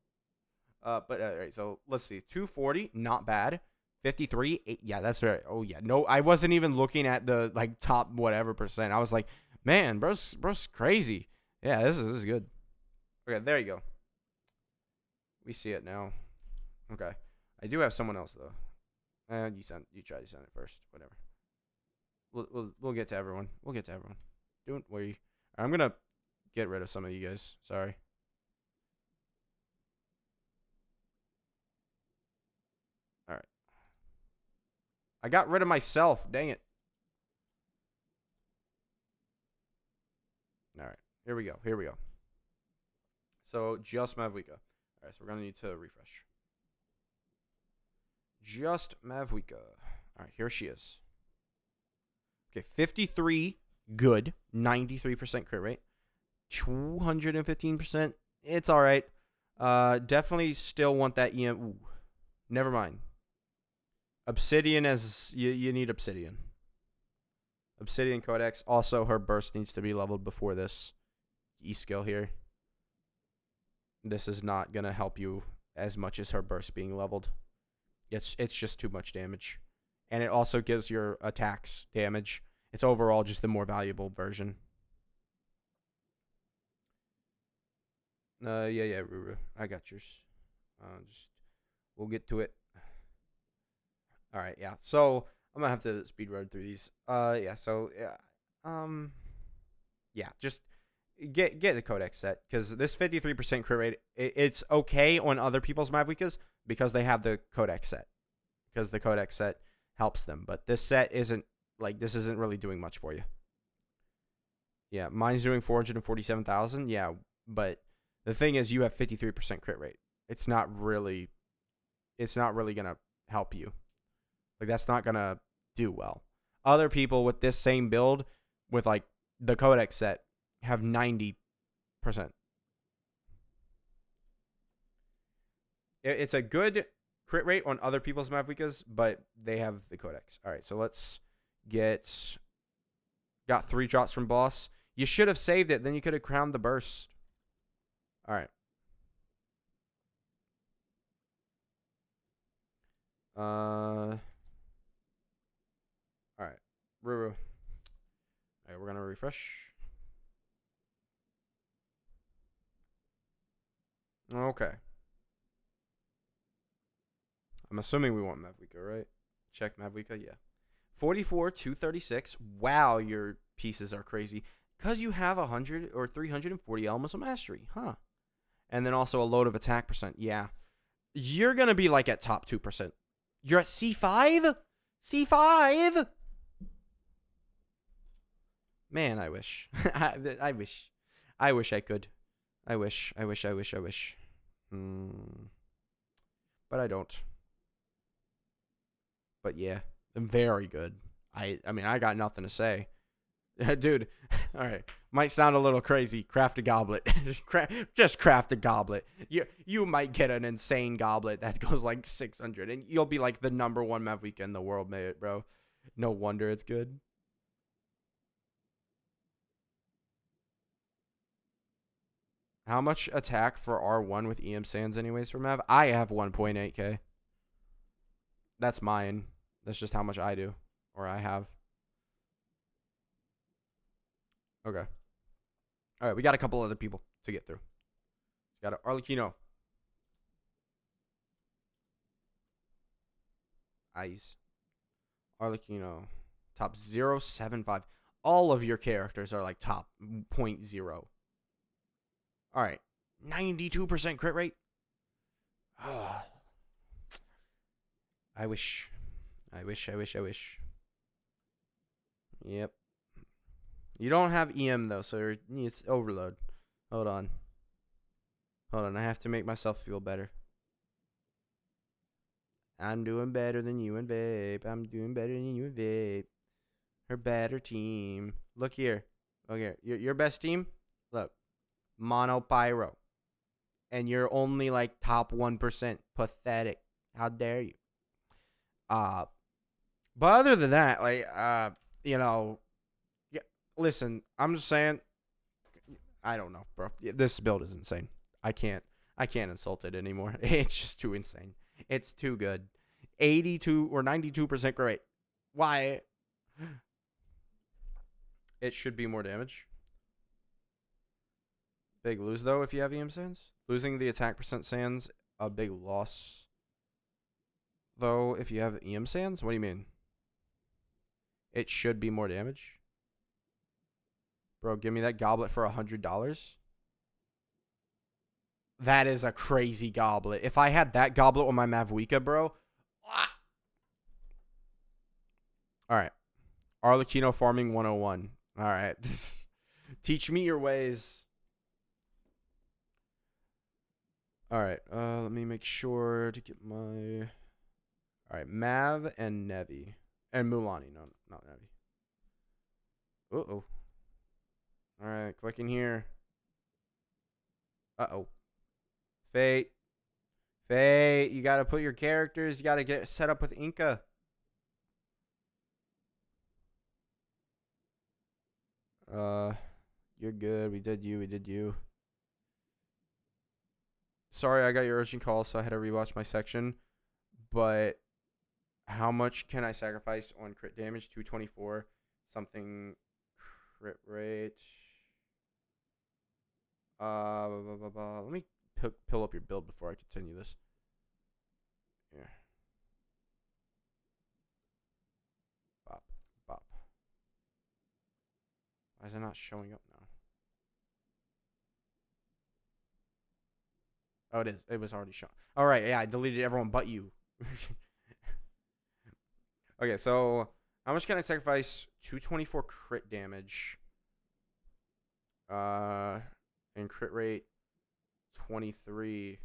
But all right, so let's see. 240, not bad. 53, 8, yeah, that's right. Oh yeah, no, I wasn't even looking at the like top whatever percent. I was like, man, bro's crazy. Yeah, this is good. Okay, there you go. We see it now. Okay, I do have someone else though. You try to send it first. Whatever. We'll get to everyone. We'll get to everyone. Don't worry. I'm gonna get rid of some of you guys. Sorry. All right. I got rid of myself. Dang it. All right. Here we go. So, just Mavuika. All right, so we're going to need to refresh. Just Mavuika. All right, here she is. Okay, 53, good. 93% crit rate. 215%. It's all right. Definitely still want that EM. Ooh, never mind. Obsidian as you need Obsidian. Obsidian Codex. Also, her burst needs to be leveled before this E skill here. This is not going to help you as much as her burst being leveled. It's just too much damage. And it also gives your attacks damage. It's overall just the more valuable version. Yeah, Ruru. I got yours. We'll get to it. All right, yeah. So I'm gonna have to speed run through these. Yeah. So yeah. Just get the codex set because this 53% crit rate it's okay on other people's Mavuikas because they have the codex set because the codex set helps them. But this set isn't really doing much for you. Yeah, mine's doing 447,000. Yeah, but the thing is, you have 53% crit rate. It's not really gonna help you. Like, that's not going to do well. Other people with this same build, with, like, the codex set, have 90%. It's a good crit rate on other people's Mavuikas, but they have the codex. All right, so let's get... Got 3 drops from boss. You should have saved it. Then you could have crowned the burst. All right. All right, Ruru. All right, we're gonna refresh. Okay. I'm assuming we want Mavuika, right? Check Mavuika, yeah. 44, 236. Wow, your pieces are crazy. Because you have 100 or 340 elements of mastery, huh? And then also a load of attack percent. Yeah. You're gonna be like at top 2%. You're at C5? C5? Man, I wish. I wish I could. I wish. But I don't. But yeah, very good. I mean, I got nothing to say. Dude, all right. Might sound a little crazy. Craft a goblet. just craft a goblet. You might get an insane goblet that goes like 600, and you'll be like the number one Mavuika in the world, mate, bro. No wonder it's good. How much attack for R1 with EM Sands anyways for Mav? I have 1.8k. That's mine. That's just how much I do. Or I have. Okay. All right, we got a couple other people to get through. Got Arlecchino. Eyes. Arlecchino. Top 0.75. All of your characters are like top 0.0. All right. 92% crit rate. I wish. Yep. You don't have EM though, so it's overload. Hold on. I have to make myself feel better. I'm doing better than you and Vape. Her better team. Look here. Okay, your best team? Look. Mono Pyro. And you're only like top 1%. Pathetic. How dare you? But other than that, like, listen, I'm just saying, I don't know, bro. This build is insane. I can't insult it anymore. It's just too insane. It's too good. 82 or 92% great. Why? It should be more damage. Big lose, though, if you have EM Sands. Losing the attack percent Sands, a big loss. Though, if you have EM Sands? What do you mean? It should be more damage. Bro, give me that goblet for $100. That is a crazy goblet. If I had that goblet with my Mavuika, bro. All right. Arlecchino farming 101. All right. Teach me your ways. All right. Let me make sure to get my... All right. Mav and Nevi. And Mulani. No, not Nevi. Uh-oh. All right. Clicking here. Uh-oh. Fate. You got to put your characters. You got to get set up with Inca. You're good. We did you. Sorry, I got your urgent call, so I had to rewatch my section. But how much can I sacrifice on crit damage? 224. Something crit rate. Let me pull up your build before I continue this. Here. Bop. Why is it not showing up now? Oh, it is. It was already shown. All right, yeah, I deleted everyone but you. Okay, so how much can I sacrifice? 224 crit damage. And crit rate 23.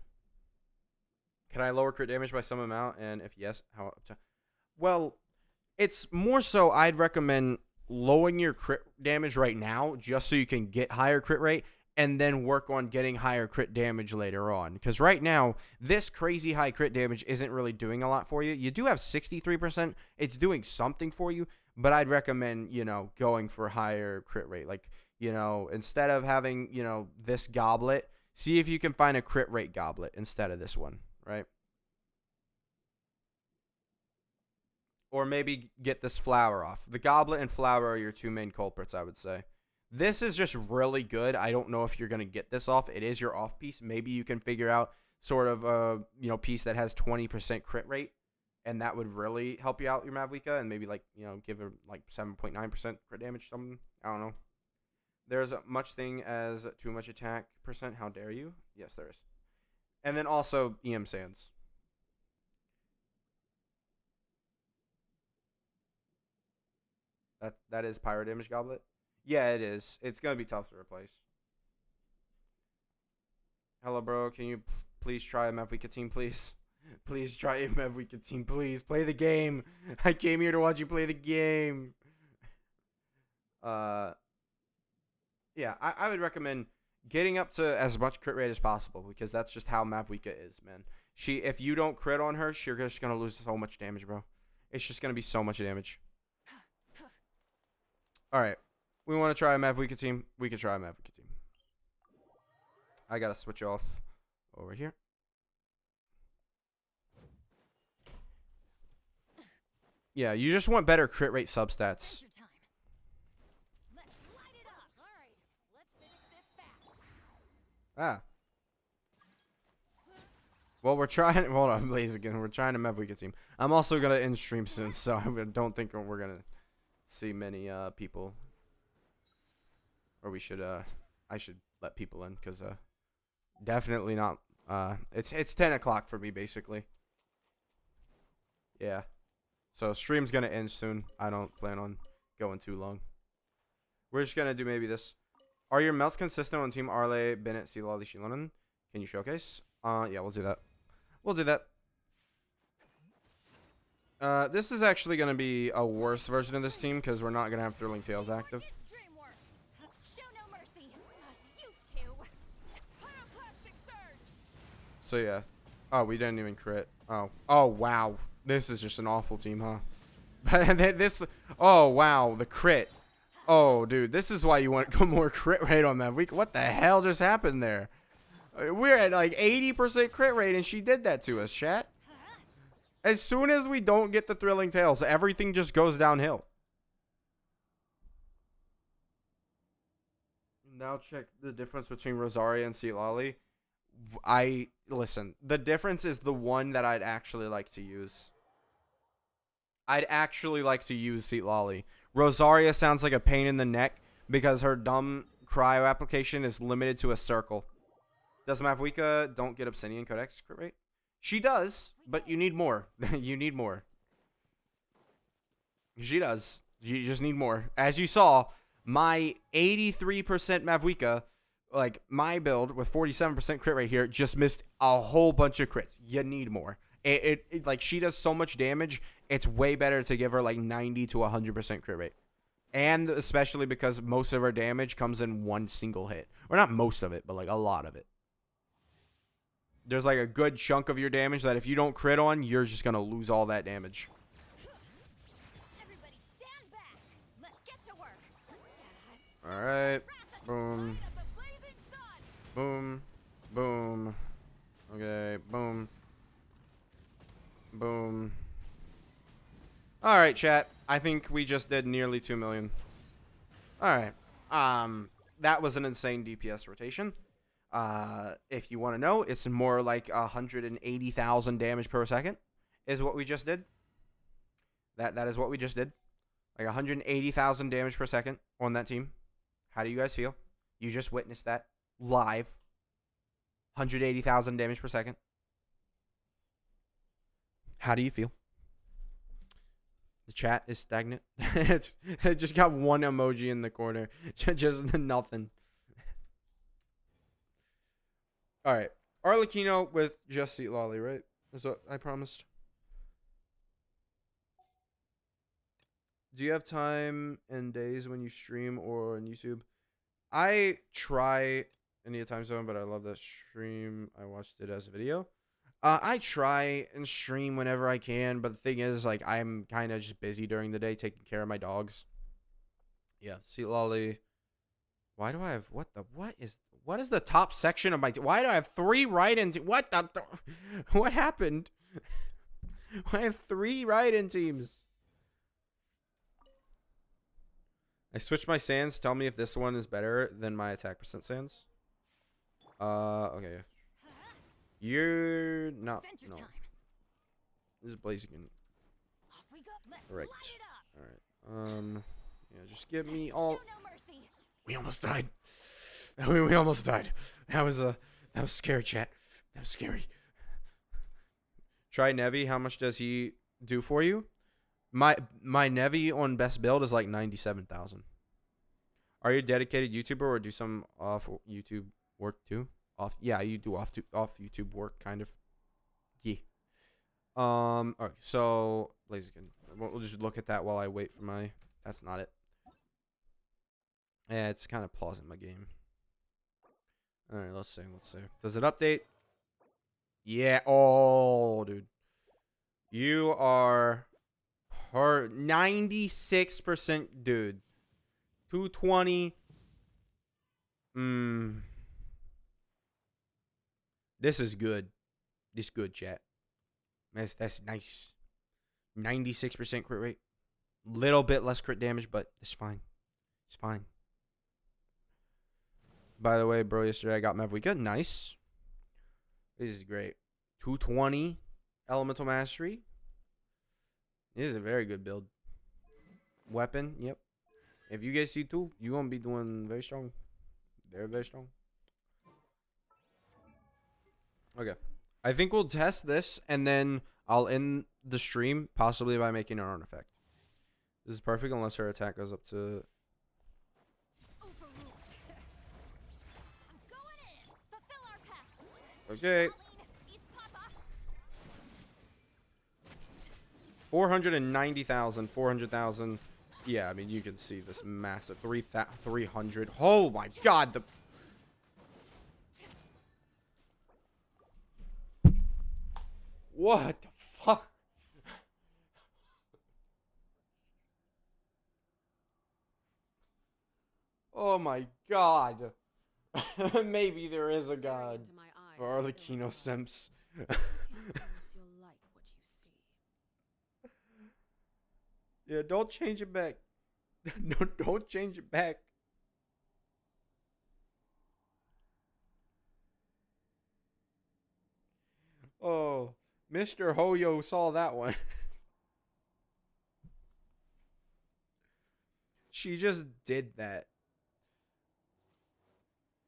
Can I lower crit damage by some amount? And if yes, how up to? Well, it's more so I'd recommend lowering your crit damage right now just so you can get higher crit rate and then work on getting higher crit damage later on. Because right now, this crazy high crit damage isn't really doing a lot for you. You do have 63%. It's doing something for you, but I'd recommend, going for higher crit rate. Like, instead of having, this goblet, see if you can find a crit rate goblet instead of this one, right? Or maybe get this flower off. The goblet and flower are your two main culprits, I would say. This is just really good. I don't know if you're going to get this off. It is your off piece. Maybe you can figure out sort of a piece that has 20% crit rate, and that would really help you out your Mavuika, and maybe give her 7.9% crit damage, something. I don't know. There's much thing as too much attack percent. How dare you? Yes, there is. And then also EM Sands. That is Pyro Damage Goblet. Yeah, it is. It's going to be tough to replace. Hello, bro. Can you please try a Mavuika team, please? Please try a Mavuika team, please. Play the game. I came here to watch you play the game. Yeah, I would recommend getting up to as much crit rate as possible because that's just how Mavuika is, man. If you don't crit on her, you're just gonna lose so much damage, bro. It's just gonna be so much damage. All right, we want to try a Mavuika team. We can try a Mavuika team. I gotta switch off over here. Yeah, you just want better crit rate substats. Adventure time. Let's light it up. All right, let's finish this fast. Ah. Well, we're trying. Hold on, Blaze again. We're trying to Mavuika team. I'm also gonna end stream soon, so I don't think we're gonna see many people. Or we should. I should let people in because definitely not. It's 10 o'clock for me basically. Yeah. So stream's gonna end soon. I don't plan on going too long. We're just gonna do maybe this. Are your melts consistent on Team Arle, Bennett, Silali, Shilonen? Can you showcase? Yeah, we'll do that. We'll do that. This is actually gonna be a worse version of this team because we're not gonna have Thrilling Tales active. Dream work. Show no mercy. You two. Pyroclastic surge. So yeah. Oh, we didn't even crit. Oh. Oh wow. This is just an awful team, huh? This. Oh wow, the crit. Oh dude, this is why you want more crit rate on that week. What the hell just happened there? We're at like 80% crit rate, and she did that to us, chat. As soon as we don't get the Thrilling Tales, everything just goes downhill. Now check the difference between Rosaria and Silali. Listen, the difference is the one that I'd actually like to use. I'd actually like to use Silali. Rosaria sounds like a pain in the neck because her dumb cryo application is limited to a circle. Does Mavuika don't get Obsidian Codex crit rate? She does, but you need more. You need more. She does. You just need more. As you saw, my 83% Mavuika, like my build with 47% crit rate here, just missed a whole bunch of crits. You need more. It like she does so much damage. It's way better to give her like 90 to 100% crit rate. And especially because most of her damage comes in one single hit. Or not most of it, but like a lot of it. There's like a good chunk of your damage that if you don't crit on, you're just going to lose all that damage. Everybody stand back. Let's get to work. All right. Boom. Boom. Boom. Okay. Boom. Boom. All right, chat. I think we just did nearly 2 million. All right. That was an insane DPS rotation. If you want to know, it's more like 180,000 damage per second is what we just did. That is what we just did. Like 180,000 damage per second on that team. How do you guys feel? You just witnessed that live. 180,000 damage per second. How do you feel? The chat is stagnant. It just got one emoji in the corner. Just nothing. All right. Arlecchino with just Seat Lolly, right? That's what I promised. Do you have time and days when you stream or on YouTube? I try any time zone, but I love that stream. I watched it as a video. I try and stream whenever I can, but the thing is, like, I'm kind of just busy during the day taking care of my dogs. Yeah, Seat Lolly. Why do I have what is the top section of my why do I have 3 ride-in what happened? I have 3 ride-in teams. I switched my sands. Tell me if this one is better than my attack percent sands. Okay. You're not. No. This is blazing. Right. All right. Yeah. Just give me all. We almost died. We almost died. That was scary, chat. That was scary. Try Nevi. How much does he do for you? My Nevi on best build is like 97,000. Are you a dedicated YouTuber or do some off YouTube work too? off. Yeah, you do off YouTube work, kind of. Yeah. Okay, so Blaziken. We'll just look at that while I wait for my. That's not it. Yeah, it's kind of pausing my game. All right, let's see. Does it update? Yeah. Oh, dude, you are her 96%, dude. 220. This is good. This good, chat. That's nice. 96% crit rate. Little bit less crit damage, but it's fine. It's fine. By the way, bro, yesterday I got Mavuika. Nice. This is great. 220 Elemental Mastery. This is a very good build. Weapon, yep. If you get C2, you're going to be doing very strong. Very, very strong. Okay. I think we'll test this, and then I'll end the stream, possibly by making an artifact. This is perfect unless her attack goes up to... Overruled. I'm going in. Fulfill our pact. Okay. Colleen, eat Papa. 490,000, 400,000. Yeah, I mean, you can see this massive 300. Oh my god, the what the fuck? Oh my god. Maybe there is a god for Arlecchino Simps. You'll like what you see. Yeah, don't change it back. No, don't change it back. Oh, Mr. Hoyo saw that one. She just did that.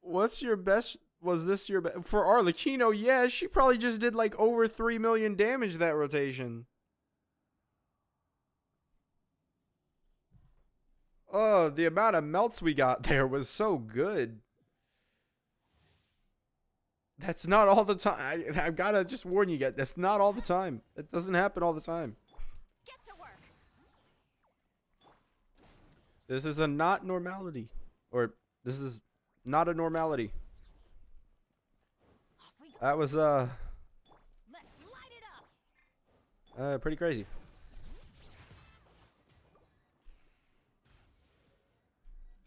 What's your best? Was this your best? For Arlecchino, yeah, she probably just did like over 3 million damage that rotation. Oh, the amount of melts we got there was so good. That's not all the time. I've got to just warn you guys. That's not all the time. It doesn't happen all the time. Get to work. This is a not normality. Or this is not a normality. Off we go. That was Let's light it up. pretty crazy.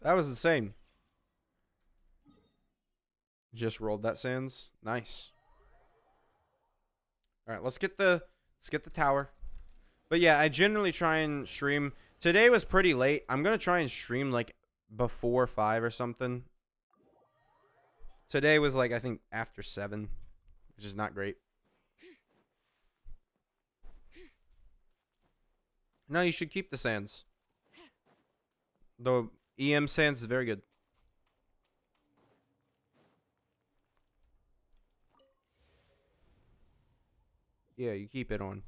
That was insane. Just rolled that sands. Nice. All right, let's get the tower. But yeah, I generally try and stream. Today was pretty late. I'm going to try and stream like before 5 or something. Today was like I think after 7, which is not great. No, you should keep the sands. The EM sands is very good. Yeah, you keep it on.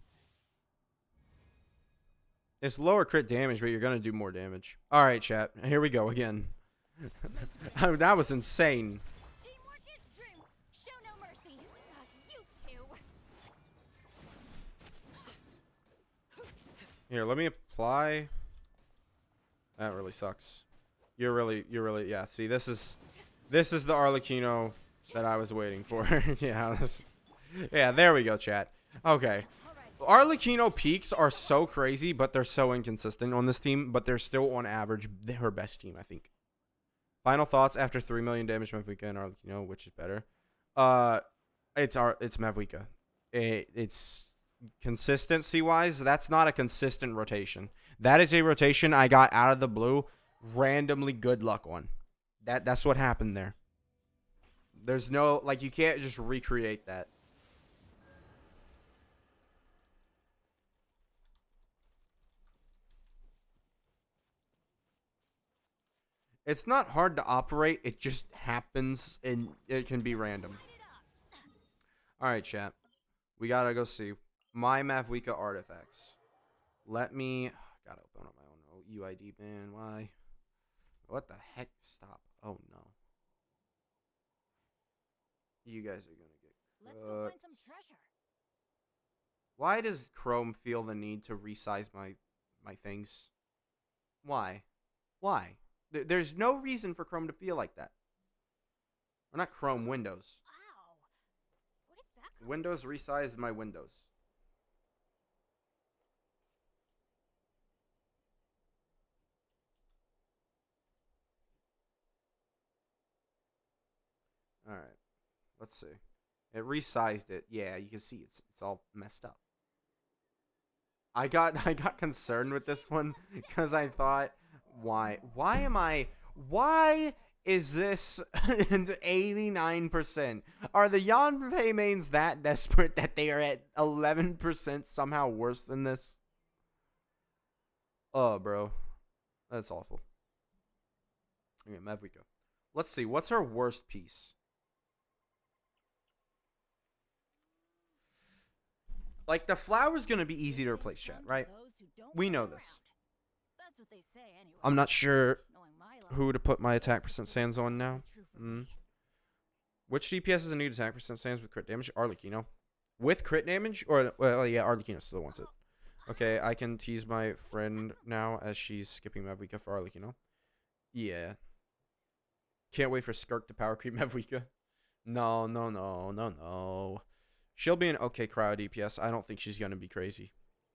It's lower crit damage, but you're going to do more damage. All right, chat. Here we go again. That was insane. Teamwork is true. Show no mercy. You two. Here, let me apply. That really sucks. You're really, yeah. See, this is the Arlecchino that I was waiting for. Yeah, there we go, chat. Okay. Arlecchino peaks are so crazy, but they're so inconsistent on this team, but they're still on average her best team, I think. Final thoughts after 3 million damage Mavuika and Arlecchino, which is better? It's Mavuika. It's consistency wise, that's not a consistent rotation. That is a rotation I got out of the blue, randomly good luck on. That's what happened there. There's no, like, you can't just recreate that. It's not hard to operate. It just happens, and it can be random. All right, chat. We gotta go see my Mavuika artifacts. Let me. Gotta open up my own UID, man. Why? What the heck? Stop. Oh no. You guys are gonna get Let's go cooked. find some treasure. Why does Chrome feel the need to resize my things? Why? Why? There's no reason for Chrome to feel like that. Or not Chrome, Windows. Ow. Where did that come Windows resize my windows. All right. Let's see. It resized it. Yeah, you can see it's all messed up. I got concerned with this one because I thought, why is this 89%? Are the Yanfei mains that desperate that they are at 11% somehow worse than this? Oh, bro. That's awful. Okay, Mavuika. Let's see. What's our worst piece? Like, the flower's going to be easy to replace, chat, right? We know this. That's what they say anyway. I'm not sure Knowing my luck, who to put my attack percent sands on now. true for me. Which DPS is a new attack percent sands with crit damage? Arlecchino. With crit damage? Or, well, yeah, Arlecchino still wants it. Okay, I can tease my friend now as she's skipping Mavuika for Arlecchino. Yeah. Can't wait for Skirk to power creep Mavuika. No. She'll be an okay cryo DPS. I don't think she's going to be crazy.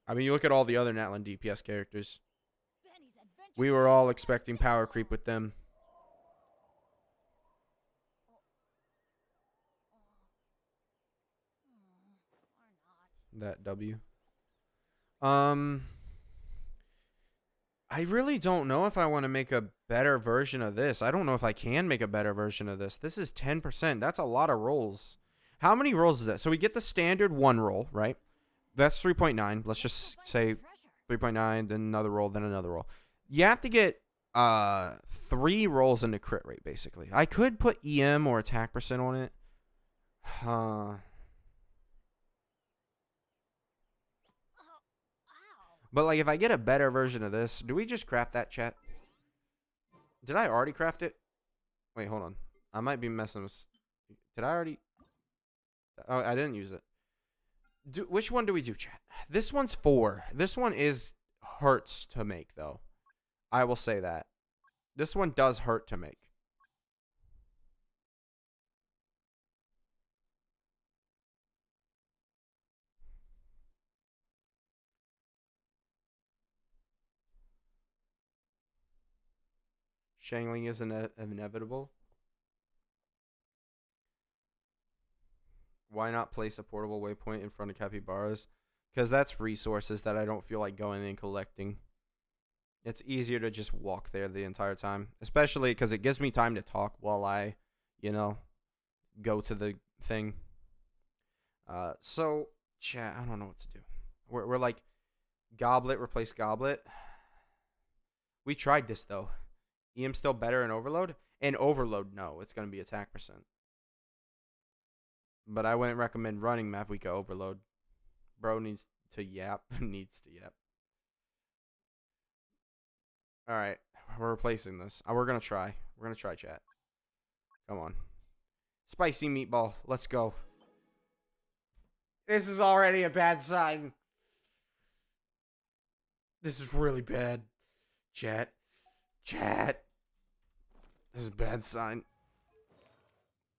I mean, you look at all the other Natlan DPS characters. Benny's adventure We were all expecting power creep with them. or not. That W. I really don't know if I want to make a better version of this. I don't know if I can make a better version of this. This is 10%. That's a lot of rolls. How many rolls is that? So we get the standard 1 roll, right? That's 3.9. Let's just say 3.9, then another roll, then another roll. You have to get 3 rolls into crit rate, basically. I could put EM or attack percent on it. Ow. But, like, if I get a better version of this, do we just craft that, chat? Did I already craft it? Wait, hold on. I might be messing with... Did I already... Oh, I didn't use it. Which one do we do, chat? This one's 4. This one hurts to make, though. I will say that. This one does hurt to make. Shangling is inevitable. Why not place a portable waypoint in front of capybaras? Because that's resources that I don't feel like going and collecting. It's easier to just walk there the entire time. Especially because it gives me time to talk while I, go to the thing. So, chat, I don't know what to do. We're like, Goblet, replace Goblet. We tried this, though. EM still better in Overload? In Overload, no. It's going to be attack percent. But I wouldn't recommend running Mavuika Overload. Bro needs to yap. Alright. We're replacing this. We're going to try. We're going to try, chat. Come on. Spicy meatball. Let's go. This is already a bad sign. This is really bad. Chat. This is a bad sign.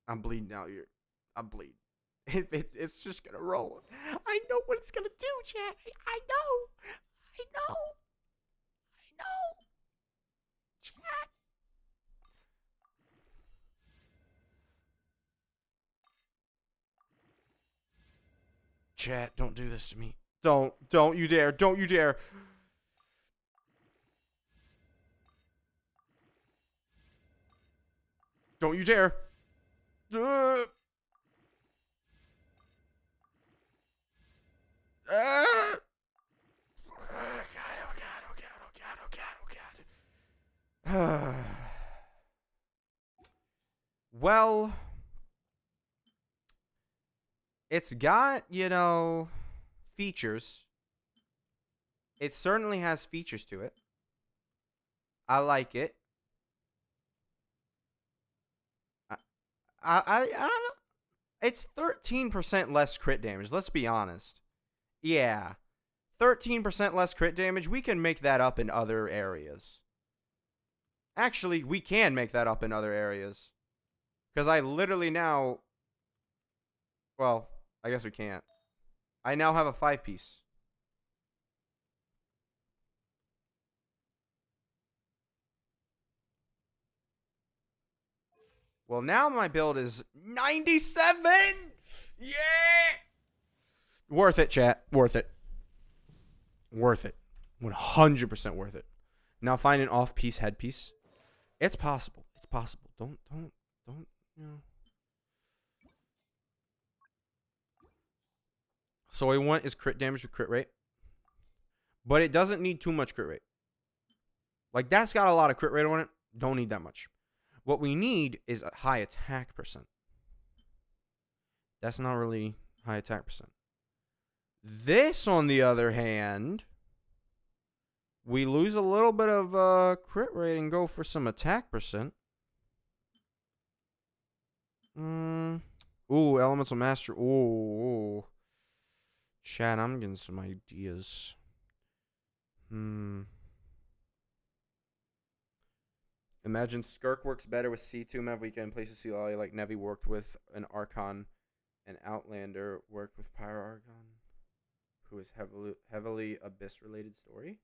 I'm bleeding out here. I'm bleeding. It's just gonna roll. I know what it's gonna do, chat. I know. Chat. Chat, don't do this to me. Don't you dare. Don't you dare. Don't you dare. Oh God. Well, it's got, features. It certainly has features to it. I like it. I don't. It's 13% less crit damage. Let's be honest. Yeah. 13% less crit damage. We can make that up in other areas. Actually, we can make that up in other areas. Because I literally now... Well, I guess we can't. I now have a 5-piece. Well, now my build is 97! Yeah! Worth it, chat. Worth it. Worth it. 100% worth it. Now find an off-piece headpiece. It's possible. It's possible. Don't, you know. So what I want is crit damage with crit rate. But it doesn't need too much crit rate. Like, that's got a lot of crit rate on it. Don't need that much. What we need is a high attack percent. That's not really high attack percent. This, on the other hand, we lose a little bit of crit rate and go for some attack percent. Ooh, elemental master. Ooh. Chat, I'm getting some ideas. Imagine Skirk works better with C2 Mavuika and places Sealali like Nevi worked with an Archon, and Outlander worked with Pyro Archon, who is heavily Abyss related story.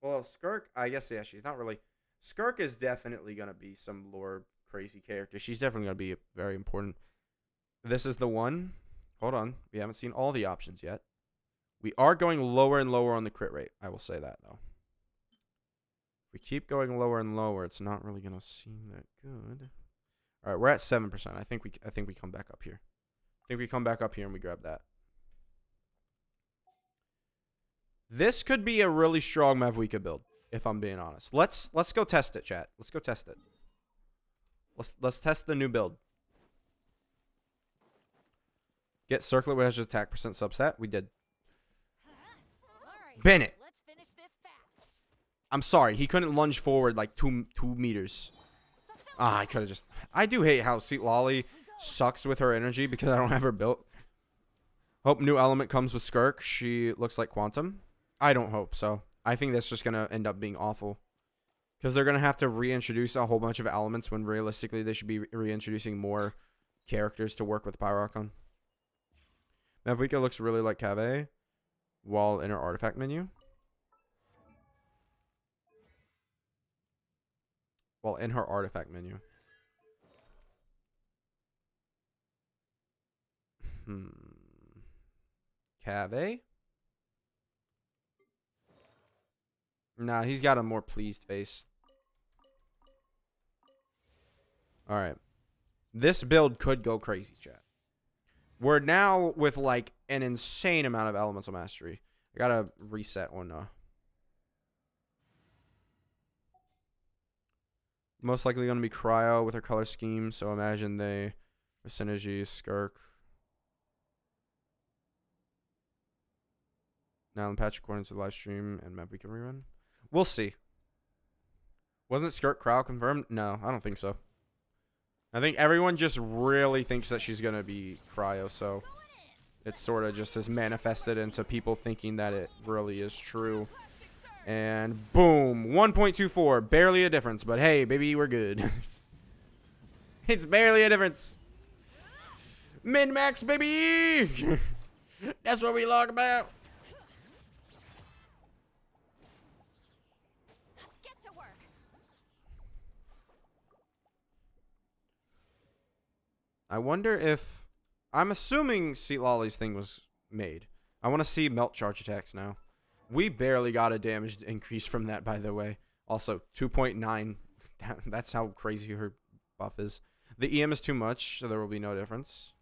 Well, Skirk, I guess, yeah, she's not really. Skirk is definitely going to be some lore crazy character. She's definitely going to be very important. This is the one. Hold on. We haven't seen all the options yet. We are going lower and lower on the crit rate. I will say that, though. If we keep going lower and lower, it's not really going to seem that good. All right, we're at 7%. I think we come back up here. I think we come back up here and we grab that. This could be a really strong Mavuika build, if I'm being honest. Let's go test it, chat. Let's go test it. Let's test the new build. Get Circlet Wedge attack percent substat. We did. Alright, Bennett. let's finish this fast. I'm sorry. He couldn't lunge forward like 2 meters. I could have just... I do hate how Sealali sucks with her energy because I don't have her built. Hope new element comes with Skirk. She looks like Quantum. I don't hope so. I think that's just going to end up being awful. Because they're going to have to reintroduce a whole bunch of elements when realistically they should be reintroducing more characters to work with Pyro Archon. Mavuika looks really like Cave while in her artifact menu. While in her artifact menu. Cave? Nah, he's got a more pleased face. Alright. This build could go crazy, chat. We're now with like an insane amount of elemental mastery. I gotta reset one. Most likely gonna be Cryo with her color scheme. So imagine they synergy Skirk. Now in patch according to the live stream and Mavuika rerun. We'll see. Wasn't Skirk Cryo confirmed? No, I don't think so. I think everyone just really thinks that she's going to be Cryo, so it sort of just is manifested into people thinking that it really is true. And boom, 1.24, barely a difference, but hey, baby, we're good. It's barely a difference. Min-max, baby! That's what we talk about. Get to work. I wonder if... I'm assuming Sealali's thing was made. I want to see melt charge attacks now. We barely got a damage increase from that, by the way. Also, 2.9. That's how crazy her buff is. The EM is too much, so there will be no difference.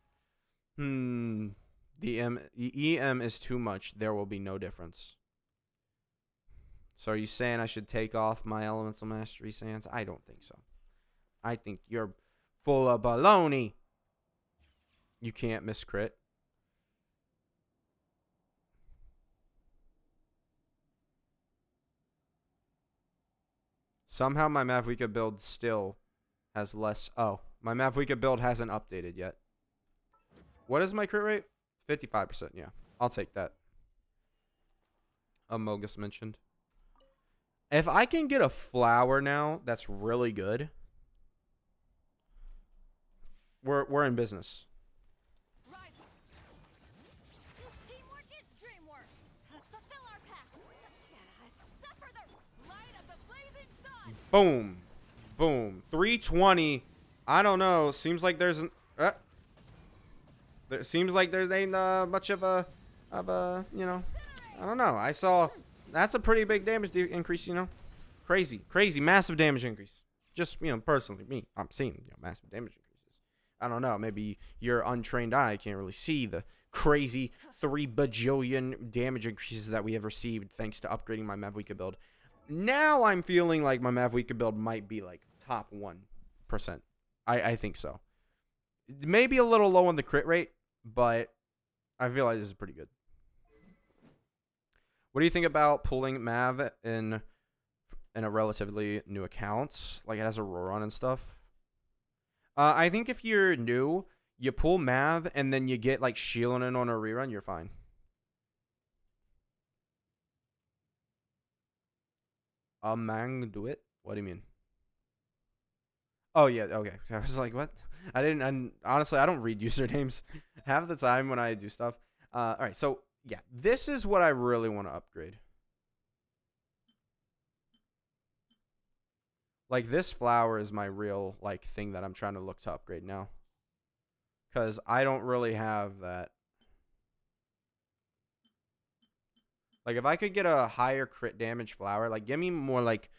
The EM is too much. There will be no difference. So are you saying I should take off my Elemental Mastery, Sans? I don't think so. I think you're full of baloney. You can't miss crit. Somehow my Mavuika build still has less. Oh, my Mavuika build hasn't updated yet. What is my crit rate? 55%. Yeah, I'll take that. Amogus mentioned. If I can get a flower now, that's really good. We're in business. Rise. Teamwork is dreamwork. Fulfill our pact. Suffer the light of the blazing sun. Boom. Boom. 320. I don't know. Seems like there's an there seems like there ain't much of a you know, I don't know. I saw that's a pretty big damage increase, you know. Crazy massive damage increase. Just, you know, personally I'm seeing, you know, massive damage increases. I don't know, maybe your untrained eye can't really see the crazy 3 bajillion damage increases that we have received thanks to upgrading my Mavuika build. Now I'm feeling like my Mavuika build might be like top 1%. I think so. Maybe a little low on the crit rate, but I feel like this is pretty good. What do you think about pulling Mav in a relatively new account? Like it has a rerun and stuff. I think if you're new, you pull Mav and then you get like Shielding on a rerun, you're fine. Mang do it? What do you mean? Oh yeah, okay. I was like, what? Honestly, I don't read usernames half the time when I do stuff. All right, so yeah, this is what I really want to upgrade. Like this flower is my real like thing that I'm trying to look to upgrade now. Cause I don't really have that. Like if I could get a higher crit damage flower, like give me more like,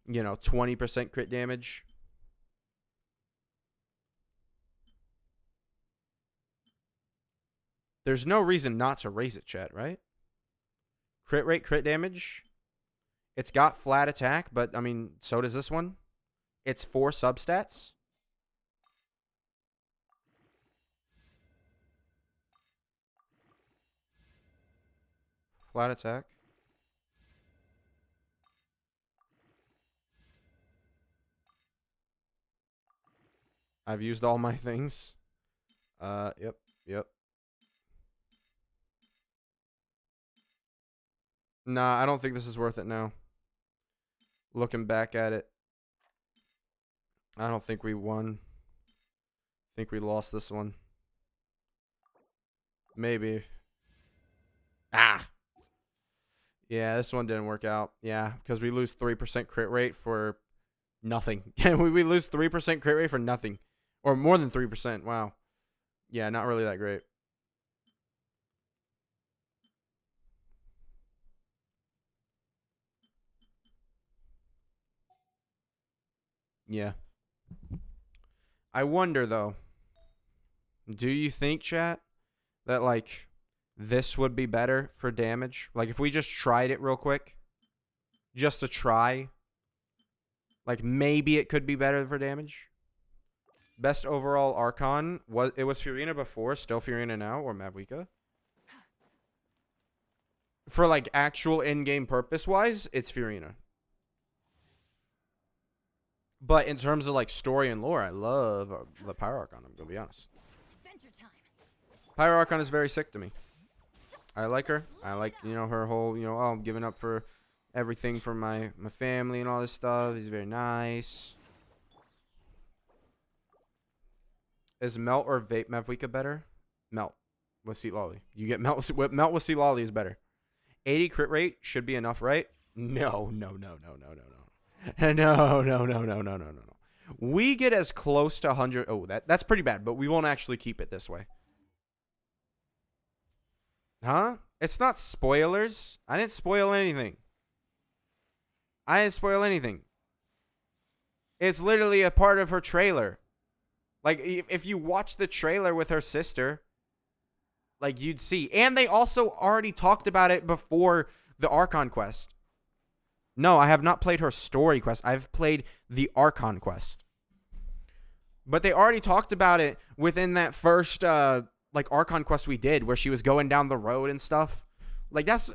you know, 20% crit damage. There's no reason not to raise it, chat, right? Crit rate, crit damage. It's got flat attack, but I mean, so does this one. It's 4 substats. Flat attack. I've used all my things. Yep. Nah, I don't think this is worth it now. Looking back at it, I don't think we won. I think we lost this one. Maybe. Yeah, this one didn't work out. Yeah, because we lose 3% crit rate for nothing. we lose 3% crit rate for nothing. Or more than 3%. Wow. Yeah, not really that great. Yeah. I wonder, though. Do you think, chat, that, like, this would be better for damage? Like, if we just tried it real quick. Just to try. Like, maybe it could be better for damage. Best overall Archon. It was Furina before, still Furina now, or Mavuika. For, like, actual in-game purpose-wise, it's Furina. But in terms of, like, story and lore, I love the Pyro Archon, I'm going to be honest. Adventure time. Pyro Archon is very sick to me. I like her. I like, you know, her whole, you know, oh, I'm giving up for everything for my family and all this stuff. He's very nice. Is Melt or Vape Mavuika better? Melt with Sea Lolly. You get Melt with Sea Lolly is better. 80 crit rate should be enough, right? No. No. We get as close to 100. Oh, that's pretty bad, but we won't actually keep it this way. Huh? It's not spoilers. I didn't spoil anything. It's literally a part of her trailer. Like, if you watch the trailer with her sister, like, you'd see. And they also already talked about it before the Archon quest. No, I have not played her story quest. I've played the Archon quest. But they already talked about it within that first, like, Archon quest we did, where she was going down the road and stuff. Like, that's...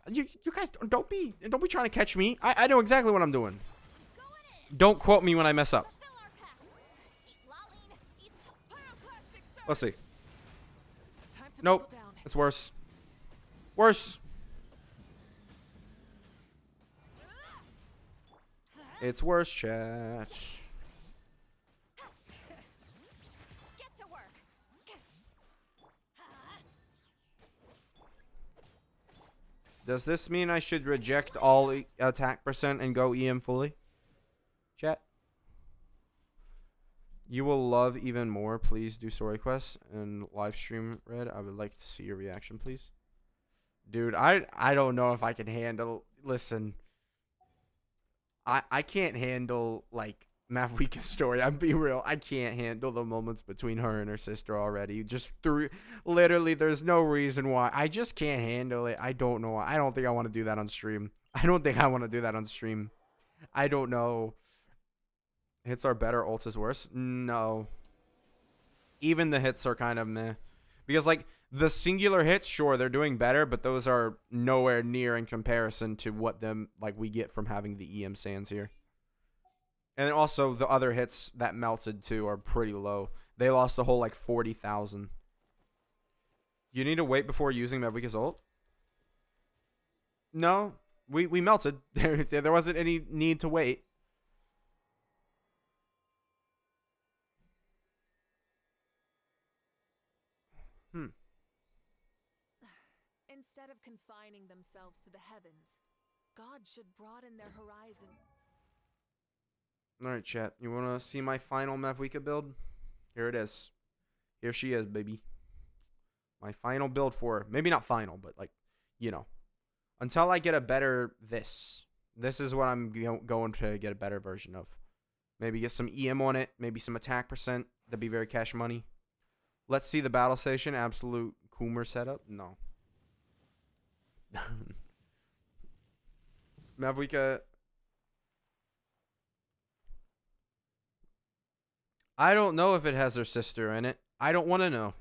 You guys, don't be trying to catch me. I know exactly what I'm doing. Going in. Don't quote me when I mess up. Fulfill our pact. Laline, eat pyroclastic surge. Let's see. Time to Nope. buckle down. It's worse. Worse. It's worse, chat. Get to work. Does this mean I should reject all attack percent and go EM fully? Chat. You will love even more. Please do story quests and live stream, Red. I would like to see your reaction, please. Dude, I don't know if I can handle. Listen, I can't handle like Mavuika's story. I'm being real. I can't handle the moments between her and her sister already. Just through, literally, there's no reason why. I just can't handle it. I don't know why. I don't think I want to do that on stream. I don't think I want to do that on stream. I don't know. Hits are better, ults is worse. No. Even the hits are kind of meh. Because, like, the singular hits, sure, they're doing better, but those are nowhere near in comparison to what we get from having the EM sands here. And then also, the other hits that melted, too, are pretty low. They lost a whole, like, 40,000. You need to wait before using Mavuika's ult? No. We melted. There wasn't any need to wait. Instead of confining themselves to the heavens, God should broaden their horizon. Alright, chat. You want to see my final Mavuika build? Here it is. Here she is, baby. My final build for her. Maybe not final, but, like, you know. Until I get a better this. This is what I'm going to get a better version of. Maybe get some EM on it. Maybe some attack percent. That'd be very cash money. Let's see the battle station. Absolute Coomer setup. No. Mavuika. I don't know if it has her sister in it. I don't want to know.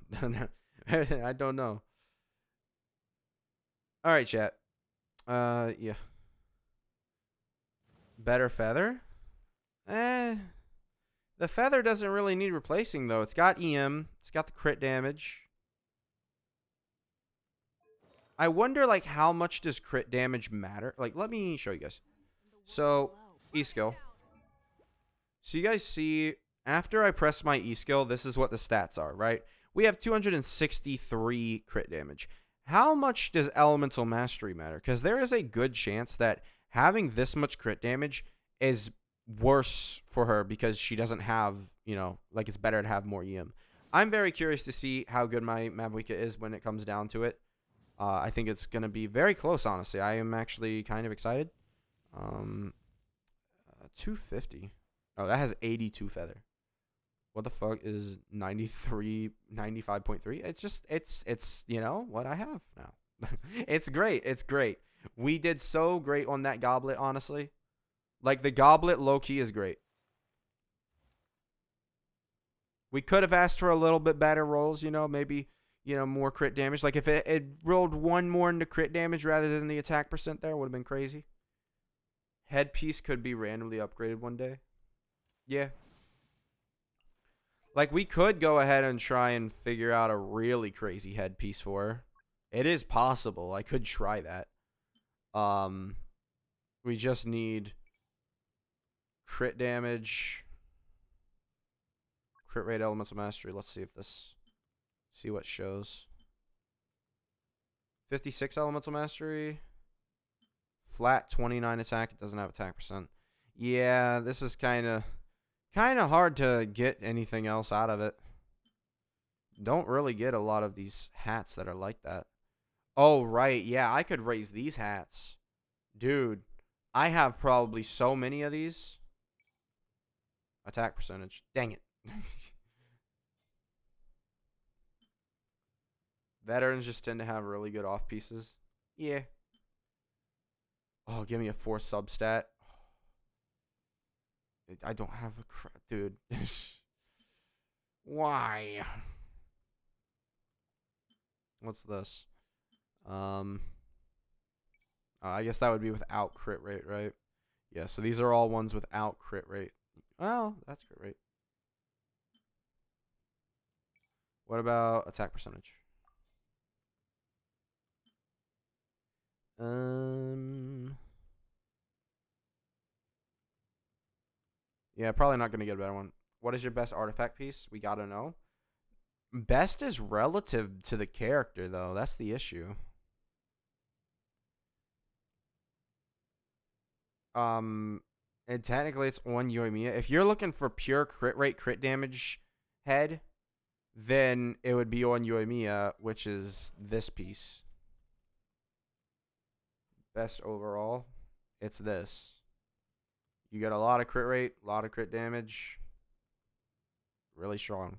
I don't know. All right, chat. Yeah. Better feather? The feather doesn't really need replacing, though. It's got EM. It's got the crit damage. I wonder, like, how much does crit damage matter? Like, let me show you guys. So, E-skill. So you guys see, after I press my E-skill, this is what the stats are, right? We have 263 crit damage. How much does Elemental Mastery matter? Because there is a good chance that having this much crit damage is worse for her because she doesn't have, you know, like, it's better to have more EM. I'm very curious to see how good my Mavuika is when it comes down to it. I think it's going to be very close, honestly. I am actually kind of excited. 250. Oh, that has 82 feather. What the fuck is 93, 95.3? It's just, it's, you know, what I have now. It's great. It's great. We did so great on that goblet, honestly. Like, the goblet low-key is great. We could have asked for a little bit better rolls, you know, maybe, you know, more crit damage. Like, if it rolled one more into crit damage rather than the attack percent there, would have been crazy. Headpiece could be randomly upgraded one day. Yeah. Like, we could go ahead and try and figure out a really crazy headpiece for her. It is possible. I could try that. We just need crit damage. Crit rate, elemental mastery. Let's see if this... See what shows. 56 elemental mastery. Flat 29 attack. It doesn't have attack percent. Yeah, this is kind of hard to get anything else out of it. Don't really get a lot of these hats that are like that. Oh, right. Yeah, I could raise these hats. Dude, I have probably so many of these. Attack percentage. Dang it. Veterans just tend to have really good off pieces. Yeah. Oh, give me a 4 substat. I don't have a dude. Why? What's this? I guess that would be without crit rate, right? Yeah, so these are all ones without crit rate. Well, that's crit rate. What about attack percentage? Yeah, probably not gonna get a better one. What is your best artifact piece? We gotta know. Best is relative to the character, though. That's the issue. And technically it's on Yoimiya. If you're looking for pure crit rate, crit damage head, then it would be on Yoimiya, which is this piece. Best overall, it's this. You get a lot of crit rate, a lot of crit damage. Really strong.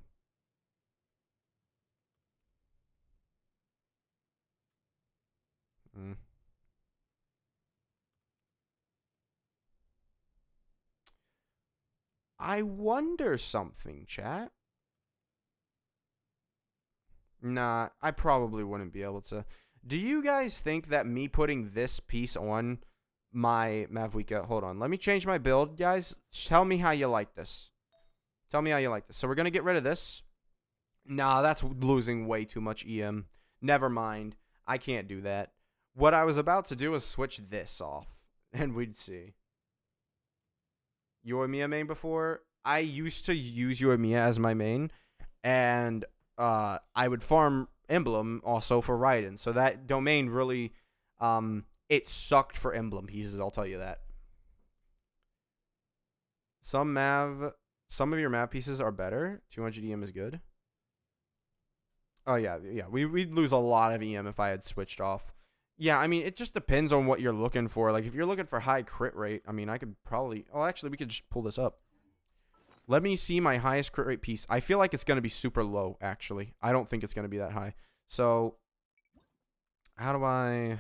I wonder something, chat. Nah, I probably wouldn't be able to. Do you guys think that me putting this piece on my Mavuika... Hold on. Let me change my build, guys. Tell me how you like this. Tell me how you like this. So we're going to get rid of this. Nah, that's losing way too much EM. Never mind. I can't do that. What I was about to do was switch this off. And we'd see. Yoimiya main before? I used to use Yoimiya as my main. And I would farm Emblem also for Raiden. So that domain really, it sucked for Emblem pieces, I'll tell you that. Some of your Mav pieces are better. 200 EM is good. Oh, yeah. We'd lose a lot of EM if I had switched off. Yeah, I mean, it just depends on what you're looking for. Like, if you're looking for high crit rate, I mean, I could probably... Oh, actually, we could just pull this up. Let me see my highest crit rate piece. I feel like it's going to be super low, actually. I don't think it's going to be that high. So, how do I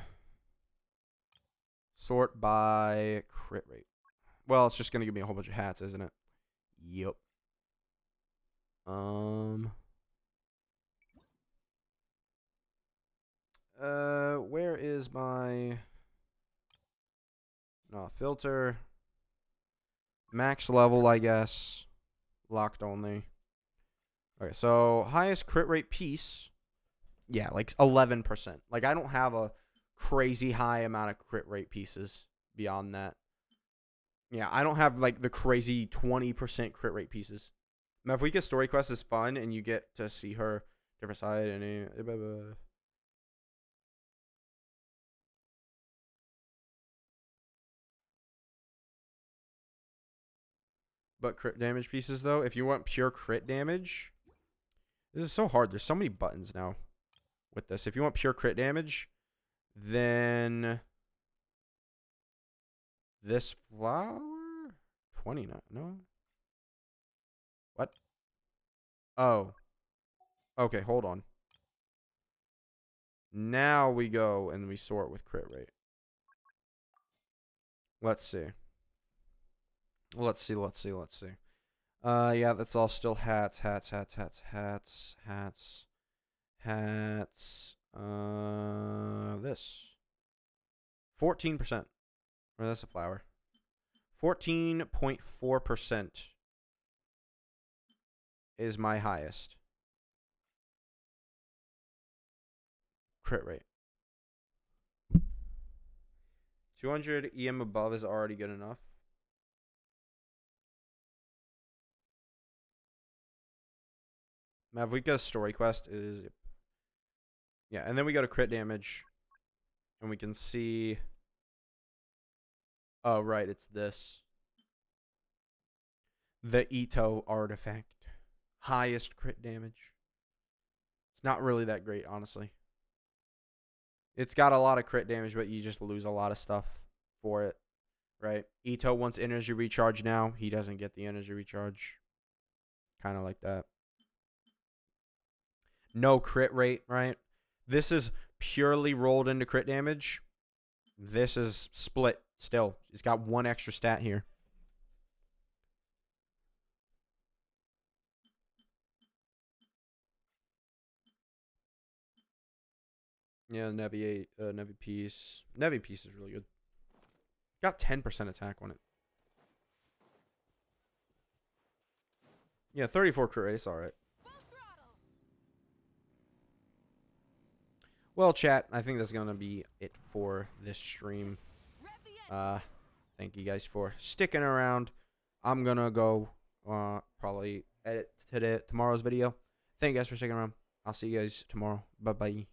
sort by crit rate? Well, it's just going to give me a whole bunch of hats, isn't it? Yep. Where is my... No, filter. Max level, I guess. Locked only. Okay, so highest crit rate piece. Yeah, like 11%. Like, I don't have a crazy high amount of crit rate pieces beyond that. Yeah, I don't have, like, the crazy 20% crit rate pieces. Mavuika's story quest is fun, and you get to see her different side. And but crit damage pieces, though, if you want pure crit damage, this is so hard. There's so many buttons now with this. If you want pure crit damage, then this flower 29. No. What? Oh. Okay, hold on. Now we go and we sort with crit rate. Let's see. Let's see. Yeah, that's all still hats. This. 14%. Or that's a flower. 14.4% is my highest crit rate. 200 EM above is already good enough. Mavuika's story quest is... Yeah, and then we go to crit damage. And we can see... Oh, right, it's this. The Ito artifact. Highest crit damage. It's not really that great, honestly. It's got a lot of crit damage, but you just lose a lot of stuff for it, right? Ito wants energy recharge now. He doesn't get the energy recharge. Kind of like that. No crit rate, right? This is purely rolled into crit damage. This is split still. It's got one extra stat here. Yeah, Nevi piece. Nevi piece is really good. Got 10% attack on it. Yeah, 34 crit rate. It's all right. Full throttle. Well, chat, I think that's going to be it for this stream. Rev the engine. Thank you guys for sticking around. I'm going to go probably edit tomorrow's video. Thank you guys for sticking around. I'll see you guys tomorrow. Bye-bye.